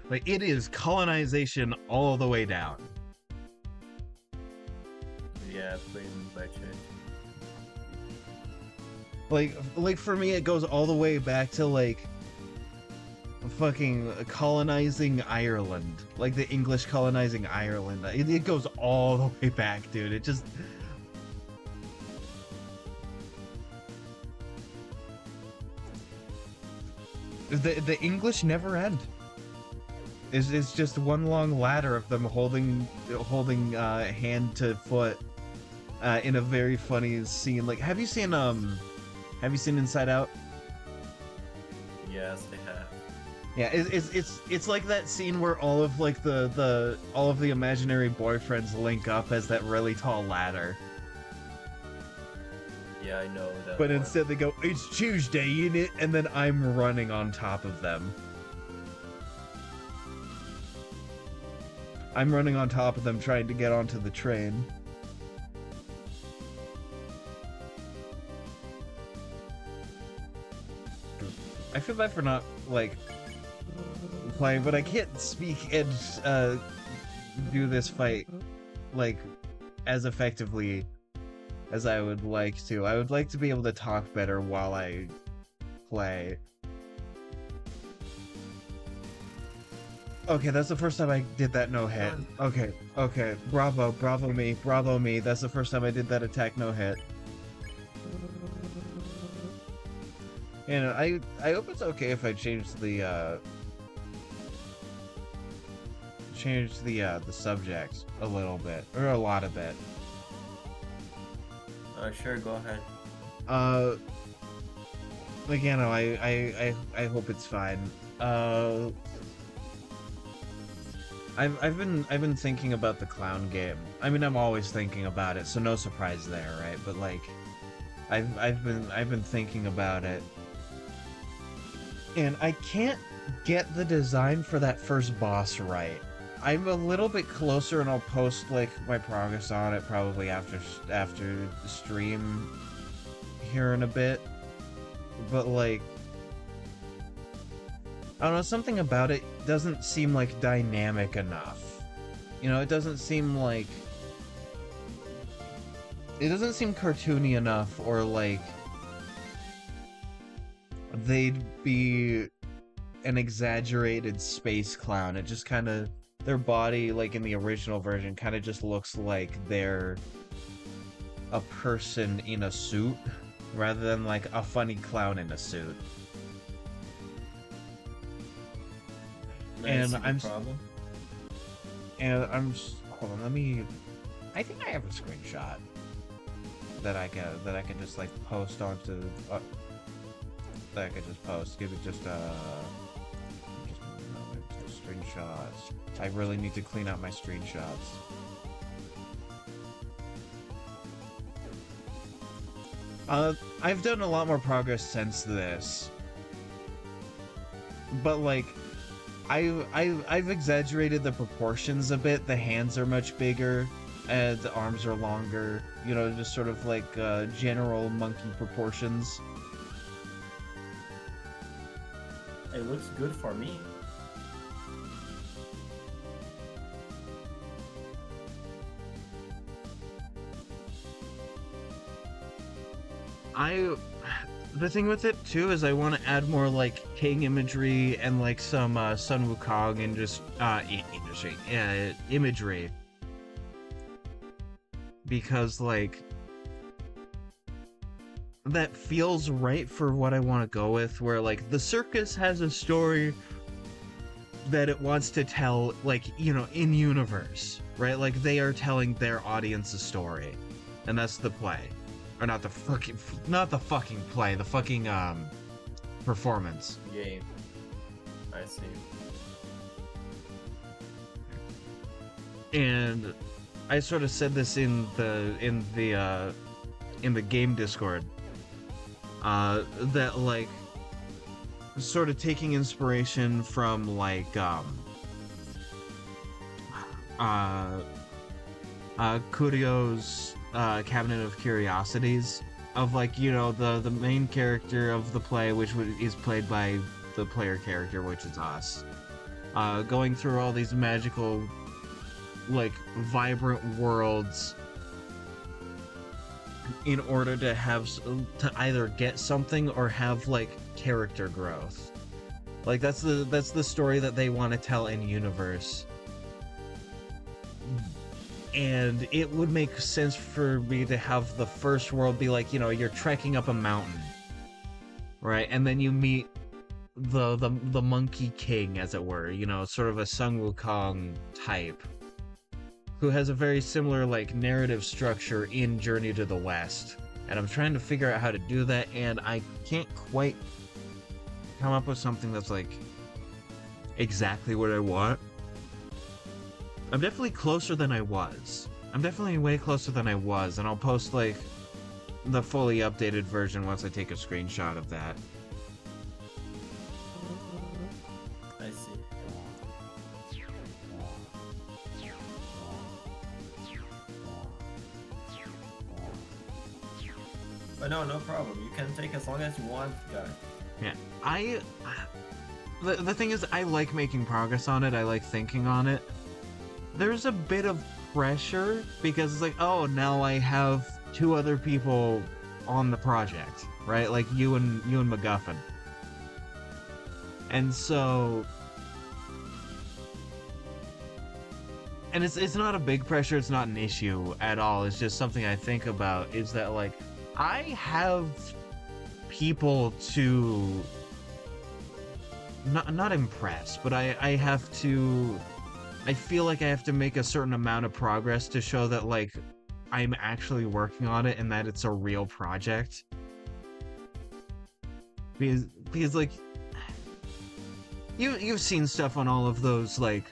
Like, it is colonization all the way down. Yeah, pretty much it. Like for me, it goes all the way back to like fucking colonizing Ireland, like the English colonizing Ireland. It goes all the way back, dude. It just the English never end. It's just one long ladder of them holding hand to foot in a very funny scene. Like, have you seen Inside Out? Yes, they have. Yeah, it's like that scene where all of like all of the imaginary boyfriends link up as that really tall ladder. Yeah, I know that. But one. instead they go, "It's Tuesday, innit?" And then I'm running on top of them. I'm running on top of them trying to get onto the train. I feel bad for not, like, playing, but I can't speak and do this fight, like, as effectively as I would like to. I would like to be able to talk better while I play. Okay, that's the first time I did that no hit. Okay. Bravo me. That's the first time I did that attack no hit. And I hope it's okay if I change the subject a little bit or a lot of it. Sure, go ahead. Again, I hope it's fine. I've been thinking about the clown game. I mean, I'm always thinking about it, so no surprise there, right? But like, I've been thinking about it, and I can't get the design for that first boss right. I'm a little bit closer, and I'll post like my progress on it probably after the stream here in a bit. But like, I don't know, something about it doesn't seem like dynamic enough. You know, it doesn't seem cartoony enough, or like they'd be an exaggerated space clown. It just kind of, their body, like in the original version, kind of just looks like they're a person in a suit rather than like a funny clown in a suit. And I'm problem. hold on, let me, I think I have a screenshot that I can just like post onto that I could just post. Give it just a moment. Screenshots. I really need to clean out my screenshots. I've done a lot more progress since this, but like, I've exaggerated the proportions a bit. The hands are much bigger, and the arms are longer. You know, just sort of like general monkey proportions. It looks good for me. The thing with it too is I want to add more like king imagery and like some Sun Wukong and just imagery, because like that feels right for what I want to go with, where like the circus has a story that it wants to tell, like, you know, in universe, right? Like they are telling their audience a story, and that's the play. or not the fucking play, the fucking performance. Game. I see. And I sort of said this in the game Discord, that like sort of taking inspiration from like Kurio's Cabinet of Curiosities, of like, you know, the main character of the play, which is played by the player character, which is us, going through all these magical, like, vibrant worlds in order to have to either get something or have like character growth. Like that's the story that they want to tell in universe. And it would make sense for me to have the first world be like, you know, you're trekking up a mountain, right? And then you meet the Monkey King, as it were, you know, sort of a Sun Wukong type, who has a very similar like narrative structure in Journey to the West. And I'm trying to figure out how to do that, and I can't quite come up with something that's like exactly what I want. I'm definitely closer than I was. I'm definitely way closer than I was, and I'll post like the fully updated version once I take a screenshot of that. I see. But no problem. You can take as long as you want, guy. Yeah, the thing is, I like making progress on it. I like thinking on it. There's a bit of pressure because it's like, oh, now I have 2 other people on the project, right? Like you and MacGuffin. And so, and it's not a big pressure. It's not an issue at all. It's just something I think about, is that like I have people to not impress, but I have to. I feel like I have to make a certain amount of progress to show that like I'm actually working on it and that it's a real project. Because like you've seen stuff on all of those like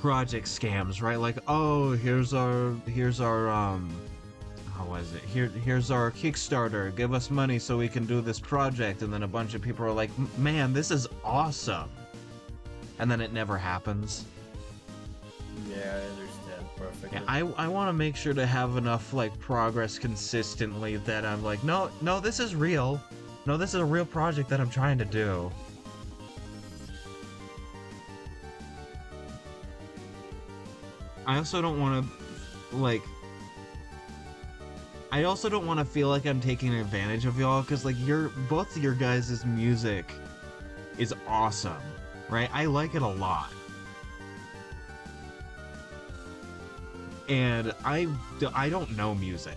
project scams, right? Like, oh, here's our how was it? Here's our Kickstarter. Give us money so we can do this project, and then a bunch of people are like, man, this is awesome. And then it never happens. Yeah, I understand perfectly. Yeah, I want to make sure to have enough like progress consistently that I'm like, no, this is real. No, this is a real project that I'm trying to do. I also don't want to like. I also don't want to feel like I'm taking advantage of y'all, because like both of your guys' music is awesome. Right? I like it a lot. And I don't know music.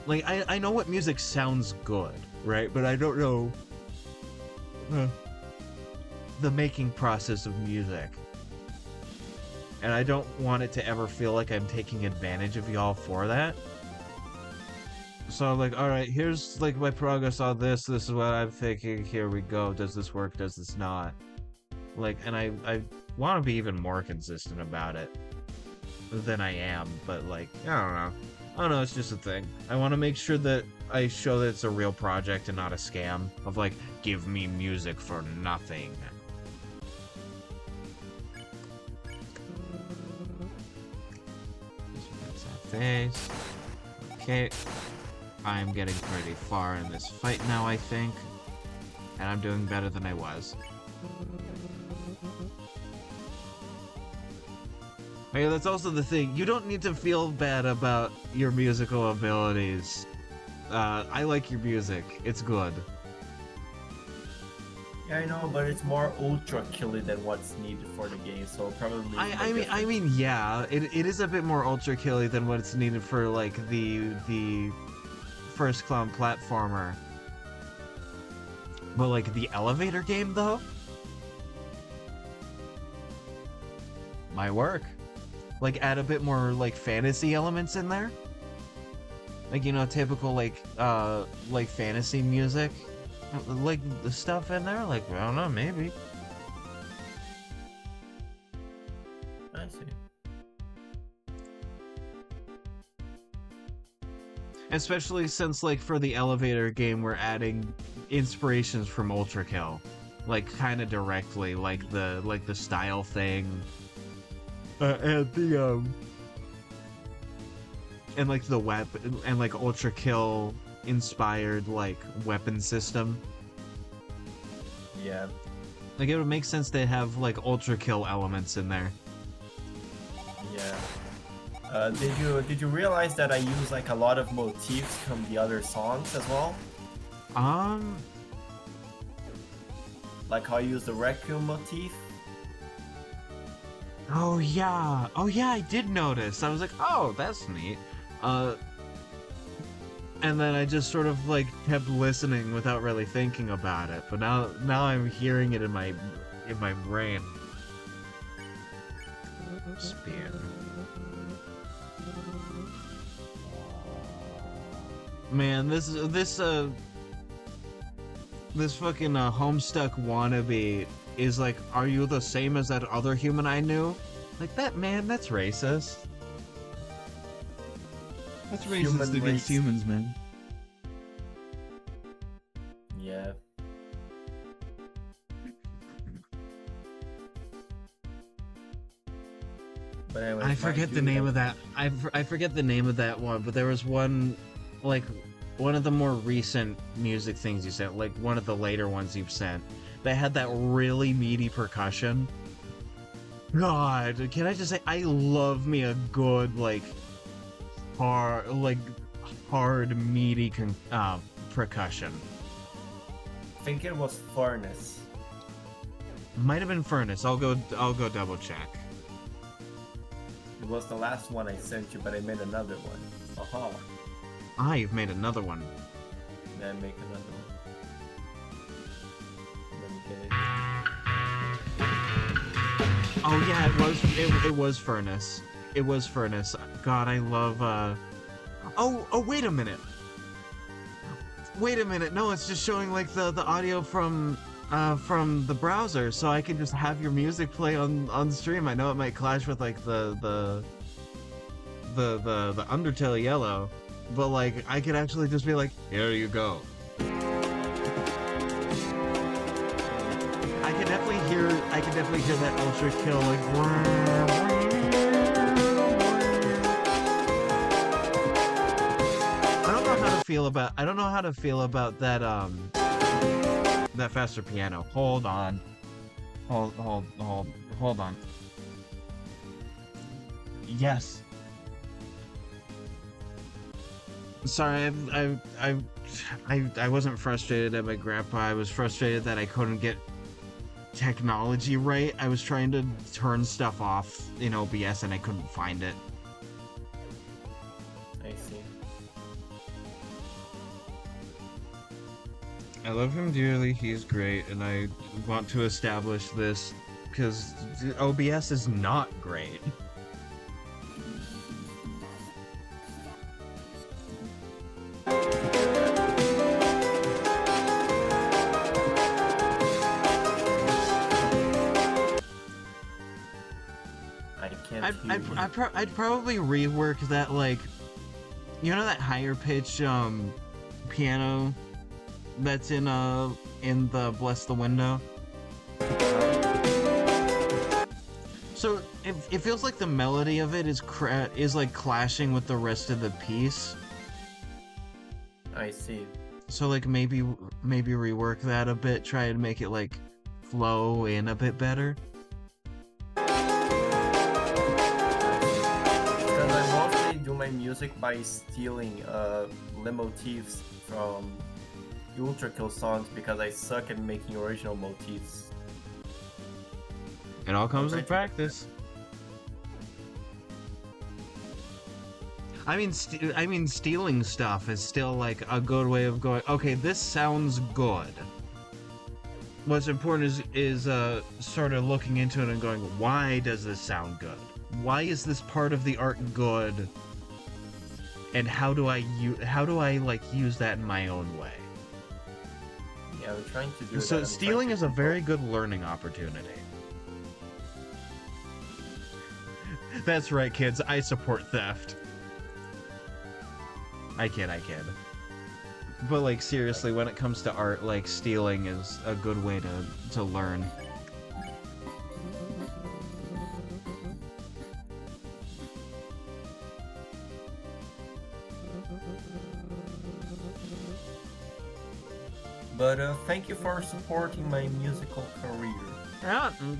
Like, I know what music sounds good, right? But I don't know the making process of music. And I don't want it to ever feel like I'm taking advantage of y'all for that. So I'm like, alright, here's like my progress on this. This is what I'm thinking. Here we go. Does this work? Does this not? Like, and I want to be even more consistent about it than I am, but like, I don't know, it's just a thing. I want to make sure that I show that it's a real project and not a scam of like, give me music for nothing. That's that face. Okay, I'm getting pretty far in this fight now, I think, and I'm doing better than I was. Yeah, that's also the thing. You don't need to feel bad about your musical abilities. I like your music. It's good. Yeah, I know, but it's more ultra killy than what's needed for the game, so probably. I mean, yeah, it is a bit more ultra killy than what's needed for like the first clown platformer. But like the elevator game, though, might work. Like, add a bit more, like, fantasy elements in there. like, you know, typical like fantasy music, like the stuff in there. Like, I don't know, maybe. I see. Especially since, like, for the elevator game, we're adding inspirations from Ultra Kill, like, kind of directly, like the style thing, and like the weapon, and like Ultra Kill inspired like weapon system. Yeah. Like, it would make sense to have like Ultra Kill elements in there. Yeah. Did you realize that I use like a lot of motifs from the other songs as well? Like how I use the Requiem motif. Oh yeah, I did notice. I was like, oh, that's neat. And then I just sort of like kept listening without really thinking about it. But now I'm hearing it in my brain. Spear. Man, this fucking Homestuck wannabe is like, are you the same as that other human I knew? Like, that, man, that's racist. That's racist Human against race. humans, man. Yeah. But anyways, I forget the name of that. I forget the name of that one, but there was one, like, one of the more recent music things you sent, like one of the later ones you've sent, that had that really meaty percussion. God, can I just say, I love me a good, like, hard meaty percussion. I think it was Furnace. Might have been Furnace. I'll go double check. It was the last one I sent you, but I made another one. Aha. Ah, you've made another one. Then make another one. Let me get it. Oh yeah, it was Furnace. It was Furnace. God, I love Oh, wait a minute. Wait a minute. No, it's just showing like the audio from the browser, so I can just have your music play on stream. I know it might clash with like the Undertale Yellow, but like I could actually just be like, here you go. I can definitely hear that Ultra Kill like. I don't know how to feel about that that faster piano. Hold on. Hold on. Yes. Sorry, I wasn't frustrated at my grandpa. I was frustrated that I couldn't get technology right. I was trying to turn stuff off in OBS and I couldn't find it. I see. I love him dearly, he's great, and I want to establish this because OBS is not great. I can't hear you. I'd probably rework that, like, you know that higher pitch piano that's in the Bless the Window? So it feels like the melody of it is like clashing with the rest of the piece. I see. So like maybe rework that a bit, try and make it like flow in a bit better. Because I mostly do my music by stealing motifs from Ultra Kill songs because I suck at making original motifs. It all comes with practice. I mean, stealing stuff is still like a good way of going, okay, this sounds good. What's important is sort of looking into it and going, why does this sound good? Why is this part of the art good? and how do I like use that in my own way? Yeah, I'm trying to do So that. I'm trying stealing to is a compose. very good learning opportunity. That's right, kids. I support theft. I kid. But like seriously, when it comes to art, like stealing is a good way to learn. But thank you for supporting my musical career.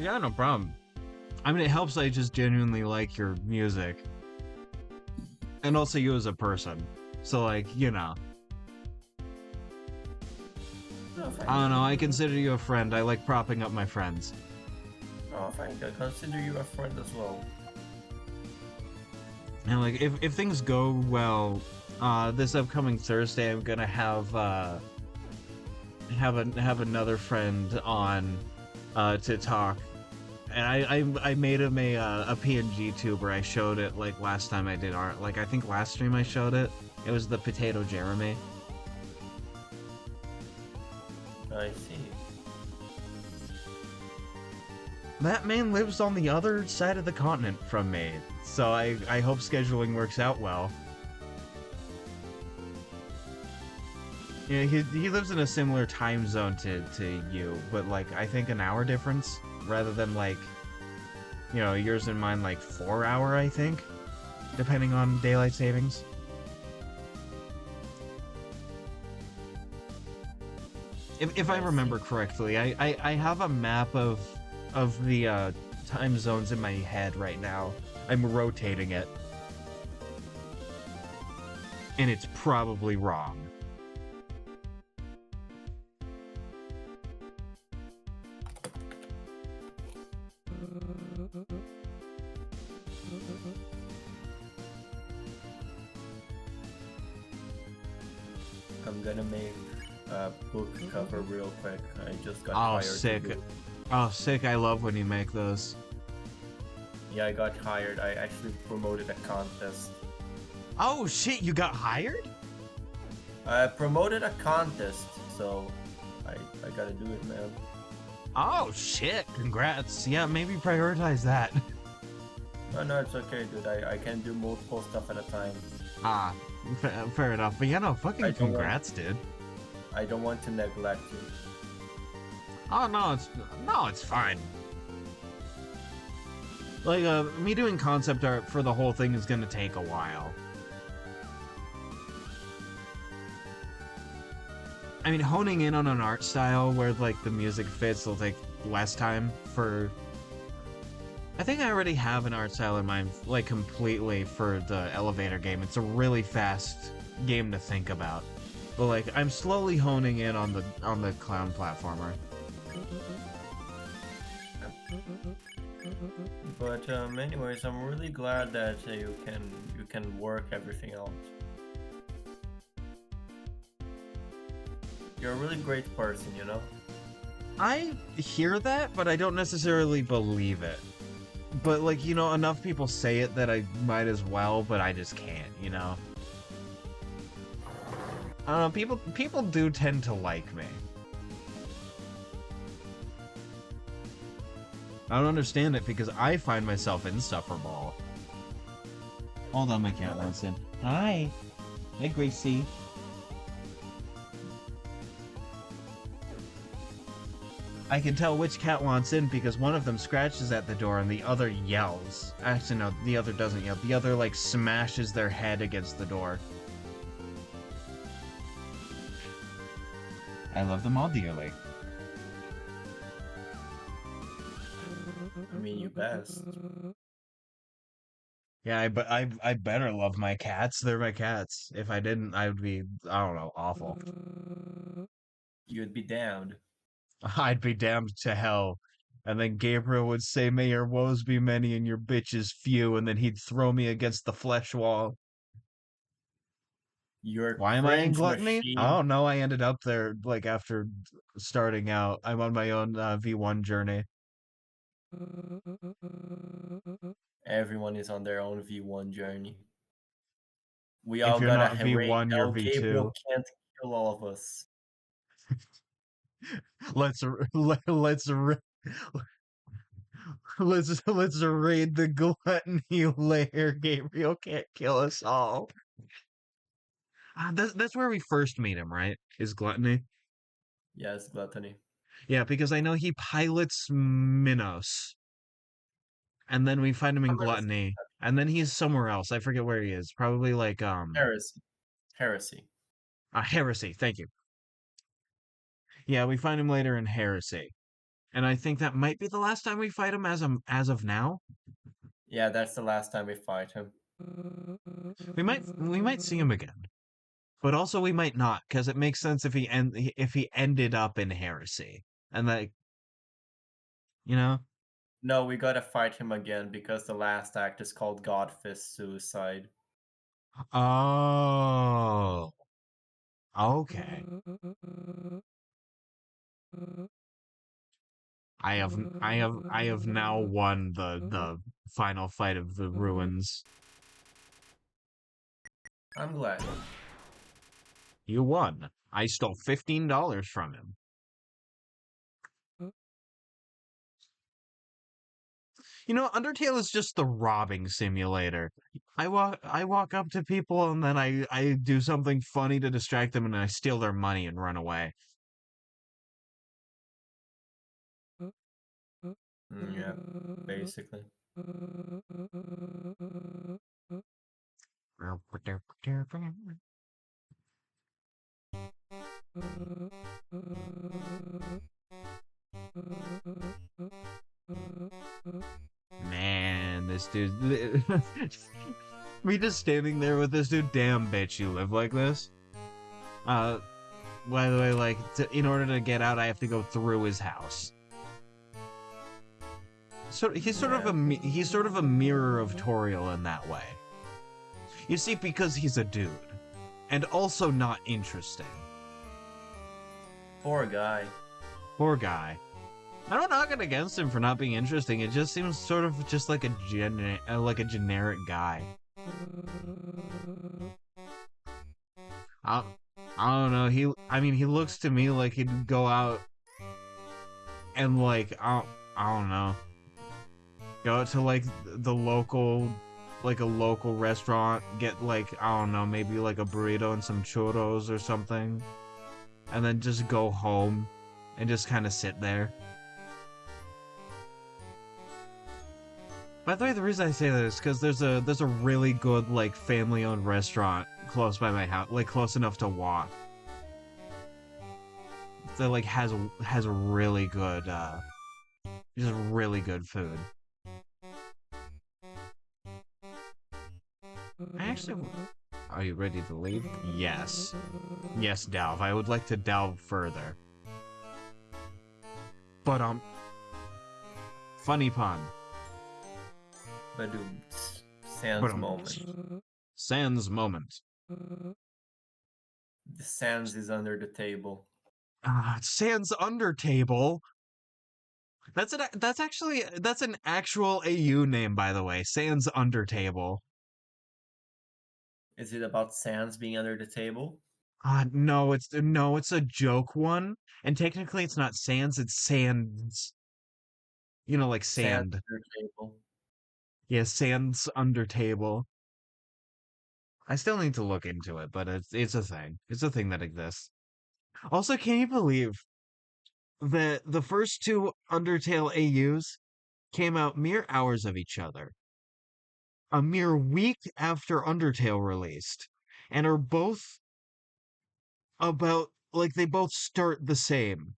Yeah, no problem. I mean, it helps I just genuinely like your music. And also you as a person. So, like, you know. Oh, thank I don't you. know, I consider you a friend. I like propping up my friends. Oh, thank you. I consider you a friend as well. And, like, if things go well, this upcoming Thursday, I'm gonna have another friend on to talk. And I made him a PNG tuber. I showed it like last time I did art. Like I think last stream I showed it. It was the Potato Jeremy. I see. That man lives on the other side of the continent from me, so I hope scheduling works out well. Yeah, he lives in a similar time zone to you, but like I think an hour difference rather than like, you know, yours and mine like 4 hour, I think, depending on daylight savings. If I remember correctly, I have a map of the time zones in my head right now. I'm rotating it, and it's probably wrong. I'm gonna make a book cover real quick. I just got Oh, hired. sick. To do. Oh, sick. I love when you make those. Yeah, I got hired. I actually promoted a contest. Oh, shit. You got hired? I promoted a contest, so I gotta do it, man. Oh, shit. Congrats. Yeah, maybe prioritize that. No, it's okay, dude. I can do multiple stuff at a time. Ah, fair enough. But yeah, no, I fucking don't congrats, dude. I don't want to neglect you. Oh, no, it's fine. Like, me doing concept art for the whole thing is gonna take a while. I mean, honing in on an art style where, like, the music fits will take less time for... I think I already have an art style in mind, like, completely for the elevator game. It's a really fast game to think about. But, like, I'm slowly honing in on the clown platformer. But anyways, I'm really glad that you can work everything out. You're a really great person, you know? I hear that, but I don't necessarily believe it. But, like, you know, enough people say it that I might as well, but I just can't, you know? I don't know, people do tend to like me. I don't understand it because I find myself insufferable. Hold on, my cat wants in. Hi. Hey, Gracie. I can tell which cat wants in because one of them scratches at the door and the other yells. Actually, no, the other doesn't yell. The other, like, smashes their head against the door. I love them all dearly. I mean, you best. Yeah, I better love my cats. They're my cats. If I didn't, I would be, I don't know, awful. You'd be damned. I'd be damned to hell. And then Gabriel would say, "May your woes be many and your bitches few," and then he'd throw me against the flesh wall. You're Why am I in cringe gluttony? I machine. don't know. I ended up there, like, after starting out. I'm on my own V1 journey. Everyone is on their own V1 journey. We If all you're got a not hooray. V1, you're Now Gabriel V2. can't kill all of us. Let's let's let's raid the gluttony lair. Gabriel can't kill us all. That's where we first meet him, right? Is gluttony? Yes, gluttony. Yeah, because I know he pilots Minos, and then we find him in I'm gonna gluttony, and then he's somewhere else. I forget where he is. Probably like heresy. Heresy. heresy. Thank you. Yeah, we find him later in heresy, and I think that might be the last time we fight him as of now. Yeah, that's the last time we fight him. We might see him again. But also we might not, because it makes sense if he ended up in heresy. And like, you know? No, we gotta fight him again because the last act is called Godfist Suicide. Oh. Okay. I have now won the final fight of the ruins. I'm glad. You won. I stole $15 from him. You know, Undertale is just the robbing simulator. I walk up to people and then I do something funny to distract them and I steal their money and run away. Yeah, basically. Man, this dude. Me just standing there with this dude. Damn, bitch, you live like this? Uh, by the way, like, in order to get out, I have to go through his house. So he's he's sort of a mirror of Toriel in that way. You see, because he's a dude, and also not interesting. Poor guy. Poor guy. I'm not knocking against him for not being interesting. It just seems sort of just like a generic guy. I, I don't know. I mean, he looks to me like he'd go out and like I don't know, go out to like the local, like a local restaurant, get like I don't know, maybe like a burrito and some churros or something, and then just go home and just kind of sit there. By the way, the reason I say that is because there's a really good like family owned restaurant close by my house, like close enough to walk. That like has really good just really good food. I actually, are you ready to leave? Yes, yes, Dalv. I would like to delve further. But funny pun. Badoom. Sans But moment. Sans moment. The Sans is under the table. Sans under table. That's an actual AU name, by the way. Sans under table. Is it about Sans being under the table? No, it's a joke one, and technically it's not Sans, it's Sands. You know, like Sans sand. under table. Yeah, Sans under table. I still need to look into it, but it's a thing. It's a thing that exists. Also, can you believe that the first two Undertale AUs came out mere hours of each other, a mere week after Undertale released, and are both about like they both start the same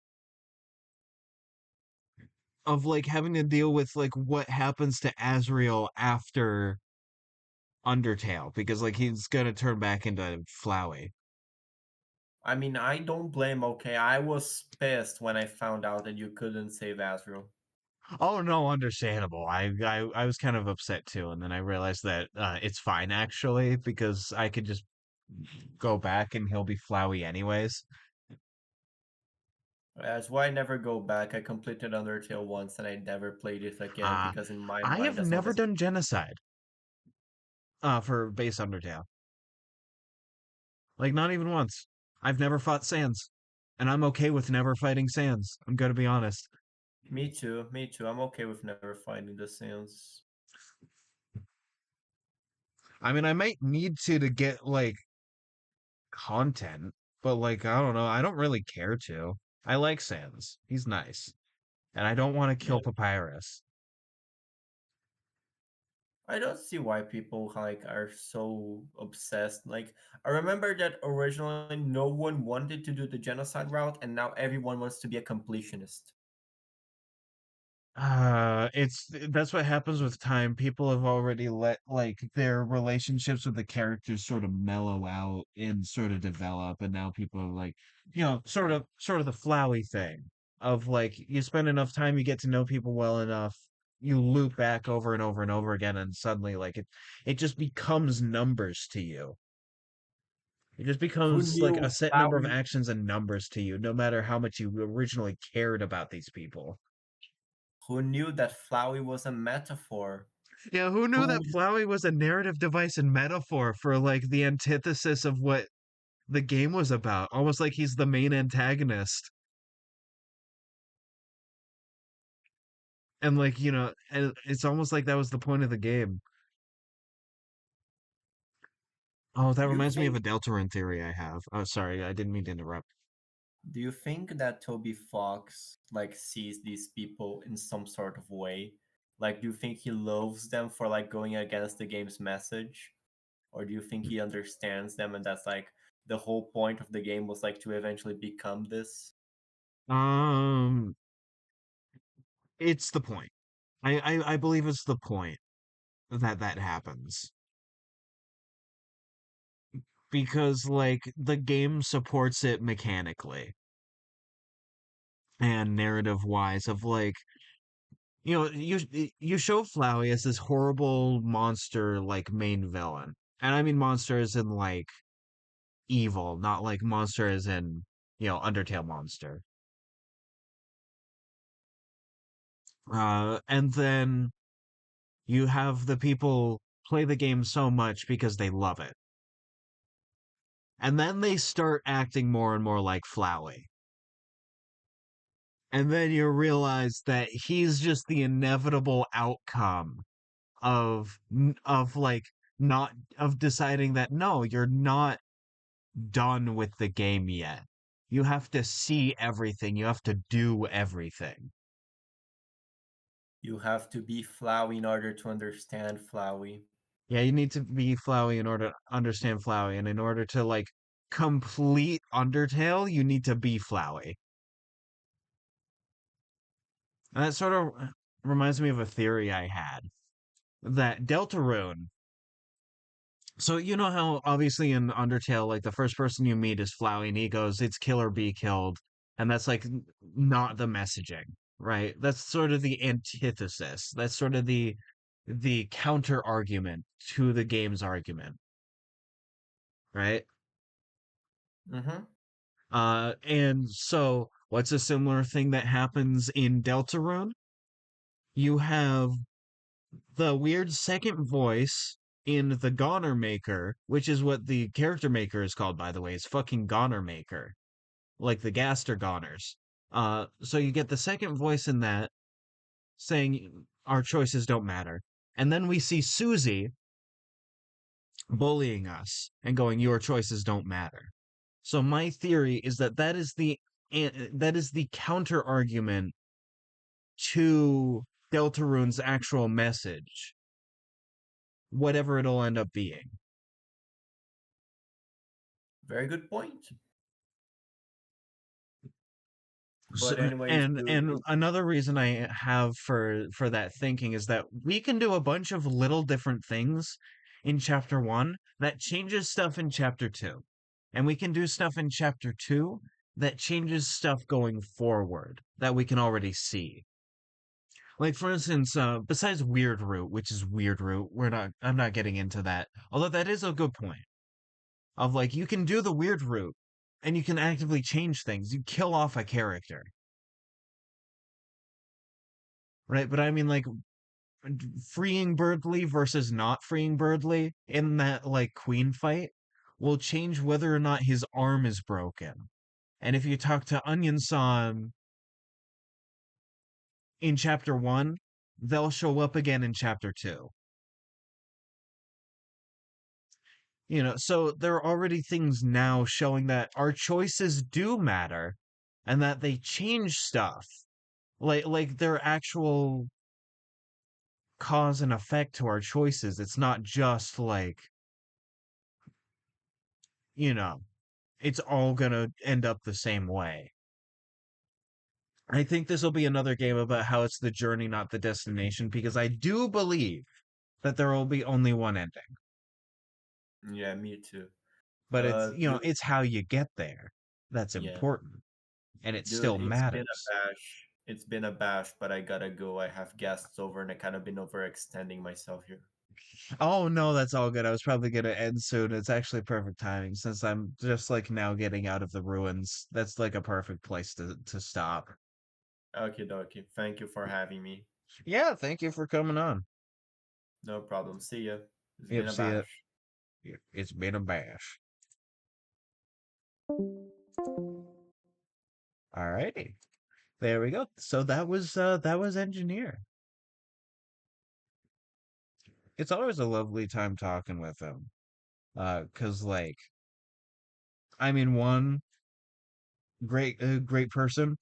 of like having to deal with like what happens to Asriel after Undertale because like he's gonna turn back into Flowey. I mean, I don't blame. Okay, I was pissed when I found out that you couldn't save Azrael. Oh no, understandable. I was kind of upset too, and then I realized that it's fine actually because I could just go back and he'll be Flowey anyways. That's why I never go back. I completed Undertale once and I never played it again Uh because in my I mind have that's not never as done genocide for base Undertale. Like, not even once. I've never fought Sans. And I'm okay with never fighting Sans. I'm gonna be honest. Me too. Me too. I'm okay with never finding the Sans. I mean, I might need to get, like, content, but, like, I don't know. I don't really care to. I like Sans. He's nice. And I don't want to Yeah. kill Papyrus. I don't see why people like are so obsessed. Like I remember that originally no one wanted to do the genocide route, and now everyone wants to be a completionist. It's that's what happens with time. People have already let like their relationships with the characters sort of mellow out and sort of develop, and now people are like, sort of the flowy thing of like you spend enough time, you get to know people well enough, you loop back over and over and over again, and suddenly like it just becomes numbers to you. It just Who becomes like a knew set number of Flowey? actions and numbers to you, no matter how much you originally cared about these people. Who knew that Flowey was a metaphor? Yeah, who knew Who that Flowey was a narrative device and metaphor for like the antithesis of what the game was about? Almost like he's the main antagonist. And like, and it's almost like that was the point of the game. Oh, that do you reminds me of think? a Deltarune theory I have. Oh, sorry, I didn't mean to interrupt. Do you think that Toby Fox like sees these people in some sort of way? Like, do you think he loves them for like going against the game's message? Or do you think he understands them and that's like the whole point of the game was like to eventually become this? Um, it's the point. I believe it's the point that happens because like the game supports it mechanically and narrative wise of like you show Flowey as this horrible monster like main villain. And I mean monster as in like evil, not like monster as in, Undertale monster. And then you have the people play the game so much because they love it. And then they start acting more and more like Flowey. And then you realize that he's just the inevitable outcome of like not of deciding that no, you're not done with the game yet. You have to see everything. You have to do everything. You have to be Flowey in order to understand Flowey. Yeah, you need to be Flowey in order to understand Flowey, and in order to like complete Undertale, you need to be Flowey. And that sort of reminds me of a theory I had that Deltarune. So you know how obviously in Undertale, like the first person you meet is Flowey, and he goes, "It's kill or be killed," and that's like not the messaging, right? That's sort of the antithesis. That's sort of the counter argument to the game's argument, right? Mm-hmm. And so what's a similar thing that happens in Deltarune? You have the weird second voice in the Goner Maker, which is what the character maker is called, by the way, is fucking Goner Maker, like the Gaster Goners. So you get the second voice in that saying our choices don't matter. And then we see Susie bullying us and going, your choices don't matter. So my theory is that is the counter argument to Deltarune's actual message, whatever it'll end up being. Very good point. So, But anyways, and another reason I have for that thinking is that we can do a bunch of little different things in chapter 1 that changes stuff in chapter 2. And we can do stuff in chapter 2 that changes stuff going forward that we can already see. Like for instance, besides Weird Root, which is Weird Root, I'm not getting into that. Although that is a good point. Of like you can do the Weird Root and you can actively change things. You kill off a character. Right? But I mean like freeing Birdly versus not freeing Birdly in that like Queen fight will change whether or not his arm is broken. And if you talk to Onion-san in chapter 1, they'll show up again in chapter 2. So there are already things now showing that our choices do matter and that they change stuff. Like their actual cause and effect to our choices. It's not just like, you know, it's all gonna end up the same way. I think this will be another game about how it's the journey, not the destination, because I do believe that there will be only one ending. Yeah, me too. But it's, Dude, it's how you get there that's yeah. important. And it Dude, still matters. It's been a bash, but I gotta go. I have guests over and I kind of been overextending myself here. Oh no, that's all good. I was probably gonna end soon. It's actually perfect timing since I'm just like now getting out of the ruins. That's like a perfect place to stop. Okie dokie. Thank you for having me. Yeah, thank you for coming on. No problem. See ya. It's been Yep, a see ya. bash. It's been a bash. Alrighty. There we go. So that was Engineer. It's always a lovely time talking with him. 'Cause like I mean one great person,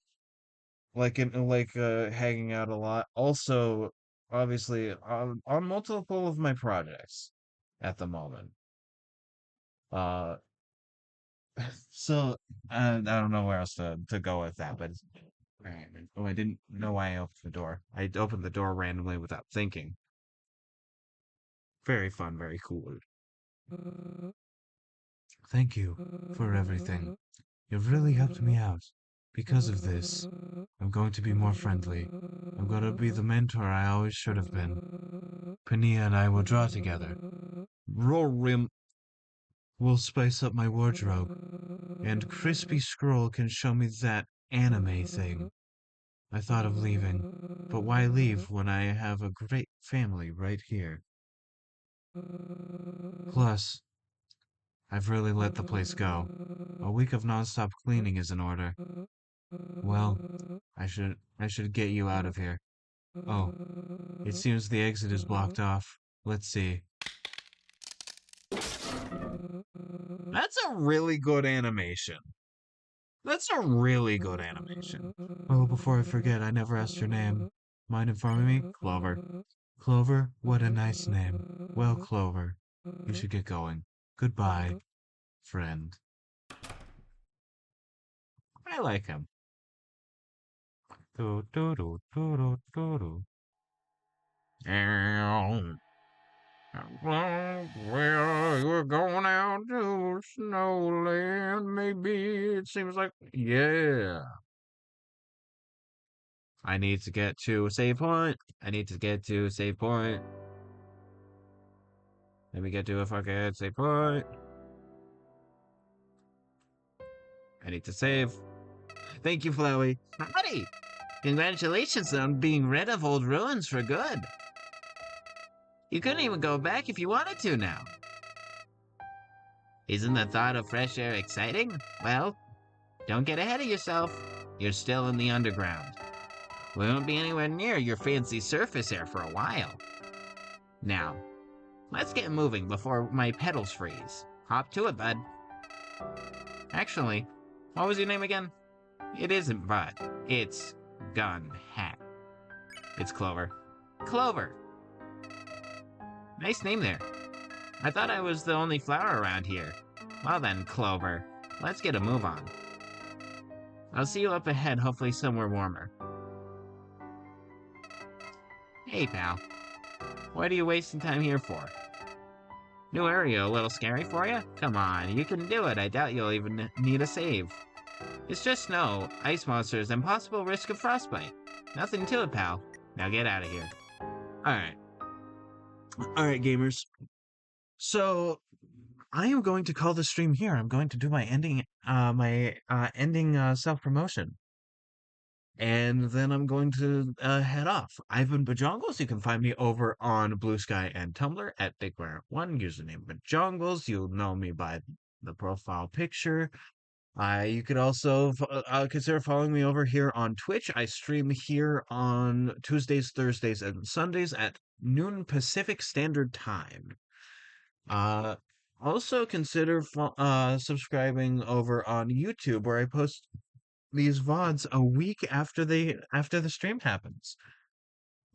hanging out a lot. Also, obviously on multiple of my projects at the moment. Uh so I don't know where else to go with that, but alright. Oh, I didn't know why I opened the door. I opened the door randomly without thinking. Very fun, very cool. Thank you for everything. You've really helped me out. Because of this, I'm going to be more friendly. I'm going to be the mentor I always should have been. Pania and I will draw together. Rorim will spice up my wardrobe. And Crispy Scroll can show me that anime thing. I thought of leaving, but why leave when I have a great family right here? Plus, I've really let the place go. A week of nonstop cleaning is in order. Well, I should get you out of here. Oh, it seems the exit is blocked off. Let's see. That's a really good animation. That's a really good animation. Oh, before I forget, I never asked your name. Mind informing me? Clover. Clover, what a nice name. Well, Clover, you should get going. Goodbye, friend. I like him. Do, do, do, do, do, do, do. Well, you're going out to Snowland, maybe it seems like. Yeah. I need to get to a save point. I need to get to a save point. Let me get to a fucking save point. I need to save. Thank you, Flowey. Howdy! Congratulations on being rid of old ruins for good. You couldn't even go back if you wanted to now. Isn't the thought of fresh air exciting? Well, don't get ahead of yourself. You're still in the underground. We won't be anywhere near your fancy surface air for a while. Now, let's get moving before my pedals freeze. Hop to it, bud. Actually, what was your name again? It isn't Bud. It's Gun Hat. It's Clover. Clover! Nice name there. I thought I was the only flower around here. Well then, Clover, let's get a move on. I'll see you up ahead, hopefully somewhere warmer. Hey, pal. What are you wasting time here for? New area a little scary for you? Come on, you can do it. I doubt you'll even need a save. It's just snow, ice monsters, and possible risk of frostbite. Nothing to it, pal. Now get out of here. Alright. Alright, gamers. So, I am going to call the stream here. I'm going to do my ending self-promotion. And then I'm going to head off. I've been Bajongles. You can find me over on Bluesky and Tumblr at BigBear1, username Bajongles. You'll know me by the profile picture. You could also consider following me over here on Twitch. I stream here on Tuesdays, Thursdays, and Sundays at noon Pacific Standard Time. Uh, Also consider subscribing over on YouTube, where I post these VODs a week after the stream happens.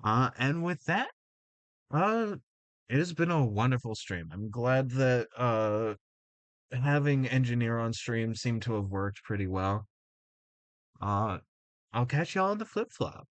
And with that, uh, it has been a wonderful stream. I'm glad that having engineer on stream seemed to have worked pretty well. Uh, I'll catch y'all on the flip flop.